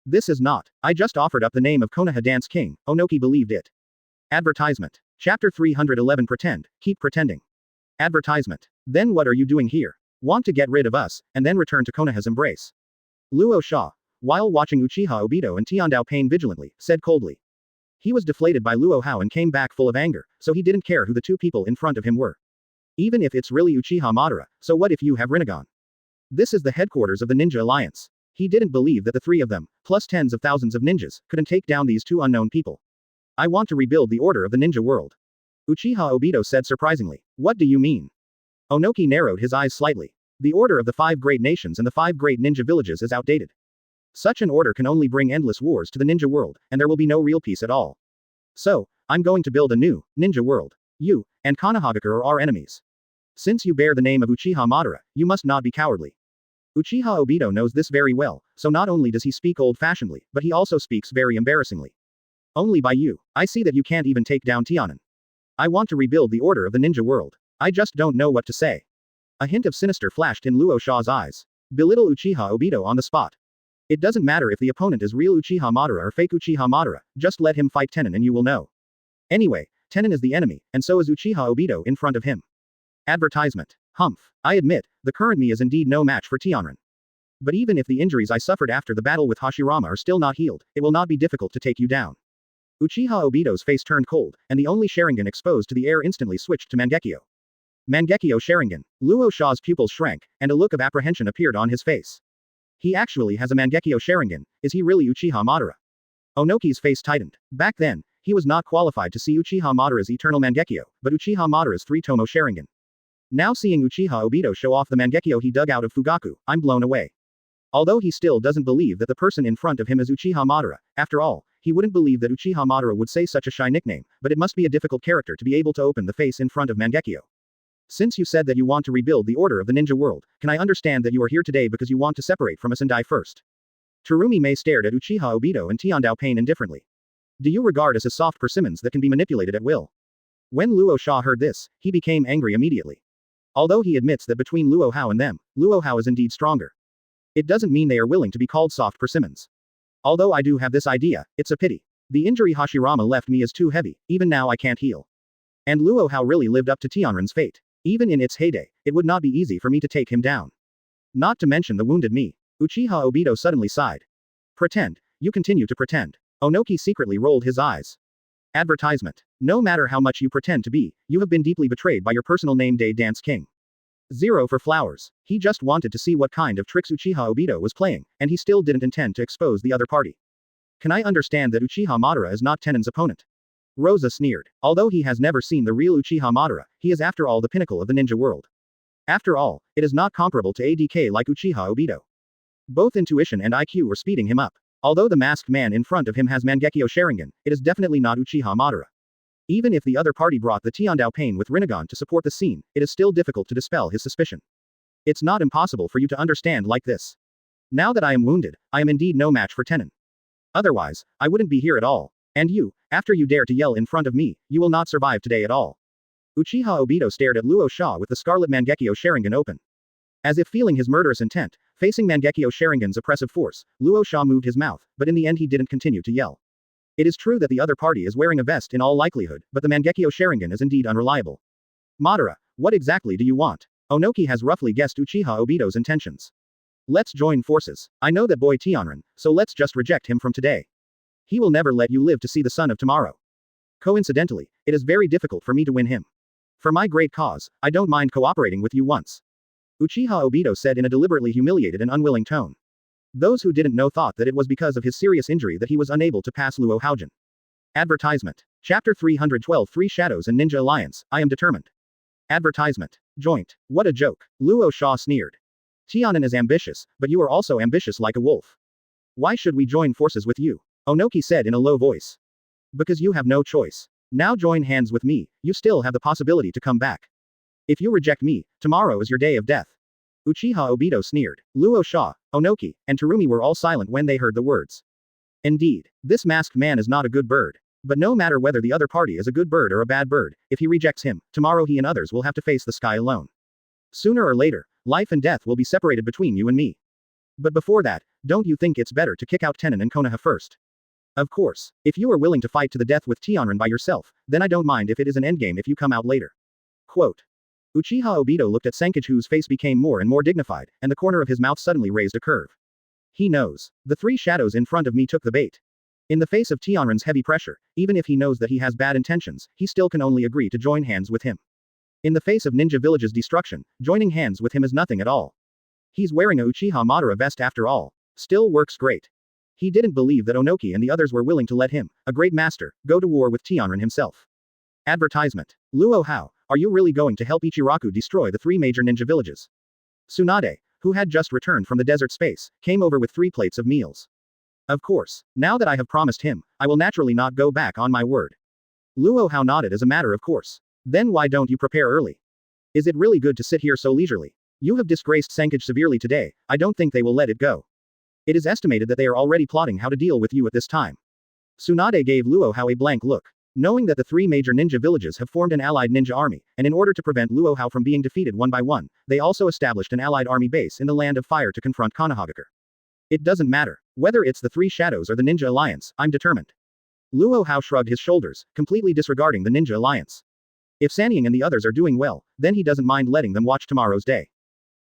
[SPEAKER 2] This is not. I just offered up the name of Konoha Dance King, Onoki believed it. Advertisement. Chapter 311 Pretend, keep pretending. Advertisement. Then what are you doing here? Want to get rid of us, and then return to Konoha's embrace. Luo Sha, while watching Uchiha Obito and Tiandao Pain vigilantly, said coldly. He was deflated by Luo Hao and came back full of anger, so he didn't care who the two people in front of him were. Even if it's really Uchiha Madara, so what if you have Rinnegan? This is the headquarters of the Ninja Alliance. He didn't believe that the three of them, plus tens of thousands of ninjas, couldn't take down these two unknown people. I want to rebuild the order of the ninja world. Uchiha Obito said surprisingly. What do you mean? Onoki narrowed his eyes slightly. The order of the 5 great nations and the 5 great ninja villages is outdated. Such an order can only bring endless wars to the ninja world, and there will be no real peace at all. So, I'm going to build a new, ninja world. You, and Konohagakure are our enemies. Since you bear the name of Uchiha Madara, you must not be cowardly. Uchiha Obito knows this very well, so not only does he speak old-fashionedly, but he also speaks very embarrassingly. Only by you. I see that you can't even take down Tianan. I want to rebuild the order of the ninja world. I just don't know what to say. A hint of sinister flashed in Luo Sha's eyes. Belittle Uchiha Obito on the spot. It doesn't matter if the opponent is real Uchiha Madara or fake Uchiha Madara, just let him fight Tenon and you will know. Anyway, Tenon is the enemy, and so is Uchiha Obito in front of him. Advertisement. Humph. I admit, the current me is indeed no match for Tianren. But even if the injuries I suffered after the battle with Hashirama are still not healed, it will not be difficult to take you down. Uchiha Obito's face turned cold, and the only Sharingan exposed to the air instantly switched to Mangekyo. Mangekyo Sharingan. Luo Sha's pupils shrank, and a look of apprehension appeared on his face. He actually has a Mangekyo Sharingan, is he really Uchiha Madara? Onoki's face tightened. Back then, he was not qualified to see Uchiha Madara's eternal Mangekyo, but Uchiha Madara's 3-tomo Sharingan. Now seeing Uchiha Obito show off the Mangekyo he dug out of Fugaku, I'm blown away. Although he still doesn't believe that the person in front of him is Uchiha Madara, after all, he wouldn't believe that Uchiha Madara would say such a shy nickname, but it must be a difficult character to be able to open the face in front of Mangekyo. Since you said that you want to rebuild the order of the ninja world, can I understand that you are here today because you want to separate from us and die first? Terumi Mei stared at Uchiha Obito and Tiandao Pain indifferently. Do you regard us as soft persimmons that can be manipulated at will? When Luo Hao heard this, he became angry immediately. Although he admits that between Luo Hao and them, Luo Hao is indeed stronger. It doesn't mean they are willing to be called soft persimmons. Although I do have this idea, it's a pity. The injury Hashirama left me is too heavy, even now I can't heal. And Luo Hao really lived up to Tianren's fate. Even in its heyday, it would not be easy for me to take him down. Not to mention the wounded me. Uchiha Obito suddenly sighed. Pretend. You continue to pretend. Onoki secretly rolled his eyes. Advertisement. No matter how much you pretend to be, you have been deeply betrayed by your personal name Day Dance King. 0 for flowers. He just wanted to see what kind of tricks Uchiha Obito was playing, and he still didn't intend to expose the other party. Can I understand that Uchiha Madara is not Tenen's opponent? Rosa sneered. Although he has never seen the real Uchiha Madara, he is after all the pinnacle of the ninja world. After all, it is not comparable to ADK like Uchiha Obito. Both intuition and IQ were speeding him up. Although the masked man in front of him has Mangekyo Sharingan, it is definitely not Uchiha Madara. Even if the other party brought the Tiandao Pain with Rinnegan to support the scene, it is still difficult to dispel his suspicion. It's not impossible for you to understand like this. Now that I am wounded, I am indeed no match for Tenen. Otherwise, I wouldn't be here at all. And you, after you dare to yell in front of me, you will not survive today at all. Uchiha Obito stared at Luo Hao with the scarlet Mangekyo Sharingan open. As if feeling his murderous intent, facing Mangekyo Sharingan's oppressive force, Luo Hao moved his mouth, but in the end he didn't continue to yell. It is true that the other party is wearing a vest in all likelihood, but the Mangekyo Sharingan is indeed unreliable. Madara, what exactly do you want? Onoki has roughly guessed Uchiha Obito's intentions. Let's join forces. I know that boy Tianren, so let's just reject him from today. He will never let you live to see the sun of tomorrow. Coincidentally, it is very difficult for me to win him. For my great cause, I don't mind cooperating with you once. Uchiha Obito said in a deliberately humiliated and unwilling tone. Those who didn't know thought that it was because of his serious injury that he was unable to pass Luo Haojin. Advertisement. Chapter 312 Three Shadows and Ninja Alliance, I am determined. Advertisement. Joint. What a joke. Luo Hao sneered. Tianen is ambitious, but you are also ambitious like a wolf. Why should we join forces with you? Onoki said in a low voice. Because you have no choice. Now join hands with me, you still have the possibility to come back. If you reject me, tomorrow is your day of death. Uchiha Obito sneered. Luo Hao, Onoki, and Terumi were all silent when they heard the words. Indeed, this masked man is not a good bird. But no matter whether the other party is a good bird or a bad bird, if he rejects him, tomorrow he and others will have to face the sky alone. Sooner or later, life and death will be separated between you and me. But before that, don't you think it's better to kick out Tenen and Konoha first? Of course, if you are willing to fight to the death with Tianren by yourself, then I don't mind if it is an endgame if you come out later. Quote. Uchiha Obito looked at Sankage whose face became more and more dignified, and the corner of his mouth suddenly raised a curve. He knows. The three shadows in front of me took the bait. In the face of Tianren's heavy pressure, even if he knows that he has bad intentions, he still can only agree to join hands with him. In the face of Ninja Village's destruction, joining hands with him is nothing at all. He's wearing a Uchiha Madara vest after all. Still works great. He didn't believe that Onoki and the others were willing to let him, a great master, go to war with Tianren himself. Advertisement. Luo Hao, are you really going to help Ichiraku destroy the three major ninja villages? Tsunade, who had just returned from the desert space, came over with 3 plates of meals. Of course, now that I have promised him, I will naturally not go back on my word. Luo Hao nodded as a matter of course. Then why don't you prepare early? Is it really good to sit here so leisurely? You have disgraced Sankage severely today, I don't think they will let it go. It is estimated that they are already plotting how to deal with you at this time. Tsunade gave Luo Hao a blank look. Knowing that the 3 major ninja villages have formed an allied ninja army, and in order to prevent Luo Hao from being defeated one by one, they also established an allied army base in the Land of Fire to confront Konohagakure. It doesn't matter. Whether it's the 3 shadows or the Ninja Alliance, I'm determined. Luo Hao shrugged his shoulders, completely disregarding the Ninja Alliance. If Sanying and the others are doing well, then he doesn't mind letting them watch tomorrow's day.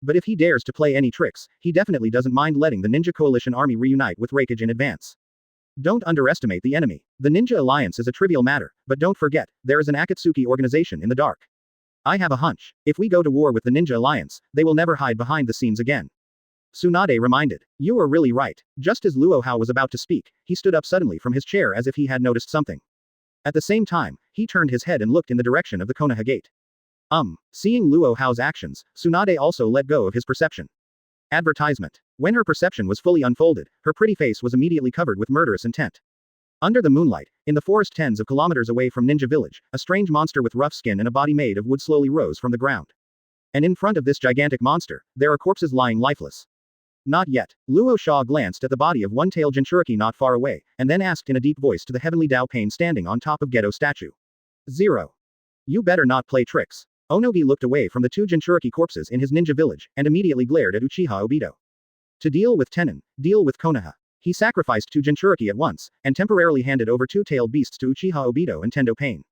[SPEAKER 2] But if he dares to play any tricks, he definitely doesn't mind letting the Ninja Coalition army reunite with Raikage in advance. Don't underestimate the enemy. The Ninja Alliance is a trivial matter, but don't forget, there is an Akatsuki organization in the dark. I have a hunch. If we go to war with the Ninja Alliance, they will never hide behind the scenes again. Tsunade reminded. You are really right. Just as Luo Hao was about to speak, he stood up suddenly from his chair as if he had noticed something. At the same time, he turned his head and looked in the direction of the Konoha gate. Seeing Luo Hao's actions, Tsunade also let go of his perception. Advertisement. When her perception was fully unfolded, her pretty face was immediately covered with murderous intent. Under the moonlight, in the forest tens of kilometers away from Ninja Village, a strange monster with rough skin and a body made of wood slowly rose from the ground. And in front of this gigantic monster, there are corpses lying lifeless. Not yet. Luo Hao glanced at the body of one-tailed Jinchuriki not far away, and then asked in a deep voice to the heavenly Dao Pain standing on top of Gedo statue. 0. You better not play tricks. Onogi looked away from the two Jinchuriki corpses in his ninja village, and immediately glared at Uchiha Obito. To deal with Tenin, deal with Konoha. He sacrificed two Jinchuriki at once, and temporarily handed over two-tailed beasts to Uchiha Obito and Tendo Pain.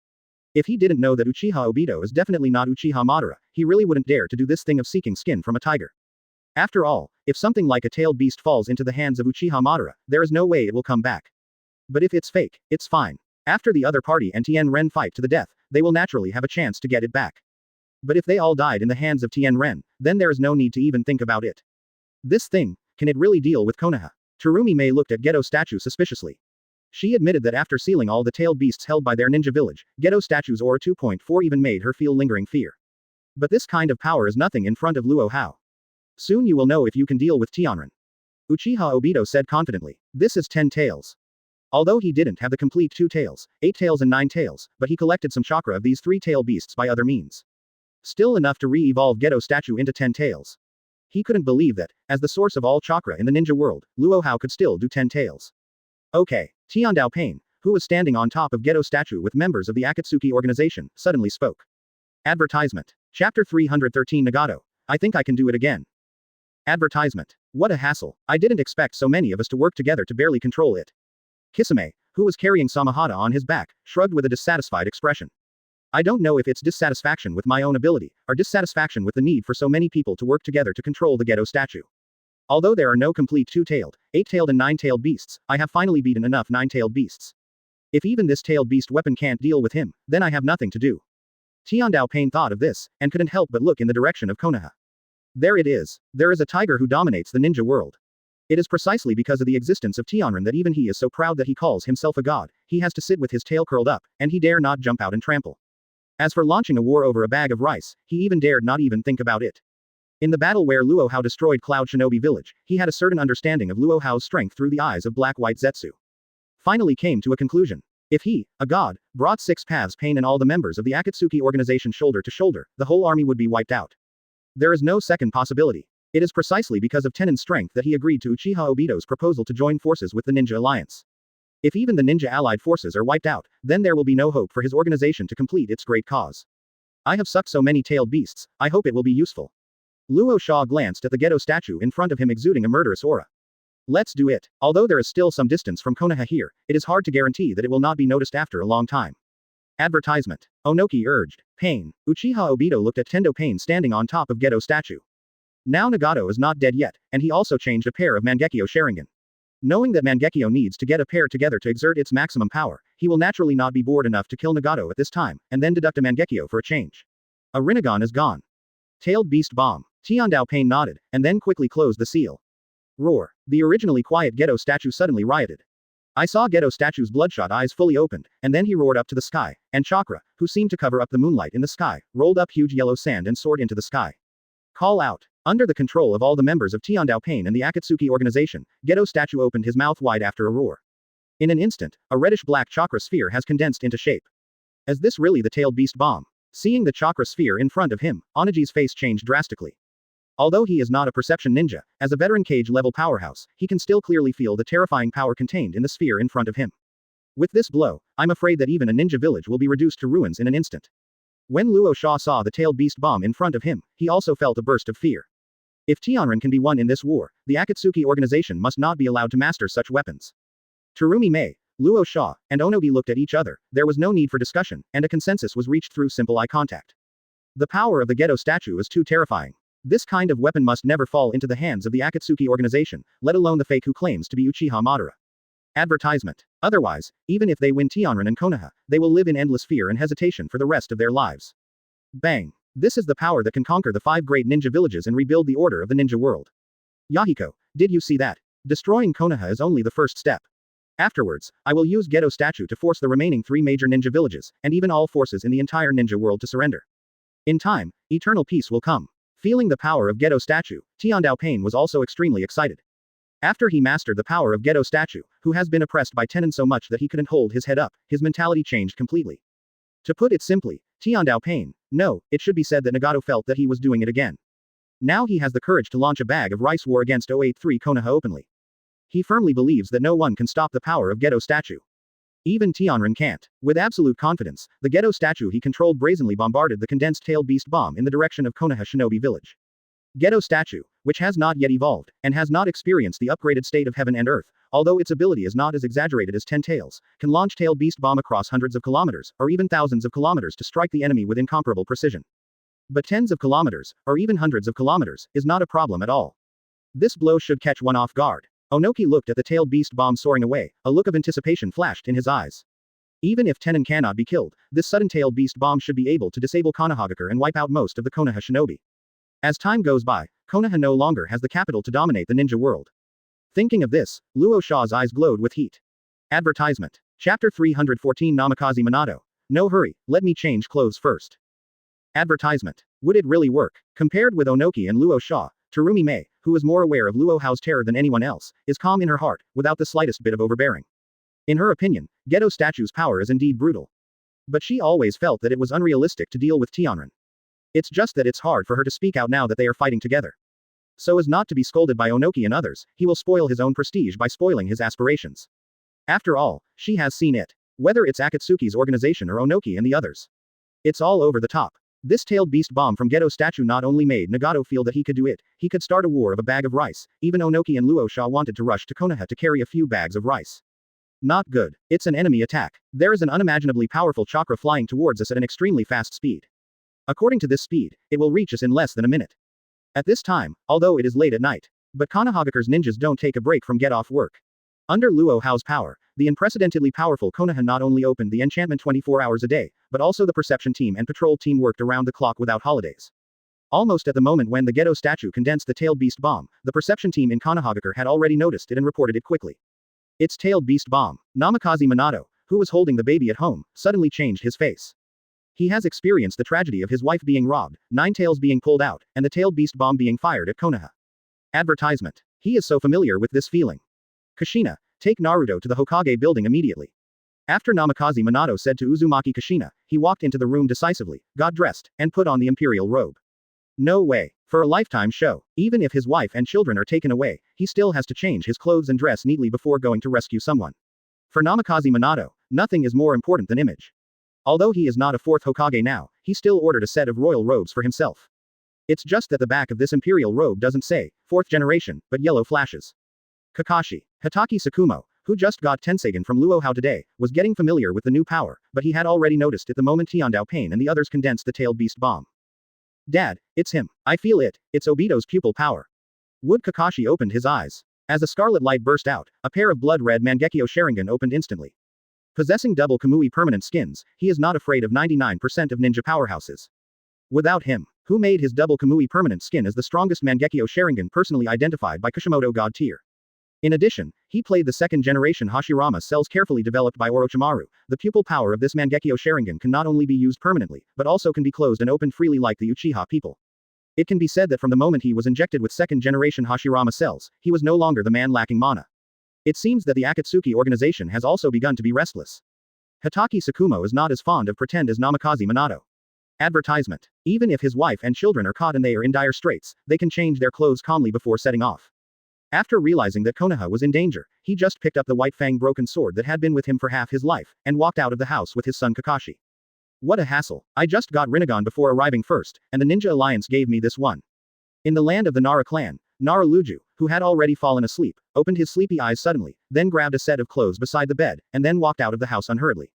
[SPEAKER 2] If he didn't know that Uchiha Obito is definitely not Uchiha Madara, he really wouldn't dare to do this thing of seeking skin from a tiger. After all, if something like a tailed beast falls into the hands of Uchiha Madara, there is no way it will come back. But if it's fake, it's fine. After the other party and Tien Ren fight to the death, they will naturally have a chance to get it back. But if they all died in the hands of Tien Ren, then there is no need to even think about it. This thing, can it really deal with Konoha? Terumi Mei looked at Gedo statue suspiciously. She admitted that after sealing all the tailed beasts held by their ninja village, Gedo statue's aura 2.4 even made her feel lingering fear. But this kind of power is nothing in front of Luo Hao. Soon you will know if you can deal with Tianren. Uchiha Obito said confidently. This is 10 tails. Although he didn't have the complete 2 tails, 8 tails and 9 tails, but he collected some chakra of these 3-tail beasts by other means. Still enough to re-evolve Gedo statue into 10 tails. He couldn't believe that, as the source of all chakra in the ninja world, Luo Hao could still do 10 tails. Okay. Tian Dao Pain, who was standing on top of Gedo statue with members of the Akatsuki organization, suddenly spoke. Advertisement. Chapter 313 Nagato. I think I can do it again. Advertisement. What a hassle. I didn't expect so many of us to work together to barely control it. Kisame, who was carrying Samahata on his back, shrugged with a dissatisfied expression. I don't know if it's dissatisfaction with my own ability, or dissatisfaction with the need for so many people to work together to control the Gedo statue. Although there are no complete 2-tailed, 8-tailed and 9-tailed beasts, I have finally beaten enough 9-tailed beasts. If even this tailed beast weapon can't deal with him, then I have nothing to do. Tian Dao Pain thought of this, and couldn't help but look in the direction of Konoha. There it is. There is a tiger who dominates the ninja world. It is precisely because of the existence of Tianren that even he is so proud that he calls himself a god. He has to sit with his tail curled up, and he dare not jump out and trample. As for launching a war over a bag of rice, he even dared not even think about it. In the battle where Luo Hao destroyed Cloud Shinobi Village, he had a certain understanding of Luo Hao's strength through the eyes of Black-White Zetsu. Finally came to a conclusion. If he, a god, brought 6 paths Pain and all the members of the Akatsuki organization shoulder to shoulder, the whole army would be wiped out. There is no second possibility. It is precisely because of Tenin's strength that he agreed to Uchiha Obito's proposal to join forces with the Ninja Alliance. If even the ninja allied forces are wiped out, then there will be no hope for his organization to complete its great cause. I have sucked so many tailed beasts, I hope it will be useful. Luo Hao glanced at the Gedo statue in front of him exuding a murderous aura. Let's do it. Although there is still some distance from Konoha here, it is hard to guarantee that it will not be noticed after a long time. Advertisement. Onoki urged. Pain. Uchiha Obito looked at Tendo Pain standing on top of Gedo statue. Now Nagato is not dead yet, and he also changed a pair of Mangekyo Sharingan. Knowing that Mangekyo needs to get a pair together to exert its maximum power, he will naturally not be bored enough to kill Nagato at this time, and then deduct a Mangekyo for a change. A Rinnegan is gone. Tailed Beast Bomb. Tian Dao Pain nodded, and then quickly closed the seal. Roar. The originally quiet Gedo statue suddenly rioted. I saw Gedo statue's bloodshot eyes fully opened, and then he roared up to the sky, and Chakra, who seemed to cover up the moonlight in the sky, rolled up huge yellow sand and soared into the sky. Call out. Under the control of all the members of Tian Dao Pain and the Akatsuki organization, Gedo statue opened his mouth wide after a roar. In an instant, a reddish-black chakra sphere has condensed into shape. Is this really the tailed beast bomb? Seeing the chakra sphere in front of him, Onagi's face changed drastically. Although he is not a perception ninja, as a veteran cage-level powerhouse, he can still clearly feel the terrifying power contained in the sphere in front of him. With this blow, I'm afraid that even a ninja village will be reduced to ruins in an instant. When Luo Hao saw the tailed beast bomb in front of him, he also felt a burst of fear. If Tianren can be won in this war, the Akatsuki organization must not be allowed to master such weapons. Terumi Mei, Luo Hao, and Onogi looked at each other. There was no need for discussion, and a consensus was reached through simple eye contact. The power of the Gedo statue is too terrifying. This kind of weapon must never fall into the hands of the Akatsuki organization, let alone the fake who claims to be Uchiha Madara. Advertisement. Otherwise, even if they win Tianren and Konoha, they will live in endless fear and hesitation for the rest of their lives. Bang. This is the power that can conquer the 5 great ninja villages and rebuild the order of the ninja world. Yahiko, did you see that? Destroying Konoha is only the first step. Afterwards, I will use Gedo statue to force the remaining 3 major ninja villages, and even all forces in the entire ninja world to surrender. In time, eternal peace will come. Feeling the power of Gedo statue, Tian Dao Pain was also extremely excited. After he mastered the power of Gedo statue, who has been oppressed by Tenon so much that he couldn't hold his head up, his mentality changed completely. To put it simply, Tiandao pain. No, it should be said that Nagato felt that he was doing it again. Now he has the courage to launch a bag of rice war against 083 Konoha openly. He firmly believes that no one can stop the power of Gedo statue. Even Tianren can't. With absolute confidence, the Gedo statue he controlled brazenly bombarded the condensed-tailed beast bomb in the direction of Konoha Shinobi Village. Gedo statue, which has not yet evolved, and has not experienced the upgraded state of heaven and earth, although its ability is not as exaggerated as 10 tails, can launch tail beast bomb across hundreds of kilometers, or even thousands of kilometers to strike the enemy with incomparable precision. But tens of kilometers, or even hundreds of kilometers, is not a problem at all. This blow should catch one off guard. Onoki looked at the tailed beast bomb soaring away, a look of anticipation flashed in his eyes. Even if Tenon cannot be killed, this sudden tailed beast bomb should be able to disable Konohagakure and wipe out most of the Konoha shinobi. As time goes by, Konoha no longer has the capital to dominate the ninja world. Thinking of this, Luo Hao's eyes glowed with heat. Advertisement. Chapter 314 Namikaze Minato. No hurry, let me change clothes first. Advertisement. Would it really work? Compared with Onoki and Luo Hao, Terumi Mei, who is more aware of Luo Hao's terror than anyone else, is calm in her heart, without the slightest bit of overbearing. In her opinion, Gedo statue's power is indeed brutal. But she always felt that it was unrealistic to deal with Tianren. It's just that it's hard for her to speak out now that they are fighting together. So as not to be scolded by Onoki and others, he will spoil his own prestige by spoiling his aspirations. After all, she has seen it. Whether it's Akatsuki's organization or Onoki and the others. It's all over the top. This tailed beast bomb from Gedo statue not only made Nagato feel that he could do it, he could start a war of a bag of rice. Even Onoki and Luo Hao wanted to rush to Konoha to carry a few bags of rice. Not good. It's an enemy attack. There is an unimaginably powerful chakra flying towards us at an extremely fast speed. According to this speed, it will reach us in less than a minute. At this time, although it is late at night, but Konohagakure's ninjas don't take a break from get off work. Under Luo Hao's power, the unprecedentedly powerful Konoha not only opened the enchantment 24 hours a day, but also the perception team and patrol team worked around the clock without holidays. Almost at the moment when the Gedo statue condensed the tailed beast bomb, the perception team in Konohagakure had already noticed it and reported it quickly. It's tailed beast bomb. Namikaze Minato, who was holding the baby at home, suddenly changed his face. He has experienced the tragedy of his wife being robbed, 9 tails being pulled out, and the tailed beast bomb being fired at Konoha. Advertisement. He is so familiar with this feeling. Kushina, take Naruto to the Hokage building immediately. After Namikaze Minato said to Uzumaki Kushina, he walked into the room decisively, got dressed, and put on the imperial robe. No way. For a lifetime show, even if his wife and children are taken away, he still has to change his clothes and dress neatly before going to rescue someone. For Namikaze Minato, nothing is more important than image. Although he is not a 4th Hokage now, he still ordered a set of royal robes for himself. It's just that the back of this imperial robe doesn't say 4th generation, but yellow flashes. Kakashi, Hatake Tsukumo, who just got Tenseigen from Luo Hao today, was getting familiar with the new power, but he had already noticed it the moment Tiandao Pain and the others condensed the tailed beast bomb. Dad, it's him. I feel it. It's Obito's pupil power. Would Kakashi opened his eyes. As a scarlet light burst out, a pair of blood-red Mangekyo Sharingan opened instantly. Possessing double Kamui permanent skins, he is not afraid of 99% of ninja powerhouses. Without him, who made his double Kamui permanent skin as the strongest Mangekyo Sharingan personally identified by Kishimoto God tier. In addition, he played the 2nd generation Hashirama cells carefully developed by Orochimaru. The pupil power of this Mangekyo Sharingan can not only be used permanently, but also can be closed and opened freely like the Uchiha people. It can be said that from the moment he was injected with 2nd generation Hashirama cells, he was no longer the man lacking mana. It seems that the Akatsuki organization has also begun to be restless. Hatake Tsukumo is not as fond of pretend as Namikaze Minato. Advertisement. Even if his wife and children are caught and they are in dire straits, they can change their clothes calmly before setting off. After realizing that Konoha was in danger, he just picked up the White Fang broken sword that had been with him for half his life, and walked out of the house with his son Kakashi. What a hassle. I just got Rinnegan before arriving first, and the Ninja Alliance gave me this one. In the land of the Nara clan, Nara Luju, who had already fallen asleep, opened his sleepy eyes suddenly, then grabbed a set of clothes beside the bed, and then walked out of the house unhurriedly.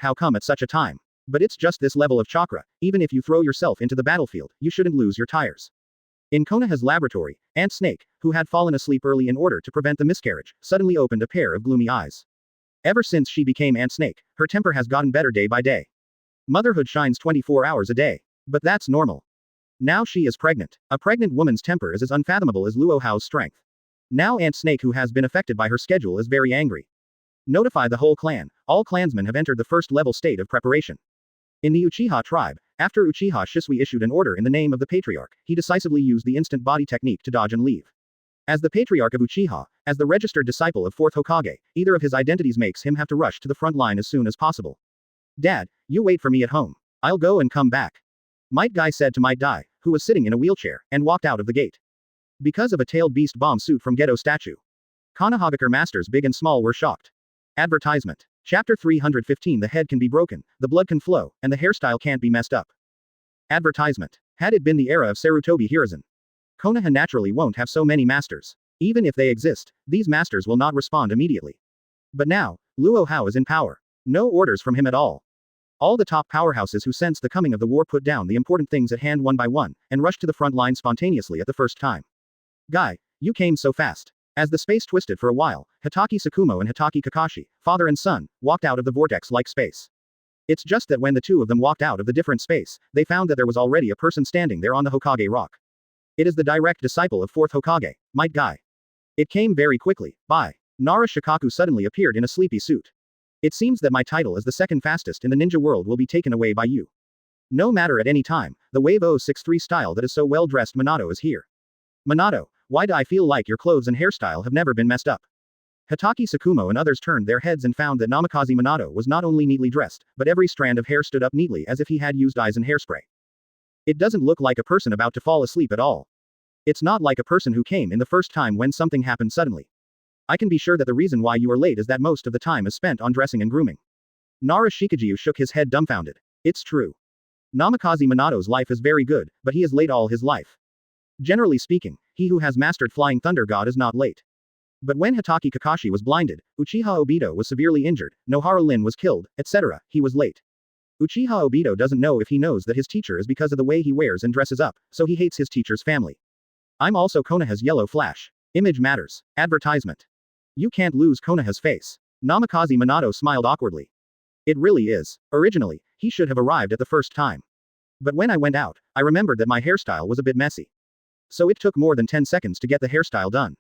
[SPEAKER 2] How come at such a time? But it's just this level of chakra, even if you throw yourself into the battlefield, you shouldn't lose your tires. In Konoha's laboratory, Aunt Snake, who had fallen asleep early in order to prevent the miscarriage, suddenly opened a pair of gloomy eyes. Ever since she became Aunt Snake, her temper has gotten better day by day. Motherhood shines 24 hours a day. But that's normal. Now she is pregnant. A pregnant woman's temper is as unfathomable as Luo Hao's strength. Now Aunt Snake, who has been affected by her schedule, is very angry. Notify the whole clan. All clansmen have entered the 1st level state of preparation. In the Uchiha tribe, after Uchiha Shisui issued an order in the name of the patriarch, he decisively used the instant body technique to dodge and leave. As the patriarch of Uchiha, as the registered disciple of 4th Hokage, either of his identities makes him have to rush to the front line as soon as possible. Dad, you wait for me at home. I'll go and come back. Might Guy said to Might Dai, who was sitting in a wheelchair, and walked out of the gate. Because of a tailed beast bomb suit from Gedo statue. Konohagakure masters big and small were shocked. Advertisement. Chapter 315. The head can be broken, the blood can flow, and the hairstyle can't be messed up. Advertisement. Had it been the era of Sarutobi Hiruzen, Konoha naturally won't have so many masters. Even if they exist, these masters will not respond immediately. But now, Luo Hao is in power. No orders from him at all. All the top powerhouses who sensed the coming of the war put down the important things at hand one by one, and rushed to the front line spontaneously at the first time. Guy, you came so fast. As the space twisted for a while, Hitoki Tsukumo and Hitoki Kakashi, father and son, walked out of the vortex-like space. It's just that when the two of them walked out of the different space, they found that there was already a person standing there on the Hokage rock. It is the direct disciple of 4th Hokage, Might Guy. It came very quickly. Bye. Nara Shikaku suddenly appeared in a sleepy suit. It seems that my title as the second fastest in the ninja world will be taken away by you. No matter at any time, the Wave 063 style that is so well dressed Minato is here. Minato, why do I feel like your clothes and hairstyle have never been messed up? Hitoki Tsukumo and others turned their heads and found that Namikaze Minato was not only neatly dressed, but every strand of hair stood up neatly as if he had used eyes and hairspray. It doesn't look like a person about to fall asleep at all. It's not like a person who came in the first time when something happened suddenly. I can be sure that the reason why you are late is that most of the time is spent on dressing and grooming. Nara Shikajiu shook his head dumbfounded. It's true. Namikaze Minato's life is very good, but he is late all his life. Generally speaking, he who has mastered Flying Thunder God is not late. But when Hitoki Kakashi was blinded, Uchiha Obito was severely injured, Nohara Lin was killed, etc., he was late. Uchiha Obito doesn't know if he knows that his teacher is because of the way he wears and dresses up, so he hates his teacher's family. I'm also Konoha's Yellow Flash. Image matters. Advertisement. You can't lose Konoha's face. Namikaze Minato smiled awkwardly. It really is. Originally, he should have arrived at the first time. But when I went out, I remembered that my hairstyle was a bit messy. So it took more than 10 seconds to get the hairstyle done.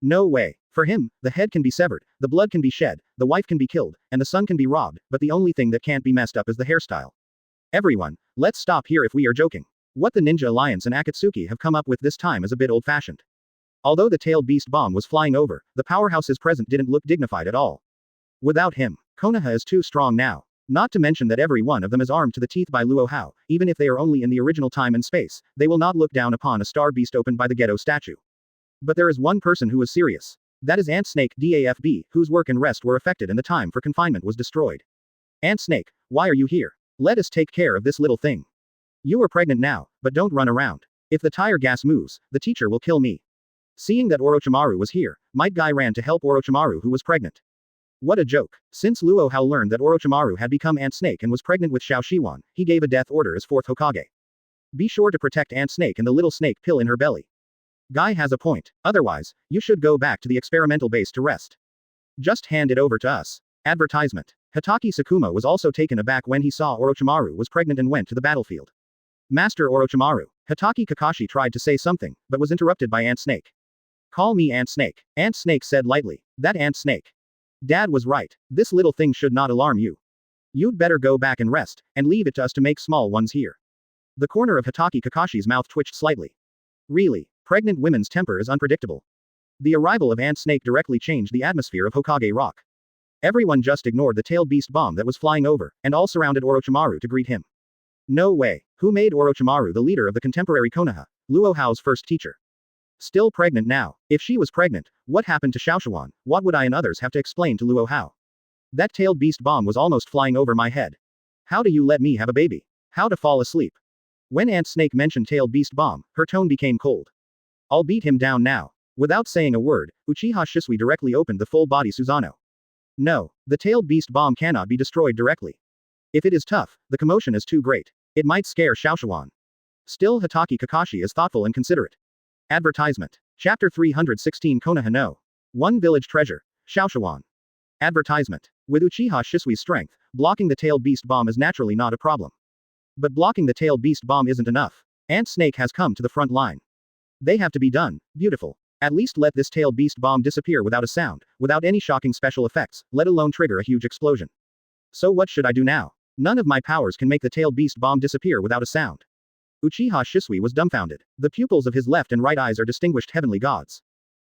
[SPEAKER 2] No way. For him, the head can be severed, the blood can be shed, the wife can be killed, and the son can be robbed, but the only thing that can't be messed up is the hairstyle. Everyone, let's stop here if we are joking. What the Ninja Alliance and Akatsuki have come up with this time is a bit old-fashioned. Although the tailed beast bomb was flying over, the powerhouses present didn't look dignified at all. Without him, Konoha is too strong now. Not to mention that every one of them is armed to the teeth by Luo Hao, even if they are only in the original time and space, they will not look down upon a star beast opened by the Gedo statue. But there is one person who is serious. That is Ant Snake DAFB, whose work and rest were affected and the time for confinement was destroyed. Ant Snake, why are you here? Let us take care of this little thing. You are pregnant now, but don't run around. If the tire gas moves, the teacher will kill me. Seeing that Orochimaru was here, Might Guy ran to help Orochimaru who was pregnant. What a joke. Since Luo Hao learned that Orochimaru had become Ant Snake and was pregnant with Xiao Shiwan, he gave a death order as 4th Hokage. Be sure to protect Ant Snake and the little snake pill in her belly. Guy has a point. Otherwise, you should go back to the experimental base to rest. Just hand it over to us. Advertisement. Hitoki Tsukumo was also taken aback when he saw Orochimaru was pregnant and went to the battlefield. Master Orochimaru. Hitoki Kakashi tried to say something, but was interrupted by Ant Snake. Call me Ant Snake. Ant Snake said lightly. That Ant Snake. Dad was right. This little thing should not alarm you. You'd better go back and rest, and leave it to us to make small ones here. The corner of Hitoki Kakashi's mouth twitched slightly. Really, pregnant women's temper is unpredictable. The arrival of Ant Snake directly changed the atmosphere of Hokage Rock. Everyone just ignored the tailed beast bomb that was flying over, and all surrounded Orochimaru to greet him. No way. Who made Orochimaru the leader of the contemporary Konoha, Luo Hao's first teacher? Still pregnant now. If she was pregnant, what happened to Xiaoshuan? What would I and others have to explain to Luo Hao? That tailed beast bomb was almost flying over my head. How do you let me have a baby? How to fall asleep? When Ant Snake mentioned tailed beast bomb, her tone became cold. I'll beat him down now. Without saying a word, Uchiha Shisui directly opened the full-body Susanoo. No, the tailed beast bomb cannot be destroyed directly. If it is tough, the commotion is too great. It might scare Xiaoshuan. Still Hitoki Kakashi is thoughtful and considerate. Advertisement. Chapter 316 Konoha no. One Village Treasure. Xiaoshuan. Advertisement. With Uchiha Shisui's strength, blocking the tailed beast bomb is naturally not a problem. But blocking the tailed beast bomb isn't enough. Ant Snake has come to the front line. They have to be done. Beautiful. At least let this tailed beast bomb disappear without a sound, without any shocking special effects, let alone trigger a huge explosion. So what should I do now? None of my powers can make the tailed beast bomb disappear without a sound. Uchiha Shisui was dumbfounded. The pupils of his left and right eyes are distinguished heavenly gods.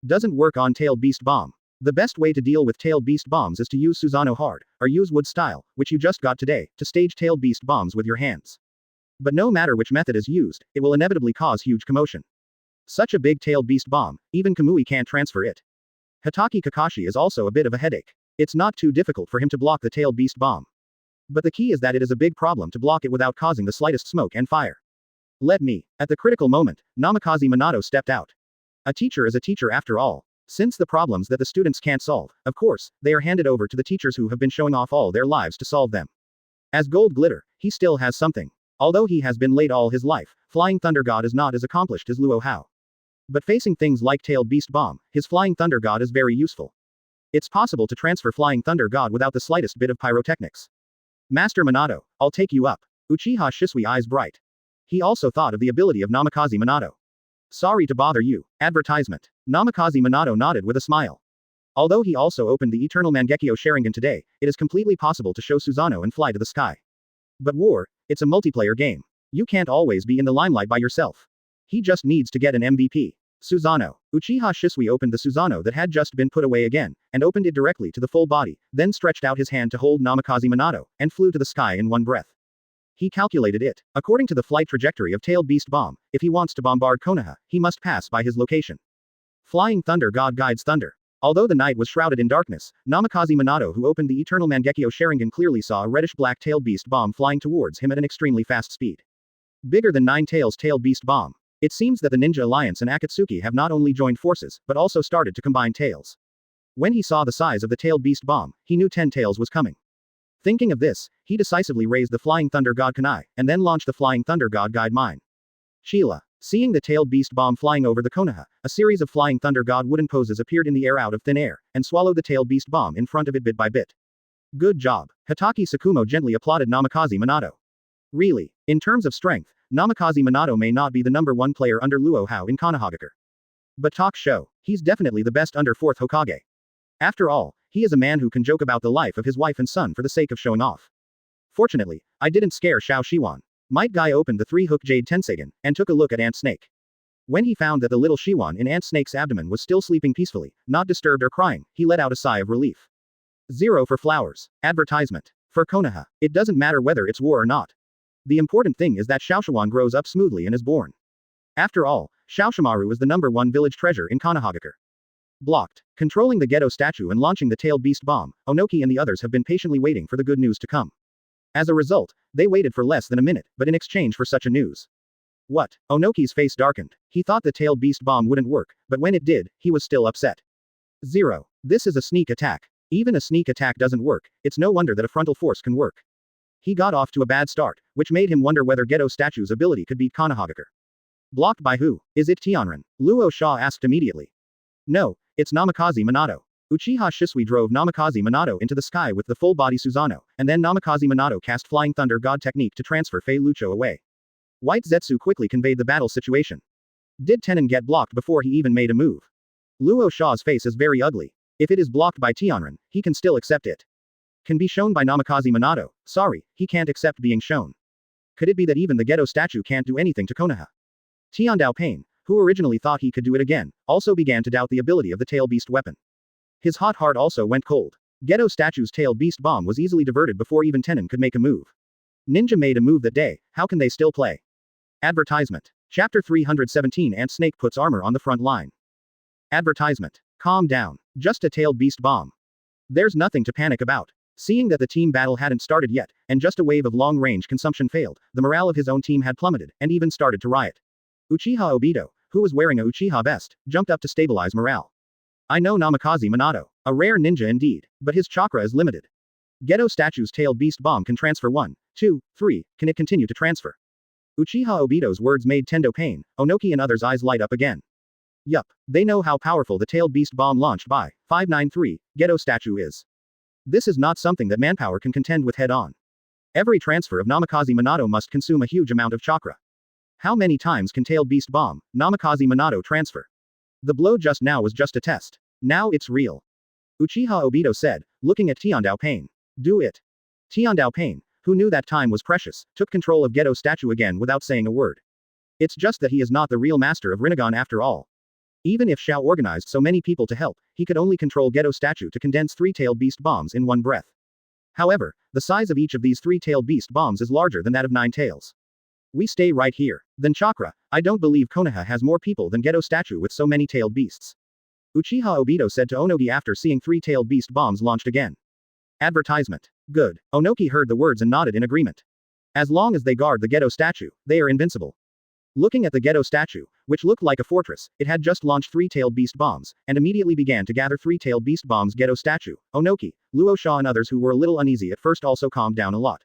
[SPEAKER 2] Doesn't work on Tailed Beast Bomb. The best way to deal with Tailed Beast Bombs is to use Susanoo Hard, or use Wood Style, which you just got today, to stage Tailed Beast Bombs with your hands. But no matter which method is used, it will inevitably cause huge commotion. Such a big Tailed Beast Bomb, even Kamui can't transfer it. Hitaki Kakashi is also a bit of a headache. It's not too difficult for him to block the Tailed Beast Bomb. But the key is that it is a big problem to block it without causing the slightest smoke and fire. Let me. At the critical moment, Namikaze Minato stepped out. A teacher is a teacher after all. Since the problems that the students can't solve, of course, they are handed over to the teachers who have been showing off all their lives to solve them. As Gold Glitter, he still has something. Although he has been late all his life, Flying Thunder God is not as accomplished as Luo Hao. But facing things like Tailed Beast Bomb, his Flying Thunder God is very useful. It's possible to transfer Flying Thunder God without the slightest bit of pyrotechnics. Master Minato, I'll take you up. Uchiha Shisui eyes bright. He also thought of the ability of Namikaze Minato. Sorry to bother you. Advertisement. Namikaze Minato nodded with a smile. Although he also opened the Eternal Mangekyo Sharingan today, it is completely possible to show Susanoo and fly to the sky. But war, it's a multiplayer game. You can't always be in the limelight by yourself. He just needs to get an MVP. Susanoo. Uchiha Shisui opened the Susanoo that had just been put away again, and opened it directly to the full body, then stretched out his hand to hold Namikaze Minato, and flew to the sky in one breath. He calculated it. According to the flight trajectory of Tailed Beast Bomb, if he wants to bombard Konoha, he must pass by his location. Flying Thunder God guides thunder. Although the night was shrouded in darkness, Namikaze Minato, who opened the Eternal Mangekyo Sharingan, clearly saw a reddish-black Tailed Beast Bomb flying towards him at an extremely fast speed. Bigger than 9 tails Tailed Beast Bomb. It seems that the Ninja Alliance and Akatsuki have not only joined forces, but also started to combine tails. When he saw the size of the Tailed Beast Bomb, he knew 10 tails was coming. Thinking of this, he decisively raised the Flying Thunder God Kunai, and then launched the Flying Thunder God Guide Mine. Sheila. Seeing the Tailed Beast Bomb flying over the Konoha, a series of Flying Thunder God wooden poses appeared in the air out of thin air, and swallowed the Tailed Beast Bomb in front of it bit by bit. Good job. Hitaki Tsukumo gently applauded Namikaze Minato. Really. In terms of strength, Namikaze Minato may not be the number 1 player under Luo Hao in Konohagakure. But talk show, he's definitely the best under 4th Hokage. After all, he is a man who can joke about the life of his wife and son for the sake of showing off. Fortunately, I didn't scare Xiao Shiwan. Might Guy opened the 3-hook Jade Tenseigan, and took a look at Ant Snake. When he found that the little Shiwan in Ant Snake's abdomen was still sleeping peacefully, not disturbed or crying, he let out a sigh of relief. 0 for flowers. Advertisement. For Konoha, it doesn't matter whether it's war or not. The important thing is that Xiaoshiwan grows up smoothly and is born. After all, Xiaoshimaru is the number 1 village treasure in Konohagakure. Blocked. Controlling the Gedo statue and launching the Tailed Beast Bomb, Onoki and the others have been patiently waiting for the good news to come. As a result, they waited for less than a minute, but in exchange for such a news. What? Onoki's face darkened. He thought the Tailed Beast Bomb wouldn't work, but when it did, he was still upset. 0. This is a sneak attack. Even a sneak attack doesn't work, it's no wonder that a frontal force can work. He got off to a bad start, which made him wonder whether Gedo statue's ability could beat Konohagakure. Blocked by who? Is it Tianren? Luo Hao asked immediately. No, it's Namikaze Minato. Uchiha Shisui drove Namikaze Minato into the sky with the full-body Susanoo, and then Namikaze Minato cast Flying Thunder God technique to transfer Fei Lucho away. White Zetsu quickly conveyed the battle situation. Did Tenon get blocked before he even made a move? Luo Shao's face is very ugly. If it is blocked by Tianren, he can still accept it. Can be shown by Namikaze Minato. Sorry, he can't accept being shown. Could it be that even the Gedo statue can't do anything to Konoha? Tiandao Pain, who originally thought he could do it again, also began to doubt the ability of the Tail Beast weapon. His hot heart also went cold. Gedo statue's Tail Beast bomb was easily diverted before even Tenon could make a move. Ninja made a move that day, how can they still play? Advertisement. Chapter 317 Ant Snake puts armor on the front line. Advertisement. Calm down. Just a Tailed Beast bomb. There's nothing to panic about. Seeing that the team battle hadn't started yet, and just a wave of long-range consumption failed, the morale of his own team had plummeted, and even started to riot. Uchiha Obito, who was wearing a Uchiha vest, jumped up to stabilize morale. I know Namikaze Minato. A rare ninja indeed, but his chakra is limited. Gedo statue's Tailed Beast bomb can transfer 1, 2, 3, can it continue to transfer? Uchiha Obito's words made Tendo Pain, Onoki and others' eyes light up again. Yup, they know how powerful the Tailed Beast bomb launched by 593 Gedo statue is. This is not something that manpower can contend with head-on. Every transfer of Namikaze Minato must consume a huge amount of chakra. How many times can Tailed Beast bomb Namikaze Minato transfer? The blow just now was just a test. Now it's real. Uchiha Obito said, looking at Tiandao Pain. Do it. Tiandao Pain, who knew that time was precious, took control of Gedo statue again without saying a word. It's just that he is not the real master of Rinnegan after all. Even if Xiao organized so many people to help, he could only control Geto statue to condense three-tailed beast bombs in one breath. However, the size of each of these three-tailed beast bombs is larger than that of 9 tails. We stay right here. Then Chakra, I don't believe Konoha has more people than Geto statue with so many tailed beasts. Uchiha Obito said to Onogi after seeing three-tailed beast bombs launched again. Advertisement. Good. Onoki heard the words and nodded in agreement. As long as they guard the Geto statue, they are invincible. Looking at the Geto statue, which looked like a fortress, it had just launched three-tailed beast bombs, and immediately began to gather three-tailed beast bombs. Geto statue, Onoki, Luo Hao and others who were a little uneasy at first also calmed down a lot.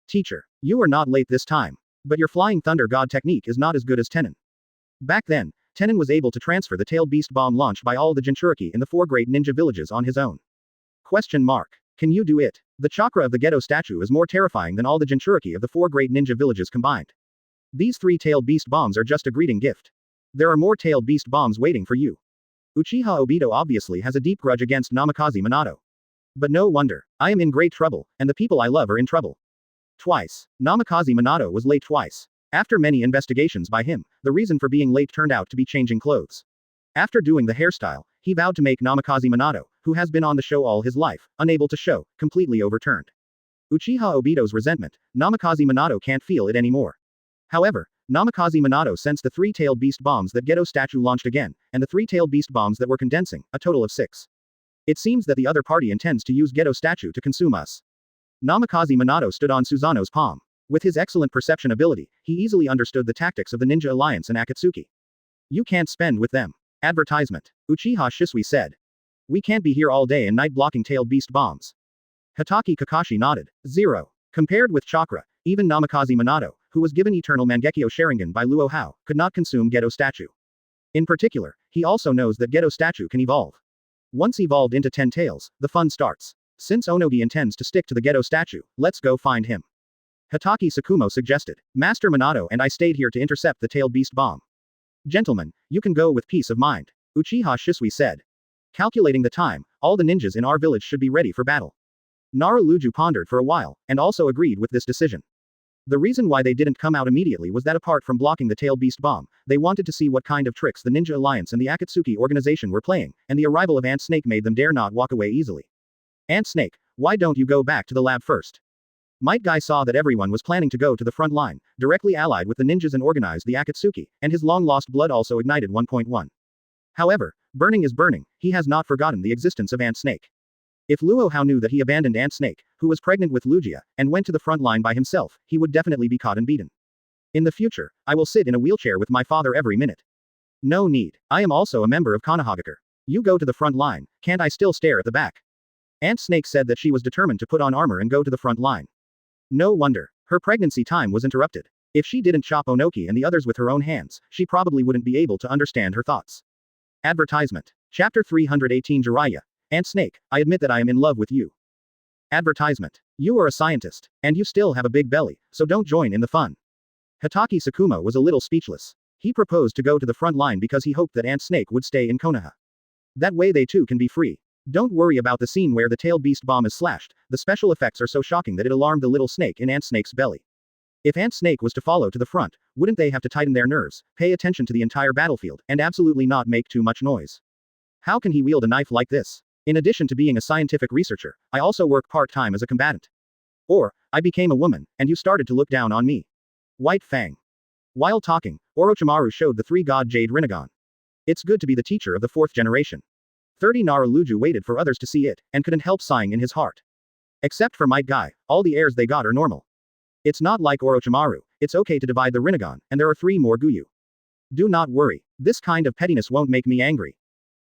[SPEAKER 2] Teacher, you are not late this time. But your flying thunder god technique is not as good as Tenon. Back then, Tenon was able to transfer the tailed beast bomb launched by all the Jinchuriki in the 4 great ninja villages on his own. Question mark. Can you do it? The chakra of the Geto statue is more terrifying than all the Jinchuriki of the 4 great ninja villages combined. These 3-tailed beast bombs are just a greeting gift. There are more tailed beast bombs waiting for you. Uchiha Obito obviously has a deep grudge against Namikaze Minato. But no wonder. I am in great trouble, and the people I love are in trouble. Twice. Namikaze Minato was late twice. After many investigations by him, the reason for being late turned out to be changing clothes. After doing the hairstyle, he vowed to make Namikaze Minato, who has been on the show all his life, unable to show, completely overturned. Uchiha Obito's resentment, Namikaze Minato can't feel it anymore. However, Namikaze Minato sensed the 3-tailed beast bombs that Geto statue launched again, and the 3-tailed beast bombs that were condensing, a total of 6. It seems that the other party intends to use Geto statue to consume us. Namikaze Minato stood on Susanoo's palm. With his excellent perception ability, he easily understood the tactics of the Ninja Alliance and Akatsuki. You can't spend with them. Advertisement. Uchiha Shisui said. We can't be here all day and night blocking tailed beast bombs. Hitaki Kakashi nodded. 0. Compared with Chakra, even Namikaze Minato, who was given Eternal Mangekyo Sharingan by Luo Hao, could not consume Geto statue. In particular, he also knows that Geto statue can evolve. Once evolved into 10 tails, the fun starts. Since Onogi intends to stick to the Geto statue, let's go find him. Hitaki Tsukumo suggested. Master Minato and I stayed here to intercept the tailed beast bomb. Gentlemen, you can go with peace of mind. Uchiha Shisui said. Calculating the time, all the ninjas in our village should be ready for battle. Naruto pondered for a while, and also agreed with this decision. The reason why they didn't come out immediately was that apart from blocking the tailed beast bomb, they wanted to see what kind of tricks the Ninja Alliance and the Akatsuki organization were playing, and the arrival of Ant Snake made them dare not walk away easily. Ant Snake, why don't you go back to the lab first? Might Guy saw that everyone was planning to go to the front line, directly allied with the ninjas and organized the Akatsuki, and his long-lost blood also ignited 1.1. However, burning is burning, he has not forgotten the existence of Ant Snake. If Luo Hao knew that he abandoned Ant Snake, who was pregnant with Lugia, and went to the front line by himself, he would definitely be caught and beaten. In the future, I will sit in a wheelchair with my father every minute. No need. I am also a member of Konohagakure. You go to the front line, can't I still stare at the back? Ant Snake said that she was determined to put on armor and go to the front line. No wonder. Her pregnancy time was interrupted. If she didn't chop Onoki and the others with her own hands, she probably wouldn't be able to understand her thoughts. Advertisement. Chapter 318 Jiraiya. Ant Snake, I admit that I am in love with you. Advertisement. You are a scientist, and you still have a big belly, so don't join in the fun. Hitaki Tsukumo was a little speechless. He proposed to go to the front line because he hoped that Ant Snake would stay in Konoha. That way they too can be free. Don't worry about the scene where the tailed beast bomb is slashed, the special effects are so shocking that it alarmed the little snake in Ant Snake's belly. If Ant Snake was to follow to the front, wouldn't they have to tighten their nerves, pay attention to the entire battlefield, and absolutely not make too much noise? How can he wield a knife like this? In addition to being a scientific researcher, I also work part-time as a combatant. Or, I became a woman, and you started to look down on me. White Fang. While talking, Orochimaru showed the 3-god Jade Rinnegan. It's good to be the teacher of the 4th generation. 30 Naruto waited for others to see it, and couldn't help sighing in his heart. Except for Might Guy, all the heirs they got are normal. It's not like Orochimaru, it's okay to divide the Rinnegan, and there are 3 more Guyu. Do not worry, this kind of pettiness won't make me angry.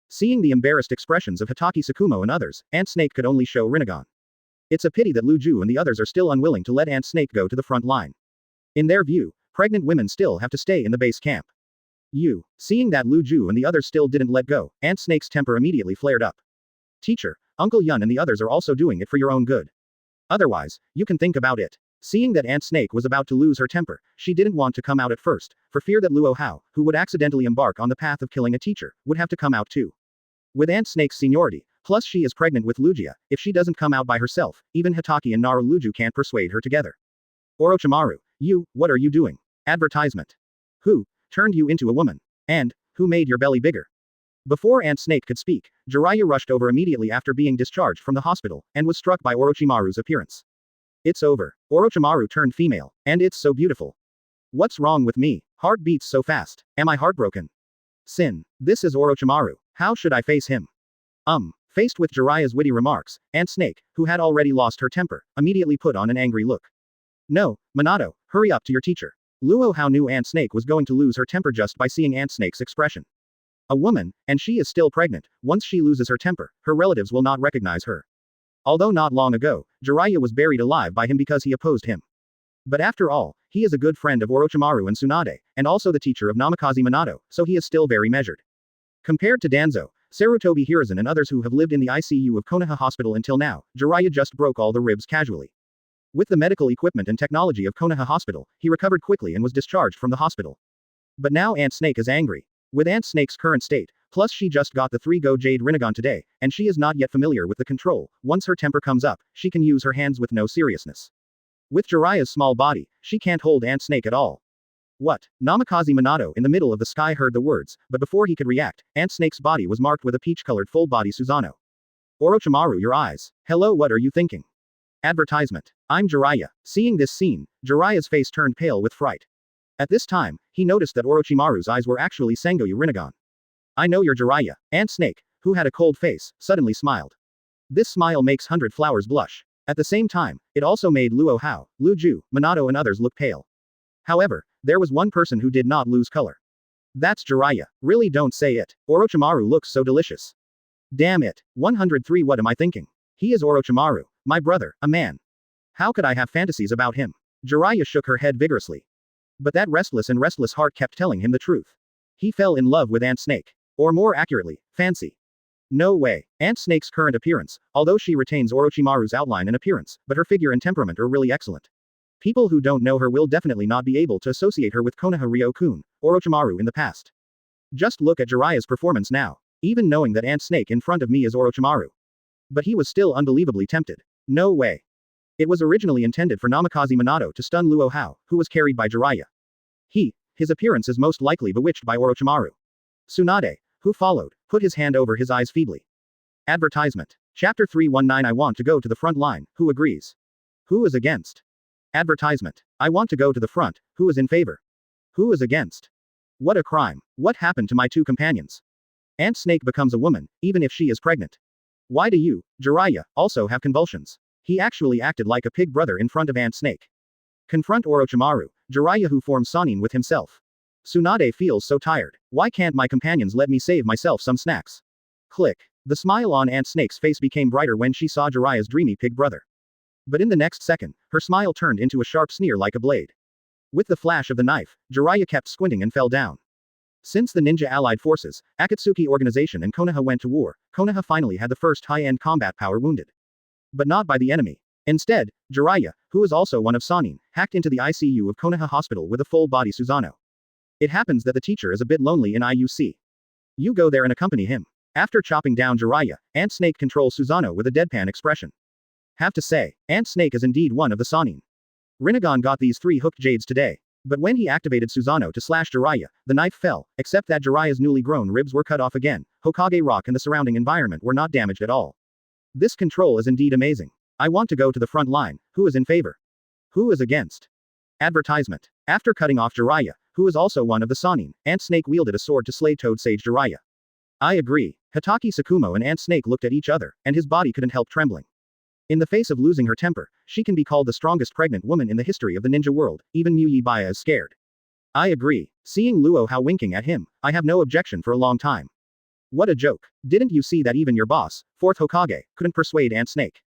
[SPEAKER 2] Seeing the embarrassed expressions of Hitaki Tsukumo and others, Ant Snake could only show Rinnegan. It's a pity that Luju and the others are still unwilling to let Ant Snake go to the front line. In their view, pregnant women still have to stay in the base camp. Seeing that Luju and the others still didn't let go, Ant Snake's temper immediately flared up. Teacher, Uncle Yun and the others are also doing it for your own good. Otherwise, you can think about it. Seeing that Ant Snake was about to lose her temper, she didn't want to come out at first, for fear that Luo Hao, who would accidentally embark on the path of killing a teacher, would have to come out too. With Ant Snake's seniority, plus she is pregnant with Lugia, if she doesn't come out by herself, even Hitaki and Naruto can't persuade her together. Orochimaru, what are you doing? Advertisement. Who turned you into a woman? And who made your belly bigger? Before Ant Snake could speak, Jiraiya rushed over immediately after being discharged from the hospital, and was struck by Orochimaru's appearance. It's over. Orochimaru turned female, and it's so beautiful. What's wrong with me? Heart beats so fast. Am I heartbroken? Sin. This is Orochimaru. How should I face him? Faced with Jiraiya's witty remarks, Ant Snake, who had already lost her temper, immediately put on an angry look. No, Minato, hurry up to your teacher. Luo Hao knew Ant Snake was going to lose her temper just by seeing Ant Snake's expression. A woman, and she is still pregnant, once she loses her temper, her relatives will not recognize her. Although not long ago, Jiraiya was buried alive by him because he opposed him. But after all, he is a good friend of Orochimaru and Tsunade, and also the teacher of Namikaze Minato, so he is still very measured. Compared to Danzo, Sarutobi Hiruzen and others who have lived in the ICU of Konoha Hospital until now, Jiraiya just broke all the ribs casually. With the medical equipment and technology of Konoha Hospital, he recovered quickly and was discharged from the hospital. But now Ant Snake is angry. With Ant Snake's current state, plus she just got the 3-Go Jade Rinnegan today, and she is not yet familiar with the control, once her temper comes up, she can use her hands with no seriousness. With Jiraiya's small body, she can't hold Ant Snake at all. What? Namikaze Minato in the middle of the sky heard the words, but before he could react, Ant Snake's body was marked with a peach-colored full-body Susanoo. Orochimaru, your eyes. Hello, what are you thinking? Advertisement. I'm Jiraiya. Seeing this scene, Jiraiya's face turned pale with fright. At this time, he noticed that Orochimaru's eyes were actually Sangoyu Rinnegan. I know you're Jiraiya. Ant Snake, who had a cold face, suddenly smiled. This smile makes 100 Flowers blush. At the same time, it also made Luo Hao, Lu Ju, Minato and others look pale. However, there was one person who did not lose color. That's Jiraiya. Really, don't say it. Orochimaru looks so delicious. Damn it. 103. What am I thinking? He is Orochimaru, my brother, a man. How could I have fantasies about him? Jiraiya shook her head vigorously. But that restless heart kept telling him the truth. He fell in love with Ant Snake. Or more accurately, fancy. No way. Ant Snake's current appearance, although she retains Orochimaru's outline and appearance, but her figure and temperament are really excellent. People who don't know her will definitely not be able to associate her with Konoha Ryo-kun, Orochimaru in the past. Just look at Jiraiya's performance now. Even knowing that Ant Snake in front of me is Orochimaru. But he was still unbelievably tempted. No way. It was originally intended for Namikaze Minato to stun Luo Hao, who was carried by Jiraiya. His appearance is most likely bewitched by Orochimaru. Tsunade, who followed, put his hand over his eyes feebly. Advertisement. Chapter 319. I want to go to the front line, who agrees? Who is against? Advertisement. I want to go to the front, who is in favor? Who is against? What a crime. What happened to my two companions? Ant Snake becomes a woman, even if she is pregnant. Why do you, Jiraiya, also have convulsions? He actually acted like a pig brother in front of Ant Snake. Confront Orochimaru, Jiraiya who forms Sanin with himself. Tsunade feels so tired. Why can't my companions let me save myself some snacks? Click. The smile on Ant Snake's face became brighter when she saw Jiraiya's dreamy pig brother. But in the next second, her smile turned into a sharp sneer like a blade. With the flash of the knife, Jiraiya kept squinting and fell down. Since the Ninja Allied Forces, Akatsuki Organization and Konoha went to war, Konoha finally had the first high-end combat power wounded. But not by the enemy. Instead, Jiraiya, who is also one of Sanin, hacked into the ICU of Konoha Hospital with a full-body Susanoo. It happens that the teacher is a bit lonely in IUC. You go there and accompany him. After chopping down Jiraiya, Ant Snake controls Susanoo with a deadpan expression. Have to say, Ant Snake is indeed one of the Sanin. Rinnegan got these 3 hooked jades today. But when he activated Susanoo to slash Jiraiya, the knife fell, except that Jiraiya's newly grown ribs were cut off again. Hokage rock and the surrounding environment were not damaged at all. This control is indeed amazing. I want to go to the front line. Who is in favor? Who is against? Advertisement. After cutting off Jiraiya, who is also one of the Sanin, Ant Snake wielded a sword to slay Toad Sage Jiraiya. I agree. Hatake Tsukumo and Ant Snake looked at each other, and his body couldn't help trembling. In the face of losing her temper, she can be called the strongest pregnant woman in the history of the ninja world, even Muyi Baya is scared. I agree. Seeing Luo Hao winking at him, I have no objection for a long time. What a joke. Didn't you see that even your boss, 4th Hokage, couldn't persuade Ant Snake?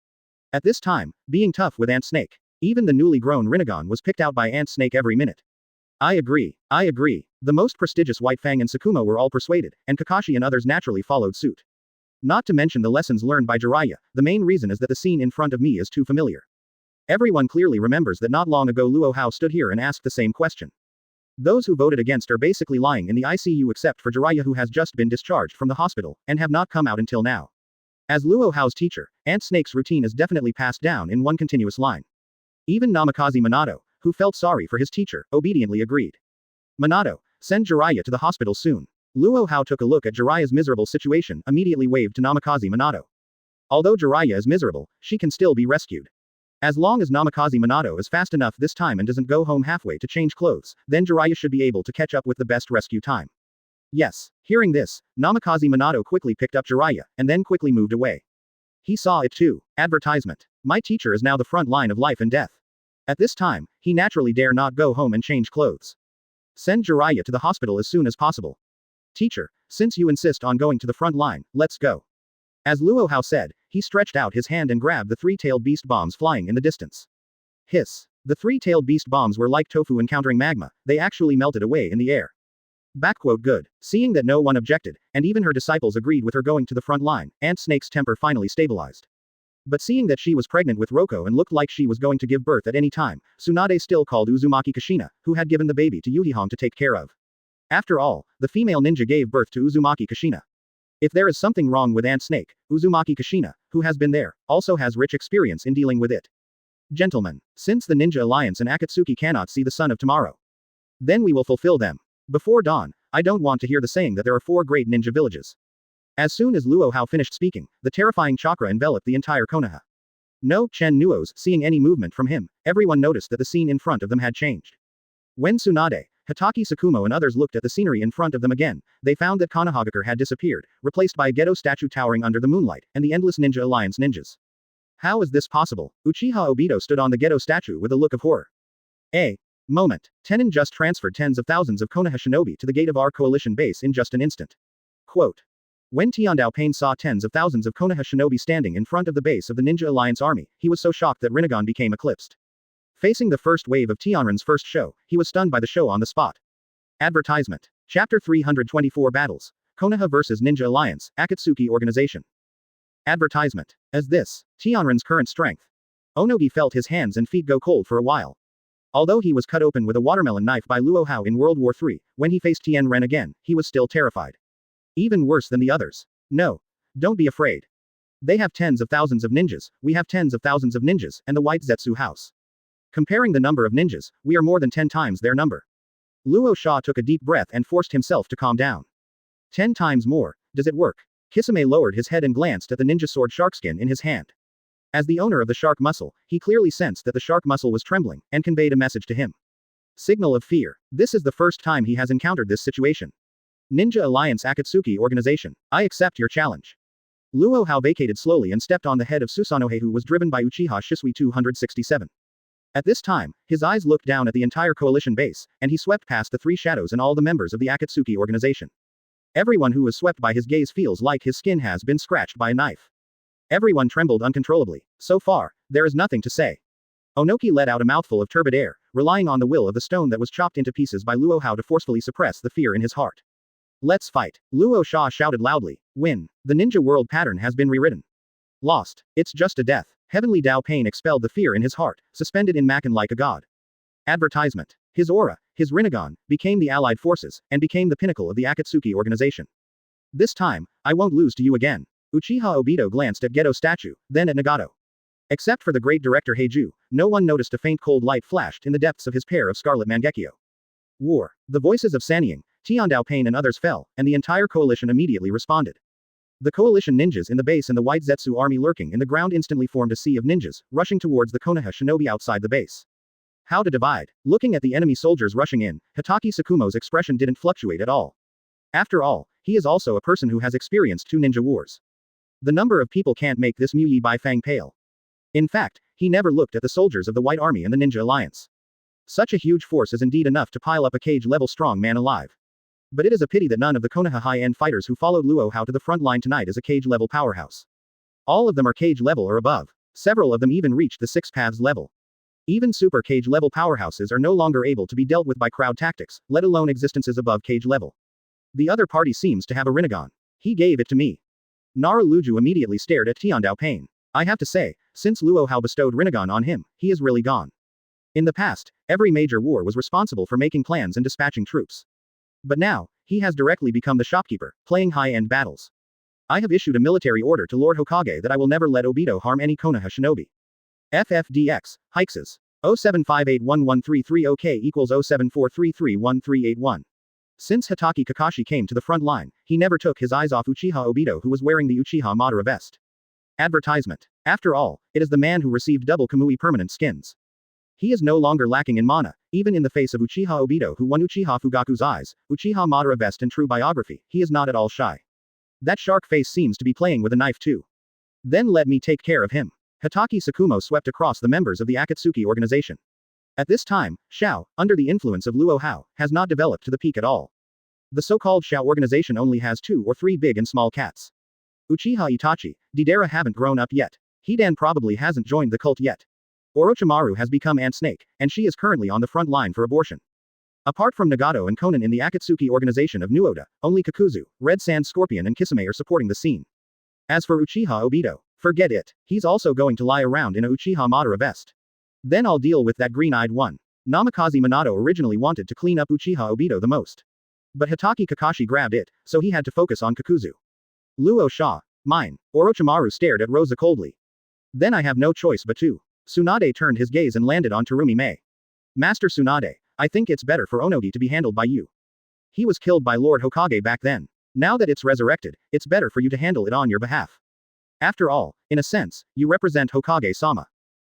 [SPEAKER 2] At this time, being tough with Ant Snake, even the newly grown Rinnegan was picked out by Ant Snake every minute. I agree. The most prestigious White Fang and Tsukumo were all persuaded, and Kakashi and others naturally followed suit. Not to mention the lessons learned by Jiraiya, the main reason is that the scene in front of me is too familiar. Everyone clearly remembers that not long ago Luo Hao stood here and asked the same question. Those who voted against are basically lying in the ICU except for Jiraiya who has just been discharged from the hospital, and have not come out until now. As Luo Hao's teacher, Ant Snake's routine is definitely passed down in one continuous line. Even Namikaze Minato, who felt sorry for his teacher, obediently agreed. Minato, send Jiraiya to the hospital soon. Luo Hao took a look at Jiraiya's miserable situation, immediately waved to Namikaze Minato. Although Jiraiya is miserable, she can still be rescued. As long as Namikaze Minato is fast enough this time and doesn't go home halfway to change clothes, then Jiraiya should be able to catch up with the best rescue time. Yes. Hearing this, Namikaze Minato quickly picked up Jiraiya, and then quickly moved away. He saw it too. Advertisement. My teacher is now the front line of life and death. At this time, he naturally dare not go home and change clothes. Send Jiraiya to the hospital as soon as possible. Teacher, since you insist on going to the front line, let's go. As Luo Hao said, he stretched out his hand and grabbed the three-tailed beast bombs flying in the distance. Hiss. The three-tailed beast bombs were like tofu encountering magma, they actually melted away in the air. Good. Seeing that no one objected, and even her disciples agreed with her going to the front line, Aunt Snake's temper finally stabilized. But seeing that she was pregnant with Roko and looked like she was going to give birth at any time, Tsunade still called Uzumaki Kushina, who had given the baby to Yuhihong to take care of. After all, the female ninja gave birth to Uzumaki Kushina. If there is something wrong with Aunt Snake, Uzumaki Kushina, who has been there, also has rich experience in dealing with it. Gentlemen, since the Ninja Alliance and Akatsuki cannot see the sun of tomorrow, then we will fulfill them. Before dawn, I don't want to hear the saying that there are 4 great ninja villages. As soon as Luo Hao finished speaking, the terrifying chakra enveloped the entire Konoha. No Chen Nuos seeing any movement from him, everyone noticed that the scene in front of them had changed. When Tsunade, Hatake Tsukumo and others looked at the scenery in front of them again, they found that Konohagakure had disappeared, replaced by a ghetto statue towering under the moonlight, and the endless Ninja Alliance ninjas. How is this possible? Uchiha Obito stood on the ghetto statue with a look of horror. Moment. Tenon just transferred tens of thousands of Konoha shinobi to the gate of our coalition base in just an instant. Quote. When Tiandao Pain saw tens of thousands of Konoha shinobi standing in front of the base of the Ninja Alliance army, he was so shocked that Rinnegan became eclipsed. Facing the first wave of Tianrin's first show, he was stunned by the show on the spot. Advertisement. Chapter 324 Battles. Konoha vs Ninja Alliance, Akatsuki Organization. Advertisement. As this, Tianrin's current strength. Onogi felt his hands and feet go cold for a while. Although he was cut open with a watermelon knife by Luo Hao in World War III, when he faced Tianren again, he was still terrified. Even worse than the others. No. Don't be afraid. They have tens of thousands of ninjas, we have tens of thousands of ninjas, and the White Zetsu house. Comparing the number of ninjas, we are more than 10 times their number. Luo Sha took a deep breath and forced himself to calm down. 10 times more, does it work? Kisame lowered his head and glanced at the ninja sword sharkskin in his hand. As the owner of the shark muscle, he clearly sensed that the shark muscle was trembling, and conveyed a message to him. Signal of fear. This is the first time he has encountered this situation. Ninja Alliance Akatsuki Organization. I accept your challenge. Luo Hao vacated slowly and stepped on the head of Susanoo who was driven by Uchiha Shisui 267. At this time, his eyes looked down at the entire coalition base, and he swept past the 3 shadows and all the members of the Akatsuki Organization. Everyone who was swept by his gaze feels like his skin has been scratched by a knife. Everyone trembled uncontrollably. So far, there is nothing to say. Onoki let out a mouthful of turbid air, relying on the will of the stone that was chopped into pieces by Luo Hao to forcefully suppress the fear in his heart. Let's fight. Luo Sha shouted loudly. Win. The ninja world pattern has been rewritten. Lost. It's just a death. Heavenly Dao Pain expelled the fear in his heart, suspended in Makan like a god. Advertisement. His aura, his Rinnegan, became the allied forces, and became the pinnacle of the Akatsuki organization. This time, I won't lose to you again. Uchiha Obito glanced at Geto statue, then at Nagato. Except for the great director Heiju, no one noticed a faint cold light flashed in the depths of his pair of scarlet Mangekyo. War. The voices of Sanying, Tiandao Pain and others fell, and the entire coalition immediately responded. The coalition ninjas in the base and the White Zetsu army lurking in the ground instantly formed a sea of ninjas, rushing towards the Konoha shinobi outside the base. How to divide? Looking at the enemy soldiers rushing in, Hatake Tsukumo's expression didn't fluctuate at all. After all, he is also a person who has experienced 2 ninja wars. The number of people can't make this Mu Yi Bai Fang pale. In fact, he never looked at the soldiers of the White Army and the Ninja Alliance. Such a huge force is indeed enough to pile up a cage-level strong man alive. But it is a pity that none of the Konoha high-end fighters who followed Luo Hao to the front line tonight is a cage-level powerhouse. All of them are cage-level or above. Several of them even reached the 6 paths level. Even super cage-level powerhouses are no longer able to be dealt with by crowd tactics, let alone existences above cage level. The other party seems to have a Rinnegan. He gave it to me. Nara Luju immediately stared at Tiandao Pain. I have to say, since Luo Hao bestowed Rinnegan on him, he is really gone. In the past, every major war was responsible for making plans and dispatching troops. But now, he has directly become the shopkeeper, playing high-end battles. I have issued a military order to Lord Hokage that I will never let Obito harm any Konoha shinobi. FFDX, Hikes. 07581133 OK equals 0743313881. Since Hitaki Kakashi came to the front line, he never took his eyes off Uchiha Obito, who was wearing the Uchiha Madara vest. Advertisement. After all, it is the man who received double Kamui permanent skins. He is no longer lacking in mana, even in the face of Uchiha Obito, who won Uchiha Fugaku's eyes, Uchiha Madara vest and true biography. He is not at all shy. That shark face seems to be playing with a knife too. Then let me take care of him. Hitaki Tsukumo swept across the members of the Akatsuki organization. At this time, Shao, under the influence of Luo Hao, has not developed to the peak at all. The so-called Shao organization only has 2 or 3 big and small cats. Uchiha Itachi, Deidara haven't grown up yet. Hidan probably hasn't joined the cult yet. Orochimaru has become Ant Snake, and she is currently on the front line for abortion. Apart from Nagato and Konan in the Akatsuki organization of New Oda, only Kakuzu, Red Sand Scorpion and Kisame are supporting the scene. As for Uchiha Obito, forget it, he's also going to lie around in a Uchiha Madara vest. Then I'll deal with that green-eyed one. Namikaze Minato originally wanted to clean up Uchiha Obito the most. But Hitaki Kakashi grabbed it, so he had to focus on Kakuzu. Luo Hao, mine. Orochimaru stared at Rosa coldly. Then I have no choice but to. Tsunade turned his gaze and landed on Terumi Mei. Master Tsunade, I think it's better for Onogi to be handled by you. He was killed by Lord Hokage back then. Now that it's resurrected, it's better for you to handle it on your behalf. After all, in a sense, you represent Hokage-sama.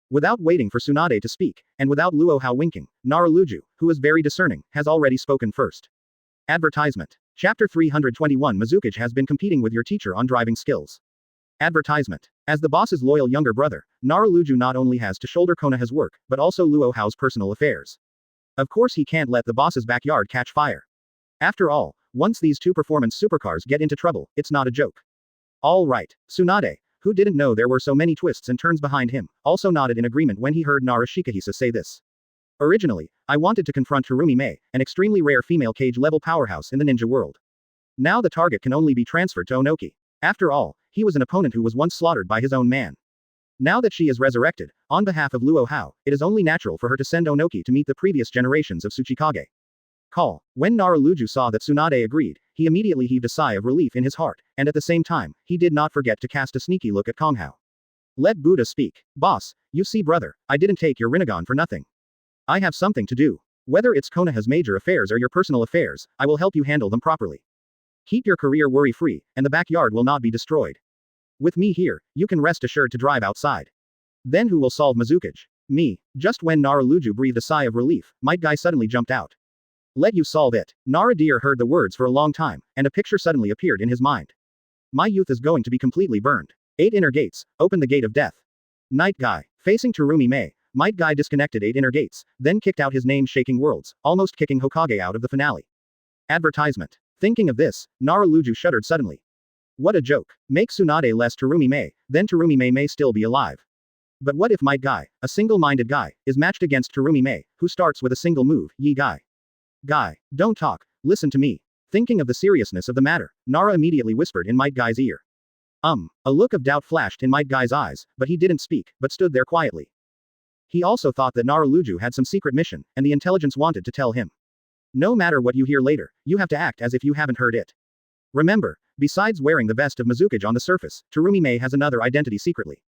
[SPEAKER 2] Without waiting for Tsunade to speak, and without Luo Hao winking, Naruto, who is very discerning, has already spoken first. Advertisement. Chapter 321 Mizukage has been competing with your teacher on driving skills. Advertisement. As the boss's loyal younger brother, Naruto not only has to shoulder Konoha's work, but also Luo Hao's personal affairs. Of course he can't let the boss's backyard catch fire. After all, once these 2 performance supercars get into trouble, it's not a joke. All right, Tsunade, who didn't know there were so many twists and turns behind him, also nodded in agreement when he heard Nara Shikahisa say this. Originally, I wanted to confront Terumi Mei, an extremely rare female cage-level powerhouse in the ninja world. Now the target can only be transferred to Onoki. After all, he was an opponent who was once slaughtered by his own man. Now that she is resurrected, on behalf of Luo Hao, it is only natural for her to send Onoki to meet the previous generations of Tsuchikage. Call. When Naruto saw that Tsunade agreed, he immediately heaved a sigh of relief in his heart, and at the same time, he did not forget to cast a sneaky look at Konghao. Let Buddha speak. Boss, you see brother, I didn't take your Rinnegan for nothing. I have something to do. Whether it's Konoha's major affairs or your personal affairs, I will help you handle them properly. Keep your career worry-free, and the backyard will not be destroyed. With me here, you can rest assured to drive outside. Then who will solve Mizukage? Me. Just when Naruto breathed a sigh of relief, Might Guy suddenly jumped out. Let you solve it. Nara Deer heard the words for a long time, and a picture suddenly appeared in his mind. My youth is going to be completely burned. 8 inner gates, open the gate of death. Night Guy. Facing Terumi Mei, Might Guy disconnected 8 inner gates, then kicked out his name-shaking worlds, almost kicking Hokage out of the finale. Advertisement. Thinking of this, Naruto shuddered suddenly. What a joke. Make Tsunade less Terumi Mei, then Terumi Mei may still be alive. But what if Might Guy, a single-minded guy, is matched against Terumi Mei, who starts with a single move, Yi Guy? Guy, don't talk, listen to me. Thinking of the seriousness of the matter, Nara immediately whispered in Might Guy's ear. A look of doubt flashed in Might Guy's eyes, but he didn't speak, but stood there quietly. He also thought that Naruto had some secret mission, and the intelligence wanted to tell him. No matter what you hear later, you have to act as if you haven't heard it. Remember, besides wearing the vest of Mizukage on the surface, Terumi Mei has another identity secretly.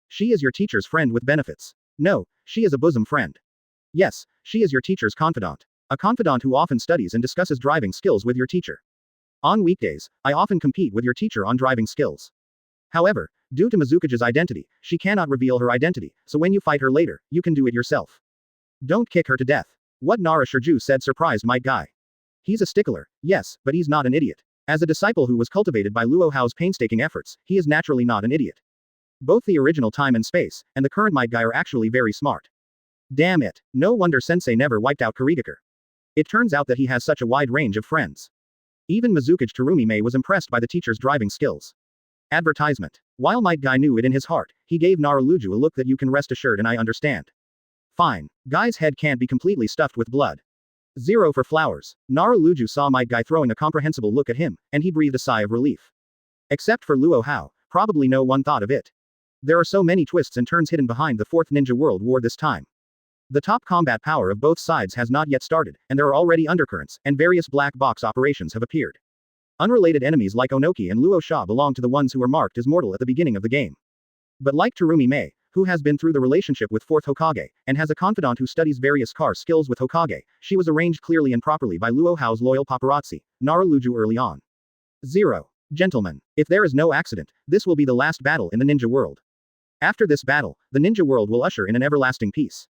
[SPEAKER 2] She is your teacher's friend with benefits. No, she is a bosom friend. Yes, she is your teacher's confidant. A confidant who often studies and discusses driving skills with your teacher. On weekdays, I often compete with your teacher on driving skills. However, due to Mizukage's identity, she cannot reveal her identity, so when you fight her later, you can do it yourself. Don't kick her to death. What Nara Shirju said surprised Might Guy. He's a stickler, yes, but he's not an idiot. As a disciple who was cultivated by Luo Hao's painstaking efforts, he is naturally not an idiot. Both the original Time and Space, and the current Might Guy are actually very smart. Damn it, no wonder Sensei never wiped out Kurigakure. It turns out that he has such a wide range of friends. Even Mizukage Terumi Mei was impressed by the teacher's driving skills. Advertisement. While Might Guy knew it in his heart, he gave Naruto a look that you can rest assured and I understand. Fine. Guy's head can't be completely stuffed with blood. 0 for flowers. Naruto saw Might Guy throwing a comprehensible look at him, and he breathed a sigh of relief. Except for Luo Hao, probably no one thought of it. There are so many twists and turns hidden behind the Fourth Ninja World War this time. The top combat power of both sides has not yet started, and there are already undercurrents, and various black box operations have appeared. Unrelated enemies like Onoki and Luo Hao belong to the ones who were marked as mortal at the beginning of the game. But like Terumi Mei, who has been through the relationship with 4th Hokage, and has a confidant who studies various car skills with Hokage. She was arranged clearly and properly by Luo Hao's loyal paparazzi, Naruto early on. 0. Gentlemen, if there is no accident, this will be the last battle in the ninja world. After this battle, the ninja world will usher in an everlasting peace.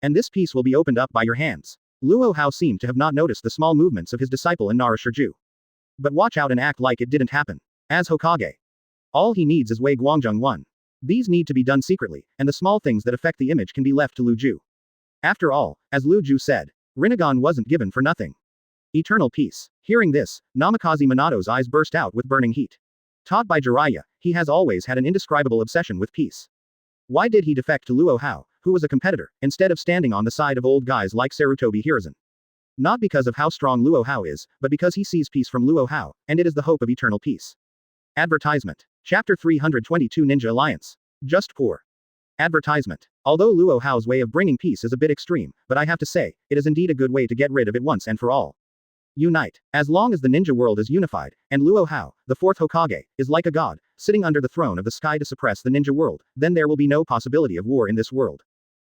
[SPEAKER 2] And this peace will be opened up by your hands. Luo Hao seemed to have not noticed the small movements of his disciple in Naruto. But watch out and act like it didn't happen. As Hokage, all he needs is Wei Guangzhong 1. These need to be done secretly, and the small things that affect the image can be left to Lu Ju. After all, as Lu Ju said, Rinnegan wasn't given for nothing. Eternal peace. Hearing this, Namikaze Minato's eyes burst out with burning heat. Taught by Jiraiya, he has always had an indescribable obsession with peace. Why did he defect to Luo Hao, who was a competitor, instead of standing on the side of old guys like Sarutobi Hiruzen? Not because of how strong Luo Hao is, but because he sees peace from Luo Hao, and it is the hope of eternal peace. Advertisement. Chapter 322 Ninja Alliance. Just poor. Advertisement. Although Luo Hao's way of bringing peace is a bit extreme, but I have to say, it is indeed a good way to get rid of it once and for all. Unite. As long as the ninja world is unified, and Luo Hao, the 4th Hokage, is like a god, sitting under the throne of the sky to suppress the ninja world, then there will be no possibility of war in this world.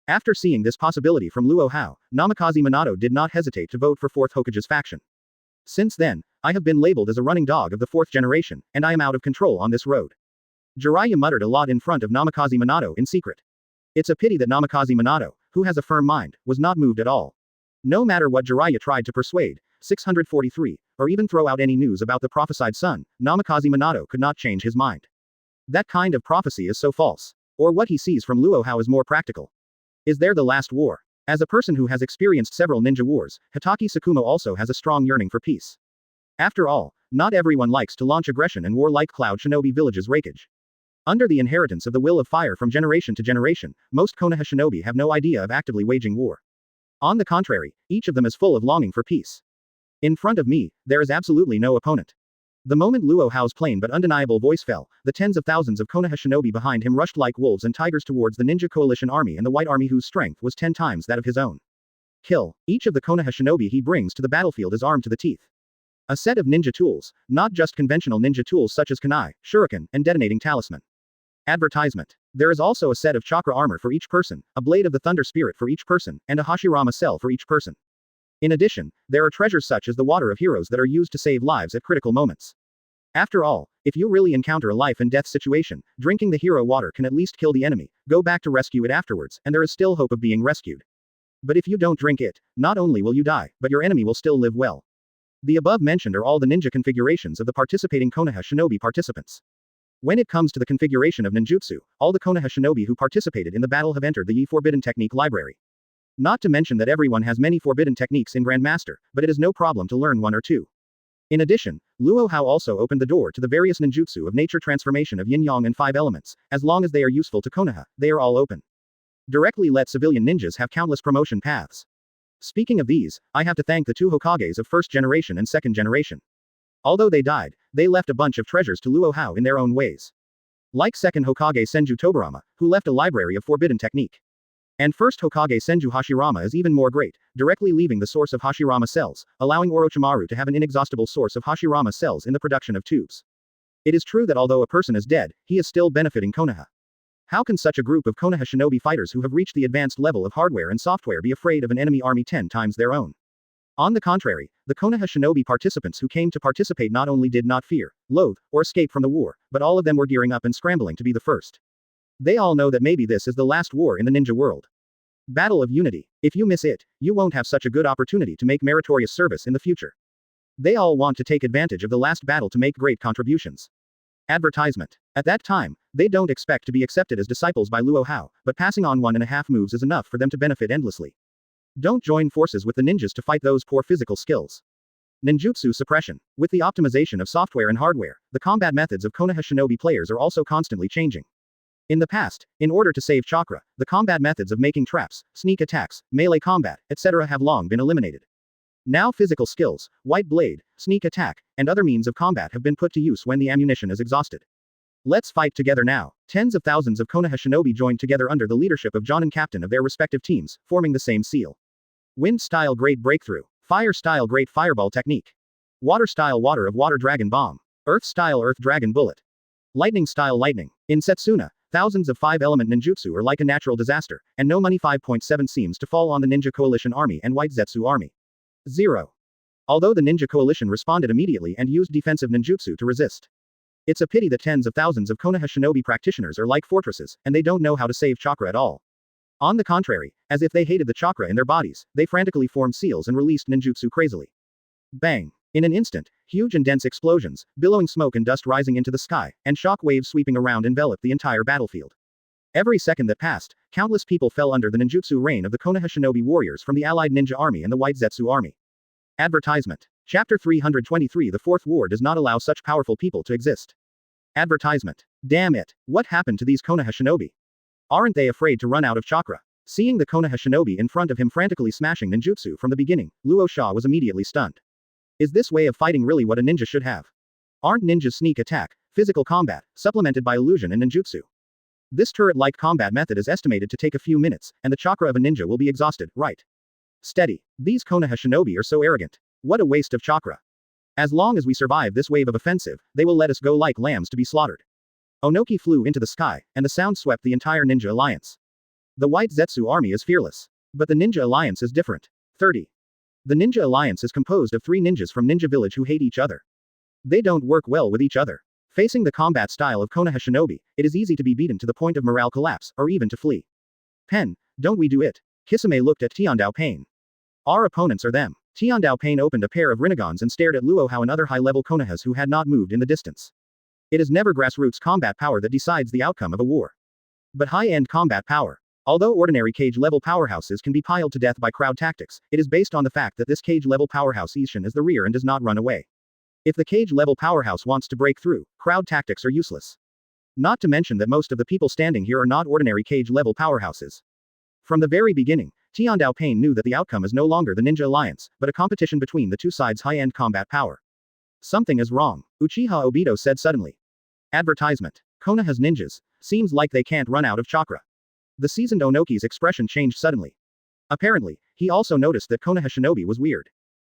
[SPEAKER 2] After seeing this possibility from Luo Hao, Namikaze Minato did not hesitate to vote for 4th Hokage's faction. Since then, I have been labeled as a running dog of the 4th generation, and I am out of control on this road. Jiraiya muttered a lot in front of Namikaze Minato in secret. It's a pity that Namikaze Minato, who has a firm mind, was not moved at all. No matter what Jiraiya tried to persuade, 643, or even throw out any news about the prophesied son, Namikaze Minato could not change his mind. That kind of prophecy is so false. Or what he sees from Luo Hao is more practical. Is there the last war? As a person who has experienced several ninja wars, Hitoki Tsukumo also has a strong yearning for peace. After all, not everyone likes to launch aggression and war like Cloud Shinobi Village's Raikage. Under the inheritance of the will of fire from generation to generation, most Konoha shinobi have no idea of actively waging war. On the contrary, each of them is full of longing for peace. In front of me, there is absolutely no opponent. The moment Luo Hao's plain but undeniable voice fell, the tens of thousands of Konoha shinobi behind him rushed like wolves and tigers towards the Ninja Coalition army and the White Army whose strength was 10 times that of his own. Kill. Each of the Konoha shinobi he brings to the battlefield is armed to the teeth. A set of ninja tools, not just conventional ninja tools such as kunai, shuriken, and detonating talisman. Advertisement. There is also a set of chakra armor for each person, a blade of the thunder spirit for each person, and a Hashirama cell for each person. In addition, there are treasures such as the water of heroes that are used to save lives at critical moments. After all, if you really encounter a life and death situation, drinking the hero water can at least kill the enemy, go back to rescue it afterwards, and there is still hope of being rescued. But if you don't drink it, not only will you die, but your enemy will still live well. The above mentioned are all the ninja configurations of the participating Konoha shinobi participants. When it comes to the configuration of ninjutsu, all the Konoha shinobi who participated in the battle have entered the Yi Forbidden Technique library. Not to mention that everyone has many forbidden techniques in Grandmaster, but it is no problem to learn one or two. In addition, Luo Hao also opened the door to the various ninjutsu of nature transformation of yin-yang and 5 elements. As long as they are useful to Konoha, they are all open. Directly let civilian ninjas have countless promotion paths. Speaking of these, I have to thank the 2 Hokages of 1st generation and 2nd generation. Although they died, they left a bunch of treasures to Luo Hao in their own ways. Like 2nd Hokage Senju Tobarama, who left a library of forbidden technique. And 1st Hokage Senju Hashirama is even more great, directly leaving the source of Hashirama cells, allowing Orochimaru to have an inexhaustible source of Hashirama cells in the production of tubes. It is true that although a person is dead, he is still benefiting Konoha. How can such a group of Konoha shinobi fighters who have reached the advanced level of hardware and software be afraid of an enemy army 10 times their own? On the contrary, the Konoha shinobi participants who came to participate not only did not fear, loathe, or escape from the war, but all of them were gearing up and scrambling to be the first. They all know that maybe this is the last war in the ninja world. Battle of Unity. If you miss it, you won't have such a good opportunity to make meritorious service in the future. They all want to take advantage of the last battle to make great contributions. Advertisement. At that time, they don't expect to be accepted as disciples by Luo Hao, but passing on 1.5 moves is enough for them to benefit endlessly. Don't join forces with the ninjas to fight those poor physical skills. Ninjutsu suppression. With the optimization of software and hardware, the combat methods of Konoha shinobi players are also constantly changing. In the past, in order to save chakra, the combat methods of making traps, sneak attacks, melee combat, etc. have long been eliminated. Now physical skills, white blade, sneak attack, and other means of combat have been put to use when the ammunition is exhausted. Let's fight together now. Tens of thousands of Konoha shinobi joined together under the leadership of Jonin, captain of their respective teams, forming the same seal. Wind-style Great Breakthrough. Fire-style Great Fireball Technique. Water-style Water of Water Dragon Bomb. Earth-style Earth Dragon Bullet. Lightning-style Lightning. In Setsuna, Thousands of 5-element ninjutsu are like a natural disaster, and no money 5.7 seems to fall on the Ninja Coalition Army and White Zetsu Army. 0. Although the Ninja Coalition responded immediately and used defensive ninjutsu to resist. It's a pity that tens of thousands of Konoha shinobi practitioners are like fortresses, and they don't know how to save chakra at all. On the contrary, as if they hated the chakra in their bodies, they frantically formed seals and released ninjutsu crazily. Bang! In an instant, huge and dense explosions, billowing smoke and dust rising into the sky, and shock waves sweeping around enveloped the entire battlefield. Every second that passed, countless people fell under the ninjutsu rain of the Konoha shinobi warriors from the allied ninja army and the White Zetsu army. Advertisement. Chapter 323. The Fourth War does not allow such powerful people to exist. Advertisement. Damn it, what happened to these Konoha shinobi? Aren't they afraid to run out of chakra? Seeing the Konoha shinobi in front of him frantically smashing ninjutsu from the beginning, Luo Hao was immediately stunned. Is this way of fighting really what a ninja should have? Aren't ninjas sneak attack, physical combat, supplemented by illusion and ninjutsu? This turret-like combat method is estimated to take a few minutes, and the chakra of a ninja will be exhausted, right? Steady. These Konoha shinobi are so arrogant. What a waste of chakra. As long as we survive this wave of offensive, they will let us go like lambs to be slaughtered. Onoki flew into the sky, and the sound swept the entire ninja alliance. The White Zetsu army is fearless. But the ninja alliance is different. 30. The ninja alliance is composed of 3 ninjas from Ninja Village who hate each other. They don't work well with each other. Facing the combat style of Konoha shinobi, it is easy to be beaten to the point of morale collapse, or even to flee. Pen, don't we do it? Kisame looked at Tiandao Pain. Our opponents are them. Tiandao Pain opened a pair of Rinnegan's and stared at Luo Hao and other high-level Konohas who had not moved in the distance. It is never grassroots combat power that decides the outcome of a war. But high-end combat power. Although ordinary cage-level powerhouses can be piled to death by crowd tactics, it is based on the fact that this cage-level powerhouse Ishin is the rear and does not run away. If the cage-level powerhouse wants to break through, crowd tactics are useless. Not to mention that most of the people standing here are not ordinary cage-level powerhouses. From the very beginning, Tiandao Pain knew that the outcome is no longer the Ninja Alliance, but a competition between the two sides' high-end combat power. Something is wrong, Uchiha Obito said suddenly. Advertisement. Konoha's ninjas. Seems like they can't run out of chakra. The seasoned Onoki's expression changed suddenly. Apparently, he also noticed that Konoha shinobi was weird.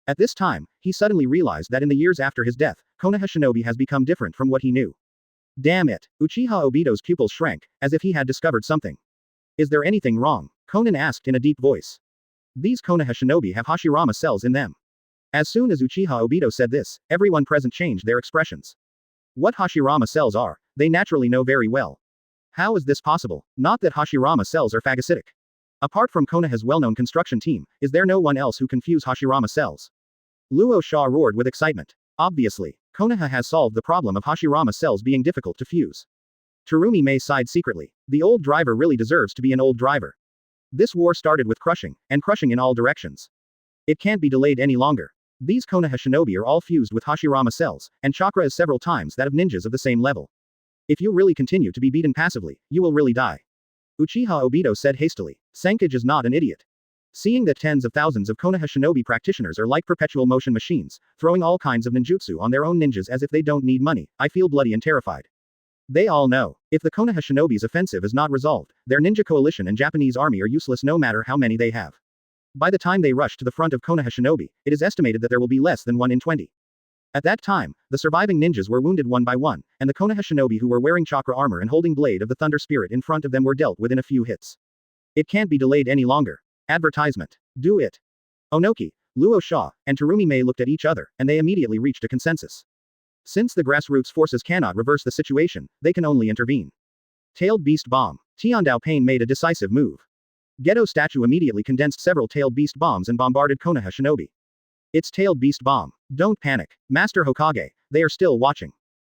[SPEAKER 2] At this time, he suddenly realized that in the years after his death, Konoha shinobi has become different from what he knew. Damn it, Uchiha Obito's pupils shrank, as if he had discovered something. Is there anything wrong? Konan asked in a deep voice. These Konoha shinobi have Hashirama cells in them. As soon as Uchiha Obito said this, everyone present changed their expressions. What Hashirama cells are, they naturally know very well. How is this possible? Not that Hashirama cells are phagocytic. Apart from Konoha's well-known construction team, is there no one else who can fuse Hashirama cells? Luo Hao roared with excitement. Obviously, Konoha has solved the problem of Hashirama cells being difficult to fuse. Terumi Mei sighed secretly. The old driver really deserves to be an old driver. This war started with crushing, and crushing in all directions. It can't be delayed any longer. These Konoha shinobi are all fused with Hashirama cells, and chakra is several times that of ninjas of the same level. If you really continue to be beaten passively, you will really die. Uchiha Obito said hastily. Senkage is not an idiot. Seeing that tens of thousands of Konoha shinobi practitioners are like perpetual motion machines, throwing all kinds of ninjutsu on their own ninjas as if they don't need money, I feel bloody and terrified. They all know, if the Konoha shinobi's offensive is not resolved, their ninja coalition and Japanese army are useless no matter how many they have. By the time they rush to the front of Konoha shinobi, it is estimated that there will be less than 1 in 20. At that time, the surviving ninjas were wounded one by one, and the Konoha shinobi who were wearing chakra armor and holding blade of the thunder spirit in front of them were dealt with in a few hits. It can't be delayed any longer. Advertisement. Do it. Onoki, Luo Hao, and Terumi Mei looked at each other, and they immediately reached a consensus. Since the grassroots forces cannot reverse the situation, they can only intervene. Tailed Beast Bomb. Tiandao Pain made a decisive move. Geto Statue immediately condensed several Tailed Beast Bombs and bombarded Konoha shinobi. It's Tailed Beast Bomb. Don't panic, Master Hokage, they are still watching.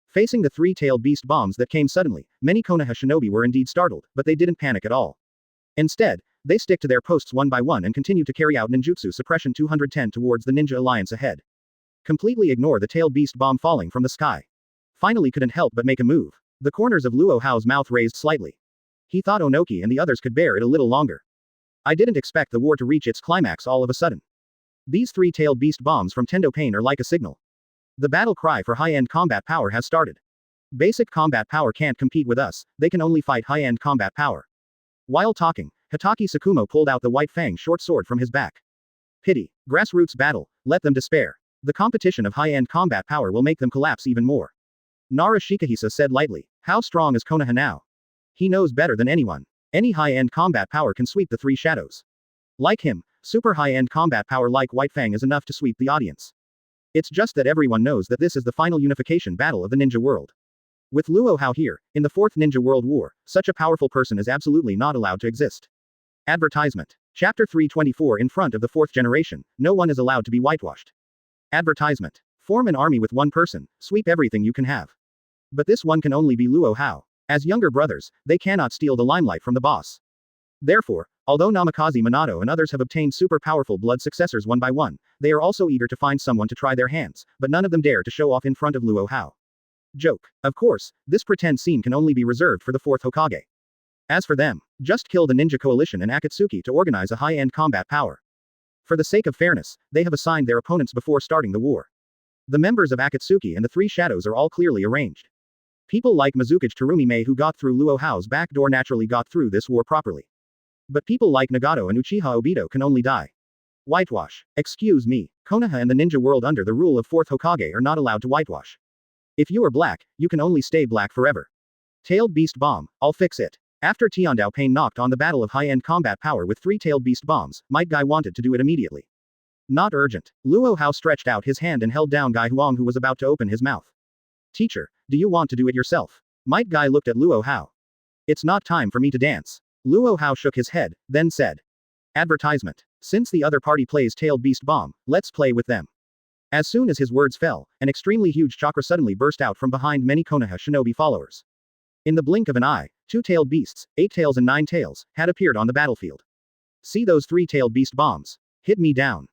[SPEAKER 2] Facing the 3 Tailed Beast Bombs that came suddenly, many Konoha shinobi were indeed startled, but they didn't panic at all. Instead, they stick to their posts one by one and continue to carry out ninjutsu suppression 210 towards the Ninja Alliance ahead. Completely ignore the Tailed Beast Bomb falling from the sky. Finally couldn't help but make a move. The corners of Luo Hao's mouth raised slightly. He thought Onoki and the others could bear it a little longer. I didn't expect the war to reach its climax all of a sudden. These 3 Tailed Beast Bombs from Tendo Pain are like a signal. The battle cry for high-end combat power has started. Basic combat power can't compete with us, they can only fight high-end combat power. While talking, Hitaki Sakumo pulled out the White Fang short sword from his back. Pity. Grassroots battle, let them despair. The competition of high-end combat power will make them collapse even more. Nara Shikahisa said lightly. How strong is Konoha now? He knows better than anyone. Any high-end combat power can sweep the three shadows. Like him, super high-end combat power like White Fang is enough to sweep the audience. It's just that everyone knows that this is the final unification battle of the ninja world. With Luo Hao here, in the Fourth Ninja World War, such a powerful person is absolutely not allowed to exist. Advertisement. Chapter 324. In front of the fourth generation, no one is allowed to be whitewashed. Advertisement. Form an army with one person, sweep everything you can have. But this one can only be Luo Hao. As younger brothers, they cannot steal the limelight from the boss. Therefore, although Namikaze Minato and others have obtained super powerful blood successors one by one, they are also eager to find someone to try their hands, but none of them dare to show off in front of Luo Hao. Joke. Of course, this pretend scene can only be reserved for the fourth Hokage. As for them, just kill the Ninja Coalition and Akatsuki to organize a high-end combat power. For the sake of fairness, they have assigned their opponents before starting the war. The members of Akatsuki and the Three Shadows are all clearly arranged. People like Mizukage Terumi who got through Luo Hao's back door naturally got through this war properly. But people like Nagato and Uchiha Obito can only die. Whitewash. Excuse me, Konoha and the ninja world under the rule of fourth Hokage are not allowed to whitewash. If you are black, you can only stay black forever. Tailed Beast Bomb, I'll fix it. After Tiandao Pain knocked on the battle of high-end combat power with 3 Tailed Beast Bombs, Might Guy wanted to do it immediately. Not urgent. Luo Hao stretched out his hand and held down Guy Huang who was about to open his mouth. Teacher, do you want to do it yourself? Might Guy looked at Luo Hao. It's not time for me to dance. Luo Hao shook his head, then said. Advertisement. Since the other party plays Tailed Beast Bomb, let's play with them. As soon as his words fell, an extremely huge chakra suddenly burst out from behind many Konoha shinobi followers. In the blink of an eye, 2 tailed beasts, 8 tails and 9 tails, had appeared on the battlefield. See those 3 tailed beast bombs. Hit me down.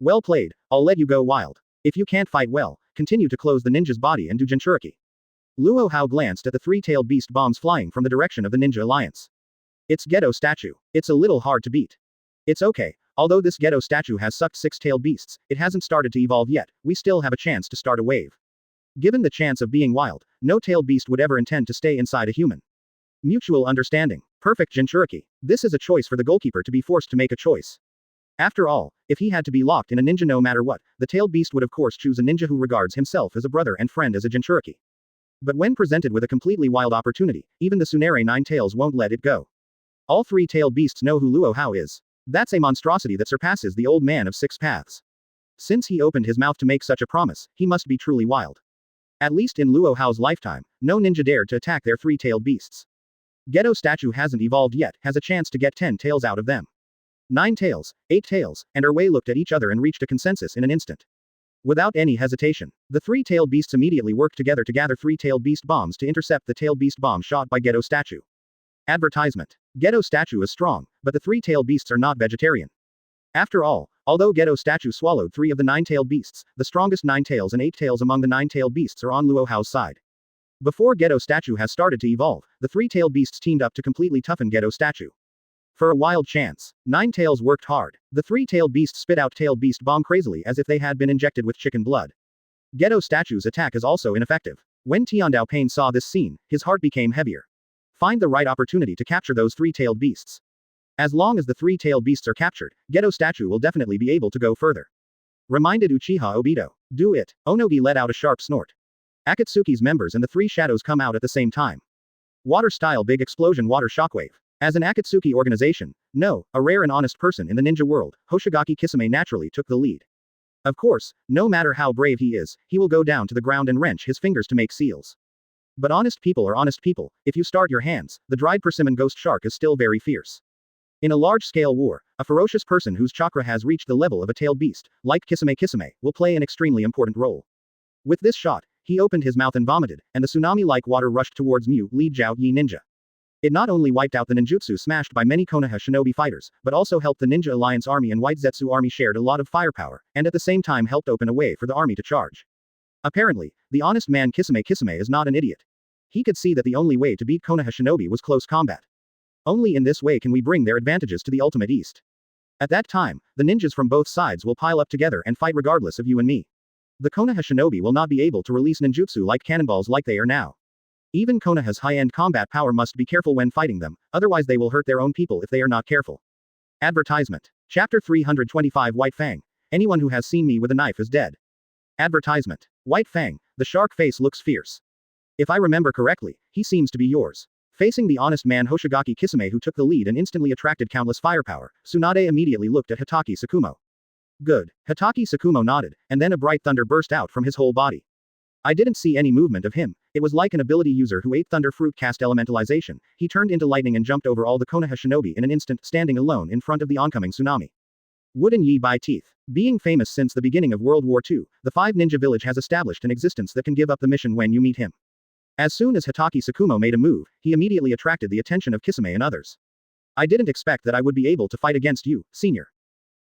[SPEAKER 2] Well played, I'll let you go wild. If you can't fight well, continue to close the ninja's body and do Jinchuriki. Luo Hao glanced at the 3 tailed beast bombs flying from the direction of the ninja alliance. It's Ghetto statue. It's a little hard to beat. It's okay. Although this Ghetto statue has sucked 6-tailed beasts, it hasn't started to evolve yet, we still have a chance to start a wave. Given the chance of being wild, no tailed beast would ever intend to stay inside a human. Mutual understanding. Perfect Jinchuriki. This is a choice for the goalkeeper to be forced to make a choice. After all, if he had to be locked in a ninja no matter what, the tailed beast would of course choose a ninja who regards himself as a brother and friend as a Jinchuriki. But when presented with a completely wild opportunity, even the Tsunade 9 tails won't let it go. All 3 tailed beasts know who Luo Hao is. That's a monstrosity that surpasses the old man of 6 paths. Since he opened his mouth to make such a promise, he must be truly wild. At least in Luo Hao's lifetime, no ninja dared to attack their 3-tailed beasts. Ghetto statue hasn't evolved yet, has a chance to get 10 tails out of them. 9 tails, 8 tails, and Erwei looked at each other and reached a consensus in an instant. Without any hesitation, the 3-tailed beasts immediately worked together to gather 3-tailed beast bombs to intercept the tailed beast bomb shot by Ghetto statue. Advertisement. Ghetto statue is strong, but the 3-tailed beasts are not vegetarian. After all, although Ghetto statue swallowed 3 of the 9-tailed beasts, the strongest 9 tails and 8 tails among the 9-tailed beasts are on Luo Hao's side. Before Ghetto statue has started to evolve, the 3-tailed beasts teamed up to completely toughen Ghetto statue. For a wild chance, 9 tails worked hard. The 3-tailed beast spit out tailed beast bomb crazily as if they had been injected with chicken blood. Ghetto statue's attack is also ineffective. When Tiandao Pain saw this scene, his heart became heavier. Find the right opportunity to capture those 3-tailed beasts. As long as the 3-tailed beasts are captured, Ghetto statue will definitely be able to go further. Reminded Uchiha Obito. Do it. Onogi let out a sharp snort. Akatsuki's members and the 3 shadows come out at the same time. Water-style big explosion water shockwave. As an Akatsuki organization, no, a rare and honest person in the ninja world, Hoshigaki Kisame naturally took the lead. Of course, no matter how brave he is, he will go down to the ground and wrench his fingers to make seals. But honest people are honest people. If you start your hands, the dried persimmon ghost shark is still very fierce. In a large-scale war, a ferocious person whose chakra has reached the level of a tailed beast, like Kisame, will play an extremely important role. With this shot, he opened his mouth and vomited, and the tsunami-like water rushed towards Mu Li Jiao Yi Ninja. It not only wiped out the ninjutsu smashed by many Konoha shinobi fighters, but also helped the Ninja Alliance army and White Zetsu army shared a lot of firepower, and at the same time helped open a way for the army to charge. Apparently, the honest man Kisame is not an idiot. He could see that the only way to beat Konoha shinobi was close combat. Only in this way can we bring their advantages to the ultimate east. At that time, the ninjas from both sides will pile up together and fight regardless of you and me. The Konoha shinobi will not be able to release ninjutsu like cannonballs like they are now. Even Konoha's high-end combat power must be careful when fighting them, otherwise they will hurt their own people if they are not careful. Advertisement. Chapter 325 White Fang. Anyone who has seen me with a knife is dead. Advertisement. White Fang, the shark face looks fierce. If I remember correctly, he seems to be yours. Facing the honest man Hoshigaki Kisame who took the lead and instantly attracted countless firepower, Tsunade immediately looked at Hitaki Tsukumo. Good. Hitaki Tsukumo nodded, and then a bright thunder burst out from his whole body. I didn't see any movement of him. It was like an ability user who ate thunder fruit cast elementalization. He turned into lightning and jumped over all the Konoha shinobi in an instant, standing alone in front of the oncoming tsunami. Wouldn't ye buy teeth? Being famous since the beginning of World War II, the Five Ninja Village has established an existence that can give up the mission when you meet him. As soon as Hitaki Tsukumo made a move, he immediately attracted the attention of Kisame and others. I didn't expect that I would be able to fight against you, senior.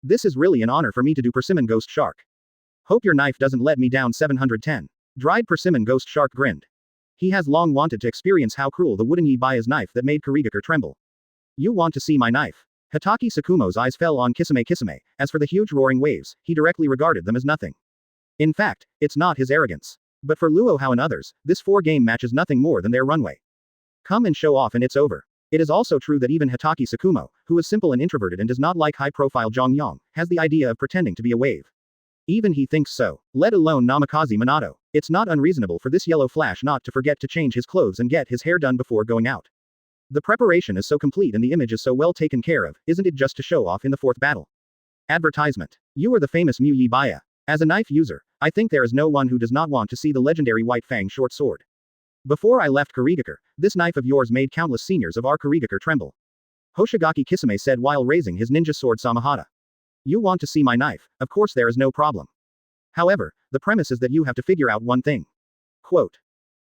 [SPEAKER 2] This is really an honor for me to do Persimmon Ghost Shark. Hope your knife doesn't let me down 710. Dried Persimmon Ghost Shark grinned. He has long wanted to experience how cruel the wooden Yi-Baya knife that made Kurigakure tremble. You want to see my knife? Hitaki Tsukumo's eyes fell on Kisame. As for the huge roaring waves, he directly regarded them as nothing. In fact, it's not his arrogance. But for Luo Hao and others, this 4-game match is nothing more than their runway. Come and show off and it's over. It is also true that even Hitaki Tsukumo, who is simple and introverted and does not like high-profile Zhongyang, has the idea of pretending to be a wave. Even he thinks so, let alone Namikaze Minato. It's not unreasonable for this yellow flash not to forget to change his clothes and get his hair done before going out. The preparation is so complete and the image is so well taken care of, isn't it just to show off in the 4th battle? Advertisement. You are the famous Mu Yi-Baya. As a knife user, I think there is no one who does not want to see the legendary White Fang short sword. Before I left Kurigakure, this knife of yours made countless seniors of our Kurigakure tremble. Hoshigaki Kisame said while raising his ninja sword Samahata. You want to see my knife, of course there is no problem. However, the premise is that you have to figure out one thing. Quote.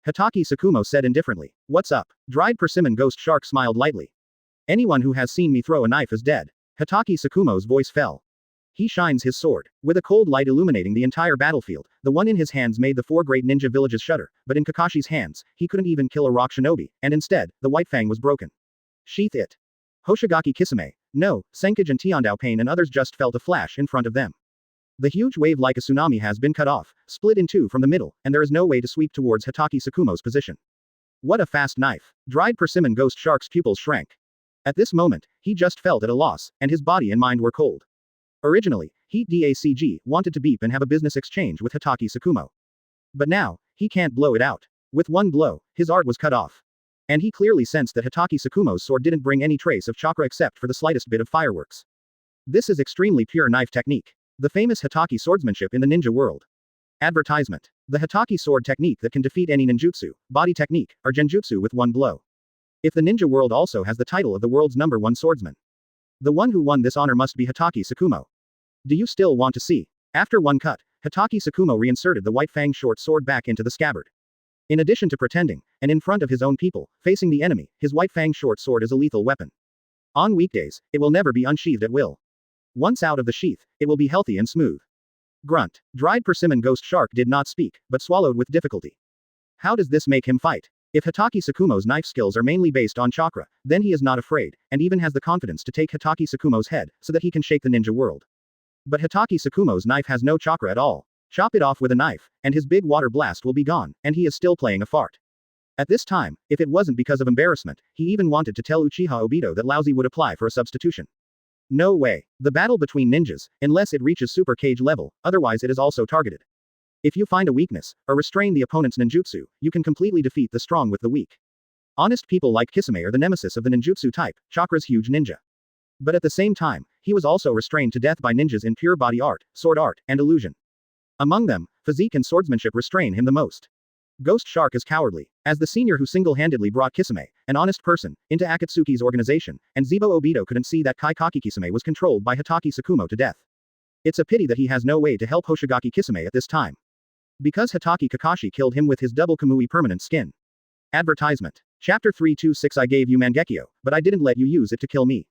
[SPEAKER 2] Hitaki Tsukumo said indifferently, what's up? Dried Persimmon Ghost Shark smiled lightly. Anyone who has seen me throw a knife is dead. Hitaki Tsukumo's voice fell. He shines his sword. With a cold light illuminating the entire battlefield, the one in his hands made the 4 great ninja villages shudder, but in Kakashi's hands, he couldn't even kill a rock shinobi, and instead, the White Fang was broken. Sheath it. Hoshigaki Kisame, no, Senkage and Tiandao Pain and others just felt a flash in front of them. The huge wave like a tsunami has been cut off, split in 2 from the middle, and there is no way to sweep towards Hitaki Tsukumo's position. What a fast knife. Dried Persimmon Ghost Shark's pupils shrank. At this moment, he just felt at a loss, and his body and mind were cold. Originally, Heat DACG wanted to beep and have a business exchange with Hitaki Tsukumo. But now, he can't blow it out. With one blow, his art was cut off. And he clearly sensed that Hitaki Tsukumo's sword didn't bring any trace of chakra except for the slightest bit of fireworks. This is extremely pure knife technique. The famous Hitaki swordsmanship in the ninja world. Advertisement. The Hitaki sword technique that can defeat any ninjutsu, body technique, or genjutsu with one blow. If the ninja world also has the title of the world's #1 swordsman. The one who won this honor must be Hitaki Tsukumo. Do you still want to see? After one cut, Hitaki Tsukumo reinserted the White Fang short sword back into the scabbard. In addition to pretending, and in front of his own people, facing the enemy, his White Fang short sword is a lethal weapon. On weekdays, it will never be unsheathed at will. Once out of the sheath, it will be healthy and smooth. Grunt. Dried Persimmon Ghost Shark did not speak, but swallowed with difficulty. How does this make him fight? If Hitaki Tsukumo's knife skills are mainly based on chakra, then he is not afraid, and even has the confidence to take Hitaki Tsukumo's head, so that he can shake the ninja world. But Hitaki Tsukumo's knife has no chakra at all. Chop it off with a knife, and his big water blast will be gone, and he is still playing a fart. At this time, if it wasn't because of embarrassment, he even wanted to tell Uchiha Obito that Laozi would apply for a substitution. No way. The battle between ninjas, unless it reaches Super Cage level, otherwise it is also targeted. If you find a weakness, or restrain the opponent's ninjutsu, you can completely defeat the strong with the weak. Honest people like Kisame are the nemesis of the ninjutsu type, Chakra's huge ninja. But at the same time, he was also restrained to death by ninjas in pure body art, sword art, and illusion. Among them, physique and swordsmanship restrain him the most. Ghost Shark is cowardly. As the senior who single-handedly brought Kisame, an honest person, into Akatsuki's organization, and Zebo Obito couldn't see that Kaikaki Kisame was controlled by Hitaki Tsukumo to death. It's a pity that he has no way to help Hoshigaki Kisame at this time. Because Hitaki Kakashi killed him with his double Kamui permanent skin. Advertisement. Chapter 326 I gave you Mangekyo, but I didn't let you use it to kill me.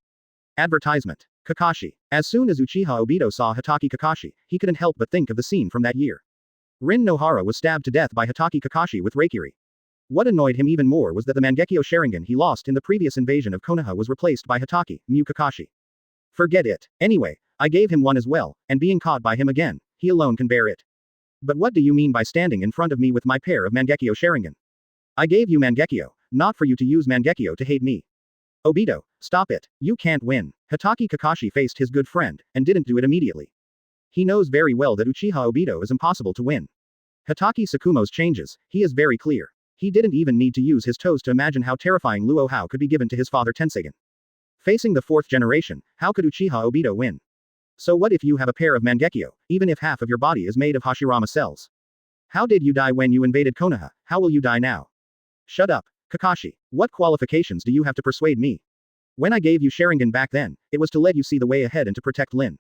[SPEAKER 2] Advertisement. Kakashi. As soon as Uchiha Obito saw Hitaki Kakashi, he couldn't help but think of the scene from that year. Rin Nohara was stabbed to death by Hitaki Kakashi with Reikiri. What annoyed him even more was that the Mangekyo Sharingan he lost in the previous invasion of Konoha was replaced by Hitaki, Mu Kakashi. Forget it. Anyway, I gave him one as well, and being caught by him again, he alone can bear it. But what do you mean by standing in front of me with my pair of Mangekyo Sharingan? I gave you Mangekyo, not for you to use Mangekyo to hate me. Obito, stop it. You can't win. Hitaki Kakashi faced his good friend, and didn't do it immediately. He knows very well that Uchiha Obito is impossible to win. Hitaki Tsukumo's changes, he is very clear. He didn't even need to use his toes to imagine how terrifying Luo Hao could be given to his father Tenseigan. Facing the fourth generation, how could Uchiha Obito win? So what if you have a pair of Mangekyo, even if half of your body is made of Hashirama cells? How did you die when you invaded Konoha? How will you die now? Shut up, Kakashi. What qualifications do you have to persuade me? When I gave you Sharingan back then, it was to let you see the way ahead and to protect Lin.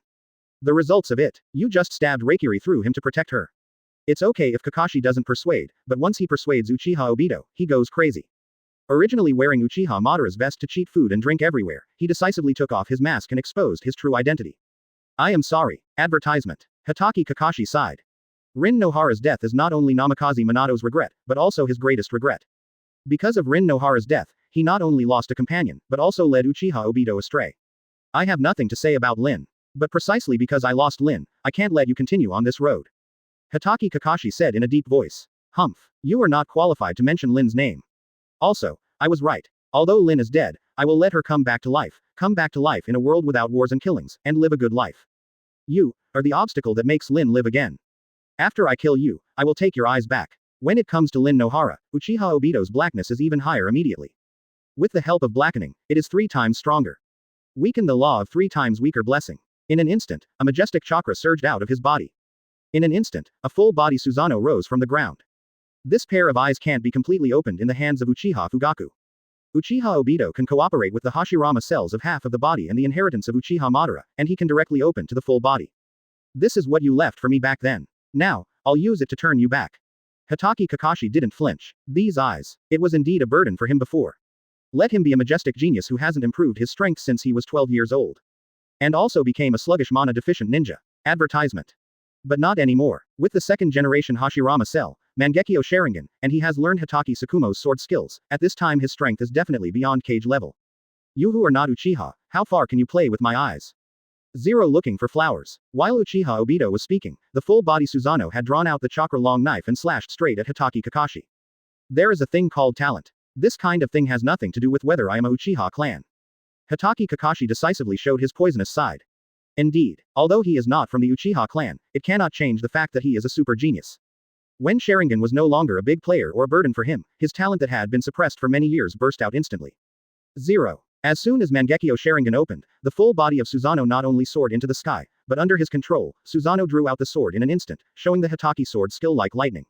[SPEAKER 2] The results of it, you just stabbed Reikiri through him to protect her. It's okay if Kakashi doesn't persuade, but once he persuades Uchiha Obito, he goes crazy. Originally wearing Uchiha Madara's vest to cheat food and drink everywhere, he decisively took off his mask and exposed his true identity. I am sorry. Advertisement. Hatake Kakashi sighed. Rin Nohara's death is not only Namikaze Minato's regret, but also his greatest regret. Because of Rin Nohara's death, he not only lost a companion, but also led Uchiha Obito astray. I have nothing to say about Lin. But precisely because I lost Lin, I can't let you continue on this road. Hatake Kakashi said in a deep voice. Humph. You are not qualified to mention Lin's name. Also, I was right. Although Lin is dead, I will let her come back to life in a world without wars and killings, and live a good life. You are the obstacle that makes Lin live again. After I kill you, I will take your eyes back. When it comes to Lin Nohara, Uchiha Obito's blackness is even higher immediately. With the help of blackening, it is 3 times stronger. Weaken the law of 3 times weaker blessing. In an instant, a majestic chakra surged out of his body. In an instant, a full-body Susanoo rose from the ground. This pair of eyes can't be completely opened in the hands of Uchiha Fugaku. Uchiha Obito can cooperate with the Hashirama cells of half of the body and the inheritance of Uchiha Madara, and he can directly open to the full body. This is what you left for me back then. Now, I'll use it to turn you back. Hatake Kakashi didn't flinch. These eyes. It was indeed a burden for him before. Let him be a majestic genius who hasn't improved his strength since he was 12 years old. And also became a sluggish mana-deficient ninja. Advertisement. But not anymore. With the second generation Hashirama cell, Mangekyo Sharingan, and he has learned Hatake Tsukumo's sword skills, at this time his strength is definitely beyond Kage level. You who are not Uchiha, how far can you play with my eyes? Zero looking for flowers. While Uchiha Obito was speaking, the full-body Susanoo had drawn out the chakra-long knife and slashed straight at Hatake Kakashi. There is a thing called talent. This kind of thing has nothing to do with whether I am a Uchiha clan. Hatake Kakashi decisively showed his poisonous side. Indeed, although he is not from the Uchiha clan, it cannot change the fact that he is a super genius. When Sharingan was no longer a big player or a burden for him, his talent that had been suppressed for many years burst out instantly. 0. As soon as Mangekyo Sharingan opened, the full body of Susanoo not only soared into the sky, but under his control, Susanoo drew out the sword in an instant, showing the Hatake sword skill like lightning.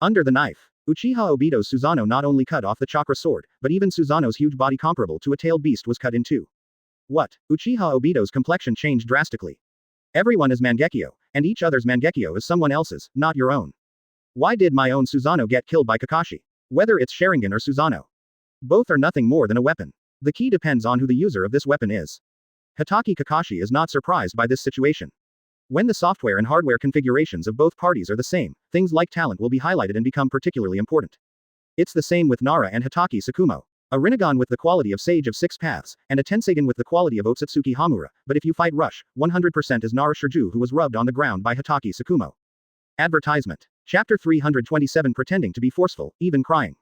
[SPEAKER 2] Under the knife, Uchiha Obito's Susanoo not only cut off the chakra sword, but even Susanoo's huge body comparable to a tailed beast was cut in two. What? Uchiha Obito's complexion changed drastically. Everyone is Mangekyo, and each other's Mangekyo is someone else's, not your own. Why did my own Susanoo get killed by Kakashi? Whether it's Sharingan or Susanoo. Both are nothing more than a weapon. The key depends on who the user of this weapon is. Hatake Kakashi is not surprised by this situation. When the software and hardware configurations of both parties are the same, things like talent will be highlighted and become particularly important. It's the same with Nara and Hatake Tsukumo. A Rinnegan with the quality of Sage of Six Paths, and a Tenseigan with the quality of Otsutsuki Hamura, but if you fight Rush, 100% is Nara Shirju who was rubbed on the ground by Hatake Tsukumo. Advertisement. Chapter 327 Pretending to be forceful, even crying.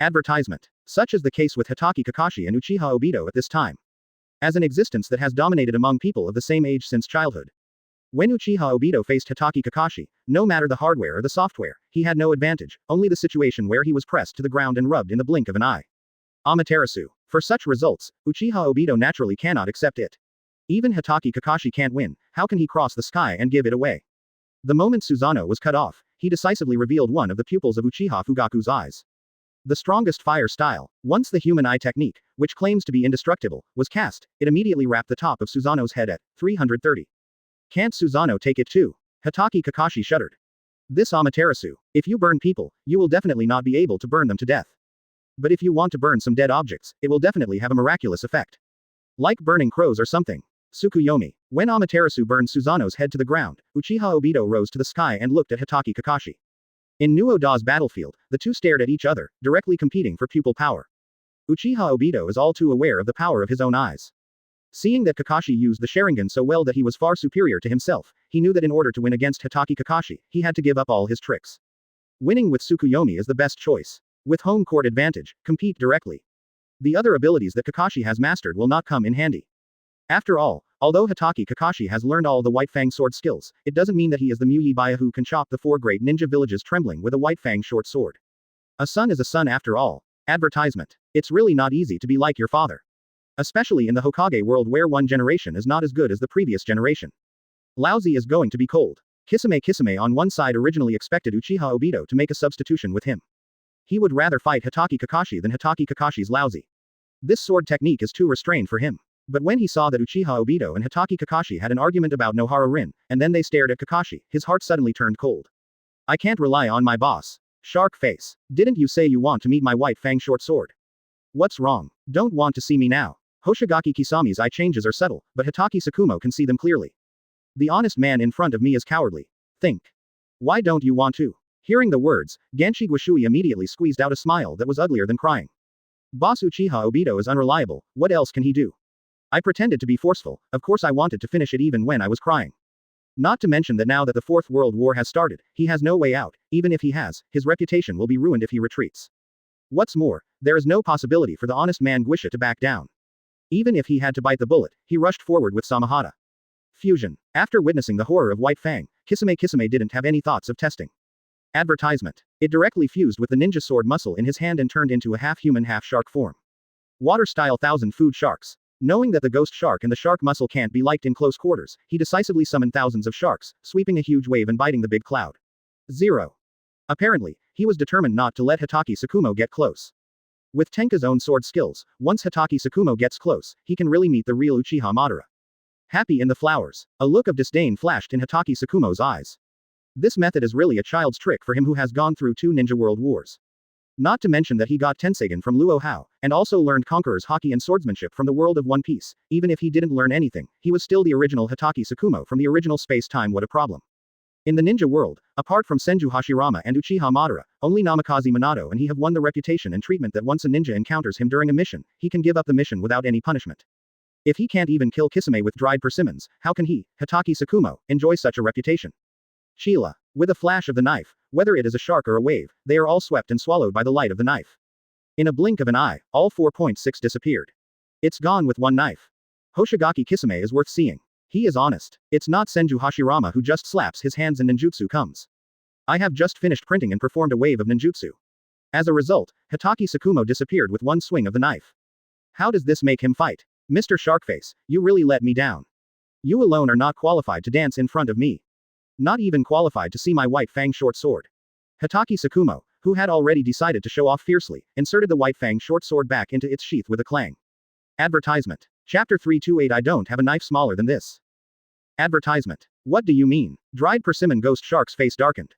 [SPEAKER 2] Advertisement. Such is the case with Hatake Kakashi and Uchiha Obito at this time. As an existence that has dominated among people of the same age since childhood. When Uchiha Obito faced Hatake Kakashi, no matter the hardware or the software, he had no advantage, only the situation where he was pressed to the ground and rubbed in the blink of an eye. Amaterasu. For such results, Uchiha Obito naturally cannot accept it. Even Hatake Kakashi can't win, how can he cross the sky and give it away? The moment Susanoo was cut off, he decisively revealed one of the pupils of Uchiha Fugaku's eyes. The strongest fire style. Once the human eye technique, which claims to be indestructible, was cast, it immediately wrapped the top of Susanoo's head at 330. Can't Susanoo take it too? Hatake Kakashi shuddered. This Amaterasu. If you burn people, you will definitely not be able to burn them to death. But if you want to burn some dead objects, it will definitely have a miraculous effect. Like burning crows or something. Tsukuyomi. When Amaterasu burned Susanoo's head to the ground, Uchiha Obito rose to the sky and looked at Hatake Kakashi. In Nuo Da's battlefield, the two stared at each other, directly competing for pupil power. Uchiha Obito is all too aware of the power of his own eyes. Seeing that Kakashi used the Sharingan so well that he was far superior to himself, he knew that in order to win against Hatake Kakashi, he had to give up all his tricks. Winning with Tsukuyomi is the best choice. With home court advantage, compete directly. The other abilities that Kakashi has mastered will not come in handy. After all, although Hatake Kakashi has learned all the White Fang sword skills, it doesn't mean that he is the Muyi Baya who can chop the 4 great ninja villages trembling with a White Fang short sword. A son is a son after all. Advertisement. It's really not easy to be like your father. Especially in the Hokage world where one generation is not as good as the previous generation. Laozi is going to be cold. Kisame on one side originally expected Uchiha Obito to make a substitution with him. He would rather fight Hitaki Kakashi than Hitaki Kakashi's Laozi. This sword technique is too restrained for him. But when he saw that Uchiha Obito and Hitaki Kakashi had an argument about Nohara Rin, and then they stared at Kakashi, his heart suddenly turned cold. I can't rely on my boss. Shark face. Didn't you say you want to meet my White Fang short sword? What's wrong? Don't want to see me now. Hoshigaki Kisami's eye changes are subtle, but Hitaki Tsukumo can see them clearly. The honest man in front of me is cowardly. Think. Why don't you want to? Hearing the words, Ganshi Guishui immediately squeezed out a smile that was uglier than crying. Boss Uchiha Obito is unreliable, what else can he do? I pretended to be forceful, of course I wanted to finish it even when I was crying. Not to mention that now that the Fourth World War has started, he has no way out, even if he has, his reputation will be ruined if he retreats. What's more, there is no possibility for the honest man Guisha to back down. Even if he had to bite the bullet, he rushed forward with Samahata. Fusion. After witnessing the horror of White Fang, Kisame didn't have any thoughts of testing. Advertisement. It directly fused with the ninja sword muscle in his hand and turned into a half-human half-shark form. Water-style 1,000 food sharks. Knowing that the ghost shark and the shark muscle can't be liked in close quarters, he decisively summoned thousands of sharks, sweeping a huge wave and biting the big cloud. 0. Apparently, he was determined not to let Hitaki Tsukumo get close. With Tenka's own sword skills, once Hitaki Tsukumo gets close, he can really meet the real Uchiha Madara. Happy in the flowers. A look of disdain flashed in Hitaki Tsukumo's eyes. This method is really a child's trick for him who has gone through 2 ninja world wars. Not to mention that he got Tenseigen from Luo Hao, and also learned Conqueror's Haki and swordsmanship from the world of One Piece. Even if he didn't learn anything, he was still the original Hitaki Tsukumo from the original space-time. What a problem. In the ninja world, apart from Senju Hashirama and Uchiha Madara, only Namikaze Minato and he have won the reputation and treatment that once a ninja encounters him during a mission, he can give up the mission without any punishment. If he can't even kill Kisame with dried persimmons, how can he, Hitaki Tsukumo, enjoy such a reputation? Sheila. With a flash of the knife, whether it is a shark or a wave, they are all swept and swallowed by the light of the knife. In a blink of an eye, all 4.6 disappeared. It's gone with one knife. Hoshigaki Kisame is worth seeing. He is honest. It's not Senju Hashirama who just slaps his hands and ninjutsu comes. I have just finished printing and performed a wave of ninjutsu. As a result, Hitaki Tsukumo disappeared with one swing of the knife. How does this make him fight? Mr. Sharkface, you really let me down. You alone are not qualified to dance in front of me. Not even qualified to see my White Fang short sword. Hitaki Tsukumo, who had already decided to show off fiercely, inserted the White Fang short sword back into its sheath with a clang. Advertisement. Chapter 328. I don't have a knife smaller than this. Advertisement. What do you mean? Dried persimmon ghost shark's face darkened.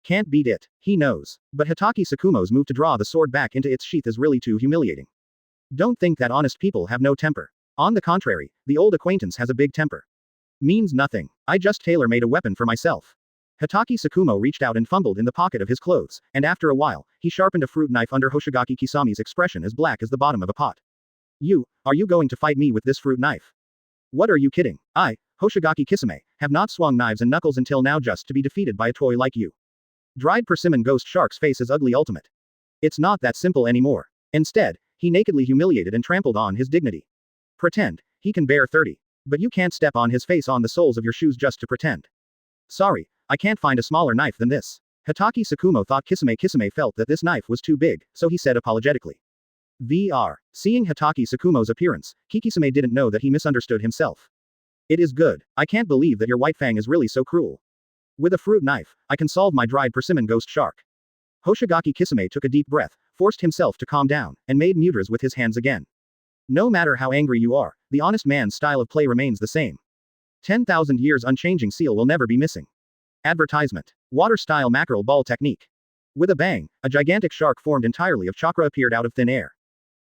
[SPEAKER 2] Can't beat it. He knows. But Hitaki Tsukumo's move to draw the sword back into its sheath is really too humiliating. Don't think that honest people have no temper. On the contrary, the old acquaintance has a big temper. Means nothing. I just tailor-made a weapon for myself. Hitaki Tsukumo reached out and fumbled in the pocket of his clothes, and after a while, he sharpened a fruit knife under Hoshigaki Kisami's expression as black as the bottom of a pot. Are you going to fight me with this fruit knife? What are you kidding? I, Hoshigaki Kisame, have not swung knives and knuckles until now just to be defeated by a toy like you. Dried persimmon ghost shark's face is ugly ultimate. It's not that simple anymore. Instead, he nakedly humiliated and trampled on his dignity. Pretend, he can bear 30. But you can't step on his face on the soles of your shoes just to pretend. Sorry, I can't find a smaller knife than this. Hitaki Tsukumo thought Kisame felt that this knife was too big, so he said apologetically. VR. Seeing Hitaki Tsukumo's appearance, Kikisame didn't know that he misunderstood himself. It is good. I can't believe that your White Fang is really so cruel. With a fruit knife, I can solve my dried persimmon ghost shark. Hoshigaki Kisame took a deep breath, forced himself to calm down, and made mudras with his hands again. No matter how angry you are, the honest man's style of play remains the same. 10,000 years unchanging seal will never be missing. Advertisement. Water-style mackerel ball technique. With a bang, a gigantic shark formed entirely of chakra appeared out of thin air.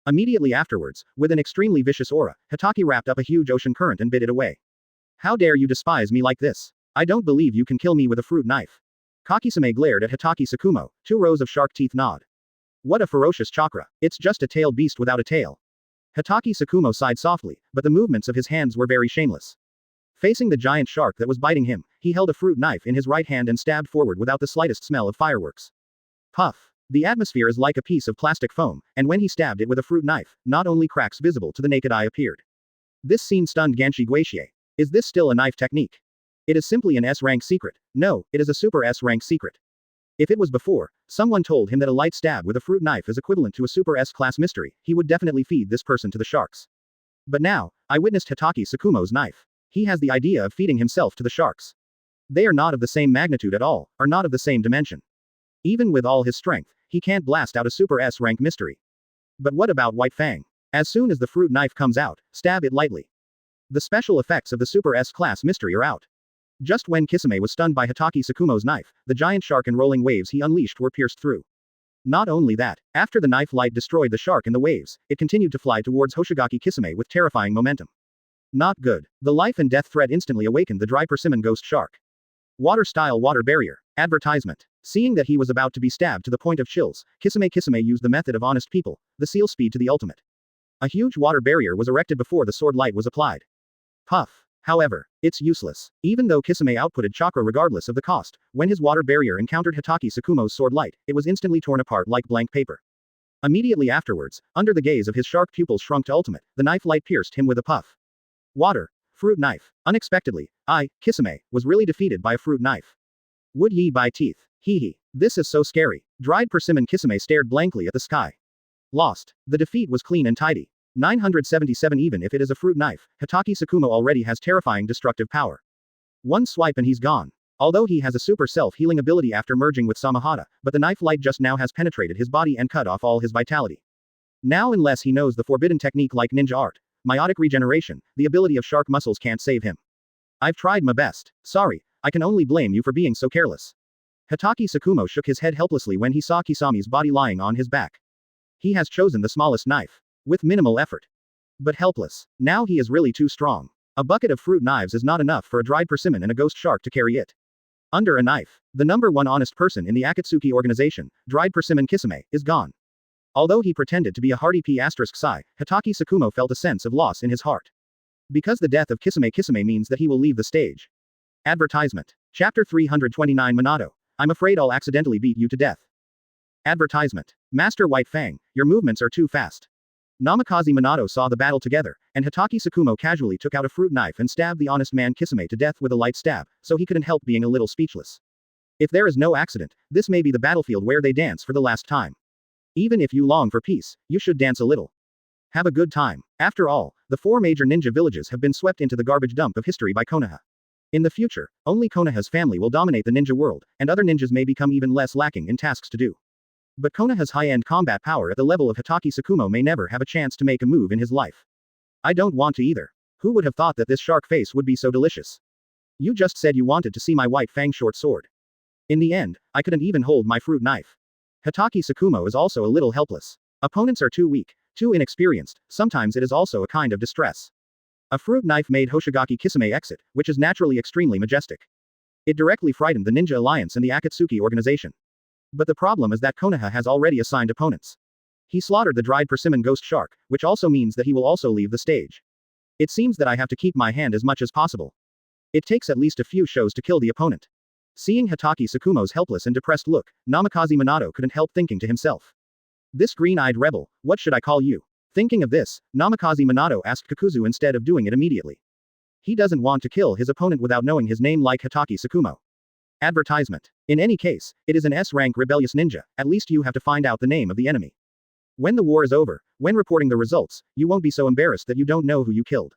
[SPEAKER 2] Immediately afterwards, with an extremely vicious aura, Hitaki wrapped up a huge ocean current and bit it away. How dare you despise me like this? I don't believe you can kill me with a fruit knife. Kakisame glared at Hitaki Tsukumo, 2 rows of shark teeth gnawed. What a ferocious chakra. It's just a tailed beast without a tail. Hitaki Tsukumo sighed softly, but the movements of his hands were very shameless. Facing the giant shark that was biting him, he held a fruit knife in his right hand and stabbed forward without the slightest smell of fireworks. Puff. The atmosphere is like a piece of plastic foam, and when he stabbed it with a fruit knife, not only cracks visible to the naked eye appeared. This scene stunned Ganshi Guishui. Is this still a knife technique? It is simply an S-rank secret. No, it is a super S-rank secret. If it was before, someone told him that a light stab with a fruit knife is equivalent to a Super S-class mystery, he would definitely feed this person to the sharks. But now, I witnessed Hitaki Tsukumo's knife. He has the idea of feeding himself to the sharks. They are not of the same magnitude at all, are not of the same dimension. Even with all his strength, he can't blast out a Super S-rank mystery. But what about White Fang? As soon as the fruit knife comes out, stab it lightly. The special effects of the Super S-class mystery are out. Just when Kisame was stunned by Hitaki Tsukumo's knife, the giant shark and rolling waves he unleashed were pierced through. Not only that, after the knife light destroyed the shark and the waves, it continued to fly towards Hoshigaki Kisame with terrifying momentum. Not good. The life and death threat instantly awakened the dry persimmon ghost shark. Water-style water barrier. Advertisement. Seeing that he was about to be stabbed to the point of chills, Kisame used the method of honest people, the seal speed to the ultimate. A huge water barrier was erected before the sword light was applied. Puff. However, it's useless. Even though Kisame outputted chakra regardless of the cost, when his water barrier encountered Hitaki Tsukumo's sword light, it was instantly torn apart like blank paper. Immediately afterwards, under the gaze of his shark pupils shrunk to ultimate, the knife light pierced him with a puff. Water. Fruit knife. Unexpectedly, Kisame, was really defeated by a fruit knife. Would ye buy teeth? Hee hee. This is so scary. Dried persimmon Kisame stared blankly at the sky. Lost. The defeat was clean and tidy. 977. Even if it is a fruit knife, Hitaki Tsukumo already has terrifying destructive power. One swipe and he's gone. Although he has a super self-healing ability after merging with Samahata, but the knife light just now has penetrated his body and cut off all his vitality. Now unless he knows the forbidden technique like ninja art, meiotic regeneration, the ability of shark muscles can't save him. I've tried my best. Sorry, I can only blame you for being so careless. Hitaki Tsukumo shook his head helplessly when he saw Kisame's body lying on his back. He has chosen the smallest knife. With minimal effort. But helpless. Now he is really too strong. A bucket of fruit knives is not enough for a dried persimmon and a ghost shark to carry it. Under a knife, the number one honest person in the Akatsuki organization, dried persimmon Kisame, is gone. Although he pretended to be a hardy P*Psi, Hitaki Tsukumo felt a sense of loss in his heart. Because the death of Kisame means that he will leave the stage. Advertisement. Chapter 329 Minato. I'm afraid I'll accidentally beat you to death. Advertisement. Master White Fang, your movements are too fast. Namikaze Minato saw the battle together, and Hitaki Tsukumo casually took out a fruit knife and stabbed the honest man Kisame to death with a light stab, so he couldn't help being a little speechless. If there is no accident, this may be the battlefield where they dance for the last time. Even if you long for peace, you should dance a little. Have a good time. After all, the 4 major ninja villages have been swept into the garbage dump of history by Konoha. In the future, only Konoha's family will dominate the ninja world, and other ninjas may become even less lacking in tasks to do. But Konoha's high-end combat power at the level of Hitaki Tsukumo may never have a chance to make a move in his life. I don't want to either. Who would have thought that this shark face would be so delicious? You just said you wanted to see my White Fang short sword. In the end, I couldn't even hold my fruit knife. Hitaki Tsukumo is also a little helpless. Opponents are too weak, too inexperienced, sometimes it is also a kind of distress. A fruit knife made Hoshigaki Kisame exit, which is naturally extremely majestic. It directly frightened the Ninja Alliance and the Akatsuki organization. But the problem is that Konoha has already assigned opponents. He slaughtered the dried persimmon ghost shark, which also means that he will also leave the stage. It seems that I have to keep my hand as much as possible. It takes at least a few shows to kill the opponent. Seeing Hitaki Tsukumo's helpless and depressed look, Namikaze Minato couldn't help thinking to himself. This green-eyed rebel, what should I call you? Thinking of this, Namikaze Minato asked Kakuzu instead of doing it immediately. He doesn't want to kill his opponent without knowing his name like Hitaki Tsukumo. Advertisement. In any case, it is an S-rank rebellious ninja, at least you have to find out the name of the enemy. When the war is over, when reporting the results, you won't be so embarrassed that you don't know who you killed.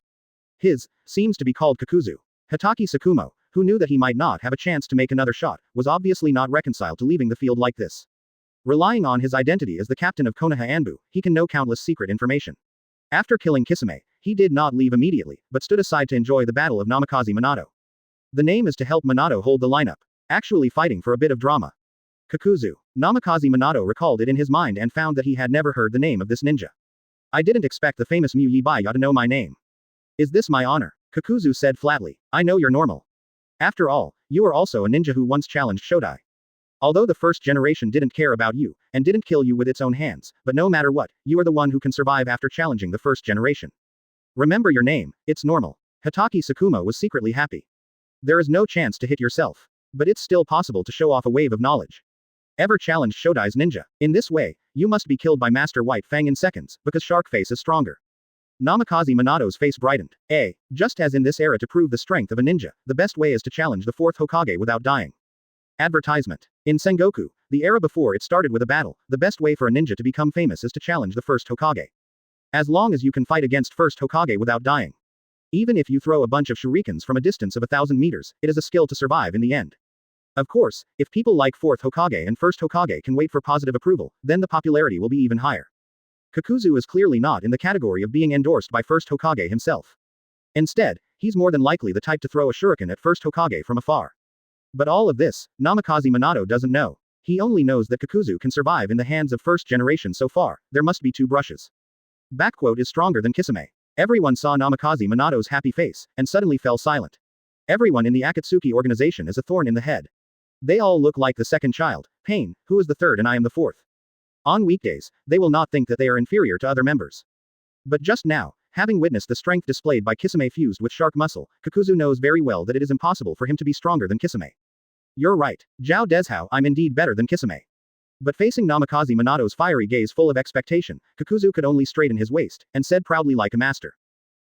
[SPEAKER 2] His, seems to be called Kakuzu. Hitaki Tsukumo, who knew that he might not have a chance to make another shot, was obviously not reconciled to leaving the field like this. Relying on his identity as the captain of Konoha Anbu, he can know countless secret information. After killing Kisame, he did not leave immediately, but stood aside to enjoy the battle of Namikaze Minato. The name is to help Minato hold the lineup. Actually fighting for a bit of drama. Kakuzu. Namikaze Minato recalled it in his mind and found that he had never heard the name of this ninja. I didn't expect the famous Mu Yi Baiya to know my name. Is this my honor? Kakuzu said flatly. I know you're normal. After all, you are also a ninja who once challenged Shodai. Although the first generation didn't care about you, and didn't kill you with its own hands, but no matter what, you are the one who can survive after challenging the first generation. Remember your name, it's normal. Hitaki Tsukumo was secretly happy. There is no chance to hit yourself. But it's still possible to show off a wave of knowledge. Ever challenged Shodai's ninja? In this way, you must be killed by Master White Fang in seconds, because Shark Face is stronger. Namikaze Minato's face brightened. Just as in this era to prove the strength of a ninja, the best way is to challenge the 4th Hokage without dying. Advertisement. In Sengoku, the era before it started with a battle, the best way for a ninja to become famous is to challenge the first Hokage. As long as you can fight against first Hokage without dying. Even if you throw a bunch of shurikens from a distance of 1,000 meters, it is a skill to survive in the end. Of course, if people like 4th Hokage and 1st Hokage can wait for positive approval, then the popularity will be even higher. Kakuzu is clearly not in the category of being endorsed by 1st Hokage himself. Instead, he's more than likely the type to throw a shuriken at 1st Hokage from afar. But all of this, Namikaze Minato doesn't know. He only knows that Kakuzu can survive in the hands of first generation so far, there must be 2 brushes. Backquote is stronger than Kisame. Everyone saw Namikaze Minato's happy face, and suddenly fell silent. Everyone in the Akatsuki organization is a thorn in the head. They all look like the second child, Pain, who is the third and I am the fourth. On weekdays, they will not think that they are inferior to other members. But just now, having witnessed the strength displayed by Kisame fused with shark muscle, Kakuzu knows very well that it is impossible for him to be stronger than Kisame. You're right, Zhao Dezhao, I'm indeed better than Kisame. But facing Namikaze Minato's fiery gaze full of expectation, Kakuzu could only straighten his waist, and said proudly like a master.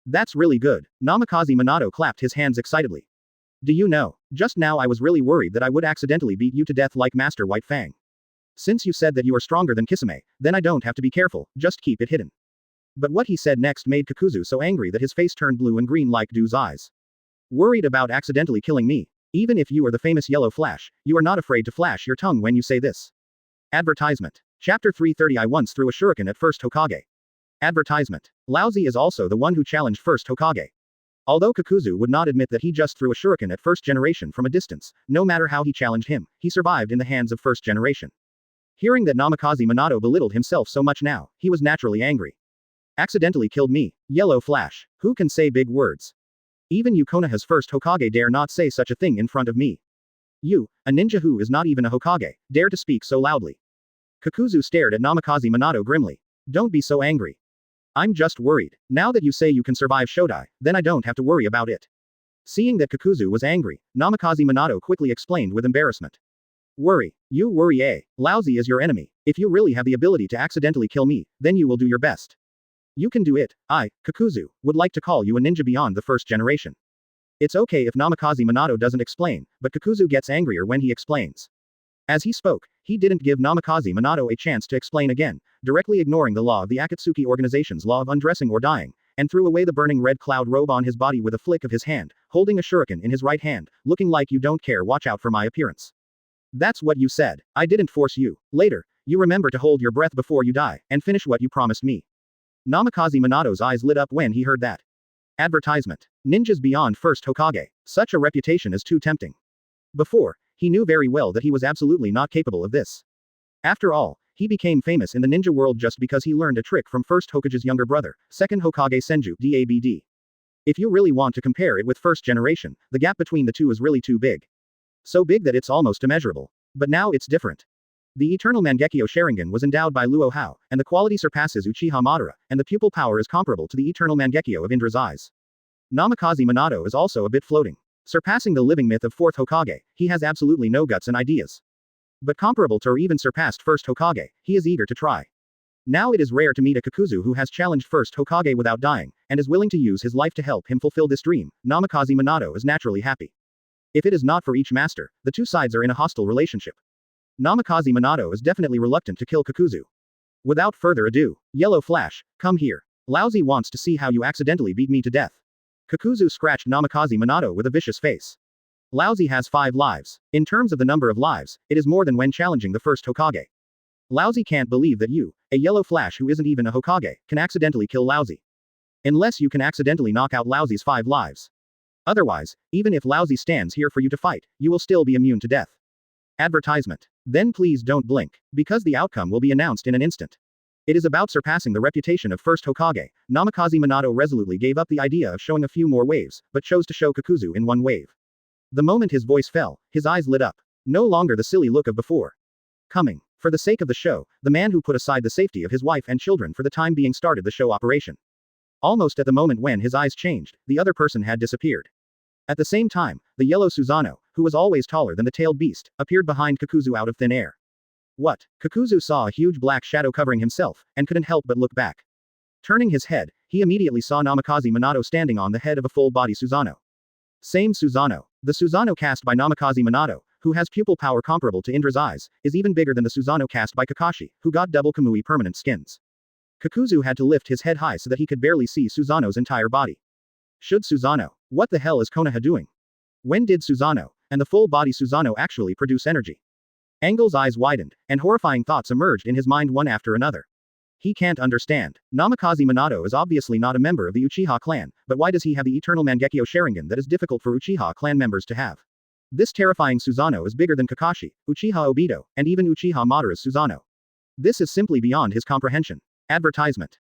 [SPEAKER 2] That's really good. Namikaze Minato clapped his hands excitedly. Do you know, just now I was really worried that I would accidentally beat you to death like Master White Fang. Since you said that you are stronger than Kisame, then I don't have to be careful, just keep it hidden. But what he said next made Kakuzu so angry that his face turned blue and green like Dew's eyes. Worried about accidentally killing me? Even if you are the famous Yellow Flash, you are not afraid to flash your tongue when you say this. Advertisement. Chapter 330 I once threw a shuriken at first Hokage. Advertisement. Laozi is also the one who challenged first Hokage. Although Kakuzu would not admit that he just threw a shuriken at first generation from a distance, no matter how he challenged him, he survived in the hands of first generation. Hearing that Namikaze Minato belittled himself so much now, he was naturally angry. Accidentally killed me, Yellow Flash, who can say big words? Even you Konoha's first Hokage dare not say such a thing in front of me. You, a ninja who is not even a Hokage, dare to speak so loudly. Kakuzu stared at Namikaze Minato grimly. Don't be so angry. I'm just worried. Now that you say you can survive Shodai, then I don't have to worry about it. Seeing that Kakuzu was angry, Namikaze Minato quickly explained with embarrassment. Worry. You worry, eh? Laozi is your enemy. If you really have the ability to accidentally kill me, then you will do your best. You can do it. I, Kakuzu, would like to call you a ninja beyond the first generation. It's okay if Namikaze Minato doesn't explain, but Kakuzu gets angrier when he explains. As he spoke, he didn't give Namikaze Minato a chance to explain again, directly ignoring the law of the Akatsuki organization's law of undressing or dying, and threw away the burning red cloud robe on his body with a flick of his hand, holding a shuriken in his right hand, looking like you don't care, watch out for my appearance. That's what you said. I didn't force you. Later, you remember to hold your breath before you die, and finish what you promised me. Namikaze Minato's eyes lit up when he heard that. Advertisement. Ninjas beyond first Hokage. Such a reputation is too tempting. Before, he knew very well that he was absolutely not capable of this. After all, he became famous in the ninja world just because he learned a trick from first Hokage's younger brother, second Hokage Senju, DABD. If you really want to compare it with first generation, the gap between the two is really too big. So big that it's almost immeasurable. But now it's different. The eternal Mangekyo Sharingan was endowed by Luo Hao, and the quality surpasses Uchiha Madara, and the pupil power is comparable to the eternal Mangekyo of Indra's eyes. Namikaze Minato is also a bit floating. Surpassing the living myth of 4th Hokage, he has absolutely no guts and ideas. But comparable to or even surpassed 1st Hokage, he is eager to try. Now it is rare to meet a Kakuzu who has challenged 1st Hokage without dying, and is willing to use his life to help him fulfill this dream. Namikaze Minato is naturally happy. If it is not for each master, the two sides are in a hostile relationship. Namikaze Minato is definitely reluctant to kill Kakuzu. Without further ado, Yellow Flash, come here. Laozi wants to see how you accidentally beat me to death. Kakuzu scratched Namikaze Minato with a vicious face. Laozi has 5 lives. In terms of the number of lives, it is more than when challenging the first Hokage. Laozi can't believe that you, a Yellow Flash who isn't even a Hokage, can accidentally kill Laozi. Unless you can accidentally knock out Laozi's 5 lives. Otherwise, even if Laozi stands here for you to fight, you will still be immune to death. Advertisement. Then please don't blink, because the outcome will be announced in an instant. It is about surpassing the reputation of first Hokage. Namikaze Minato resolutely gave up the idea of showing a few more waves, but chose to show Kakuzu in one wave. The moment his voice fell, his eyes lit up. No longer the silly look of before. Coming. For the sake of the show, the man who put aside the safety of his wife and children for the time being started the show operation. Almost at the moment when his eyes changed, the other person had disappeared. At the same time, the yellow Susanoo, who was always taller than the tailed beast, appeared behind Kakuzu out of thin air. What? Kakuzu saw a huge black shadow covering himself, and couldn't help but look back. Turning his head, he immediately saw Namikaze Minato standing on the head of a full-body Susanoo. Same Susanoo. The Susanoo cast by Namikaze Minato, who has pupil power comparable to Indra's eyes, is even bigger than the Susanoo cast by Kakashi, who got double Kamui permanent skins. Kakuzu had to lift his head high so that he could barely see Susanoo's entire body. Should Susanoo? What the hell is Konoha doing? When did Susanoo, and the full-body Susanoo actually produce energy? Angel's eyes widened, and horrifying thoughts emerged in his mind one after another. He can't understand. Namikaze Minato is obviously not a member of the Uchiha clan, but why does he have the eternal Mangekyo Sharingan that is difficult for Uchiha clan members to have? This terrifying Susanoo is bigger than Kakashi, Uchiha Obito, and even Uchiha Madara's Susanoo. This is simply beyond his comprehension. Advertisement.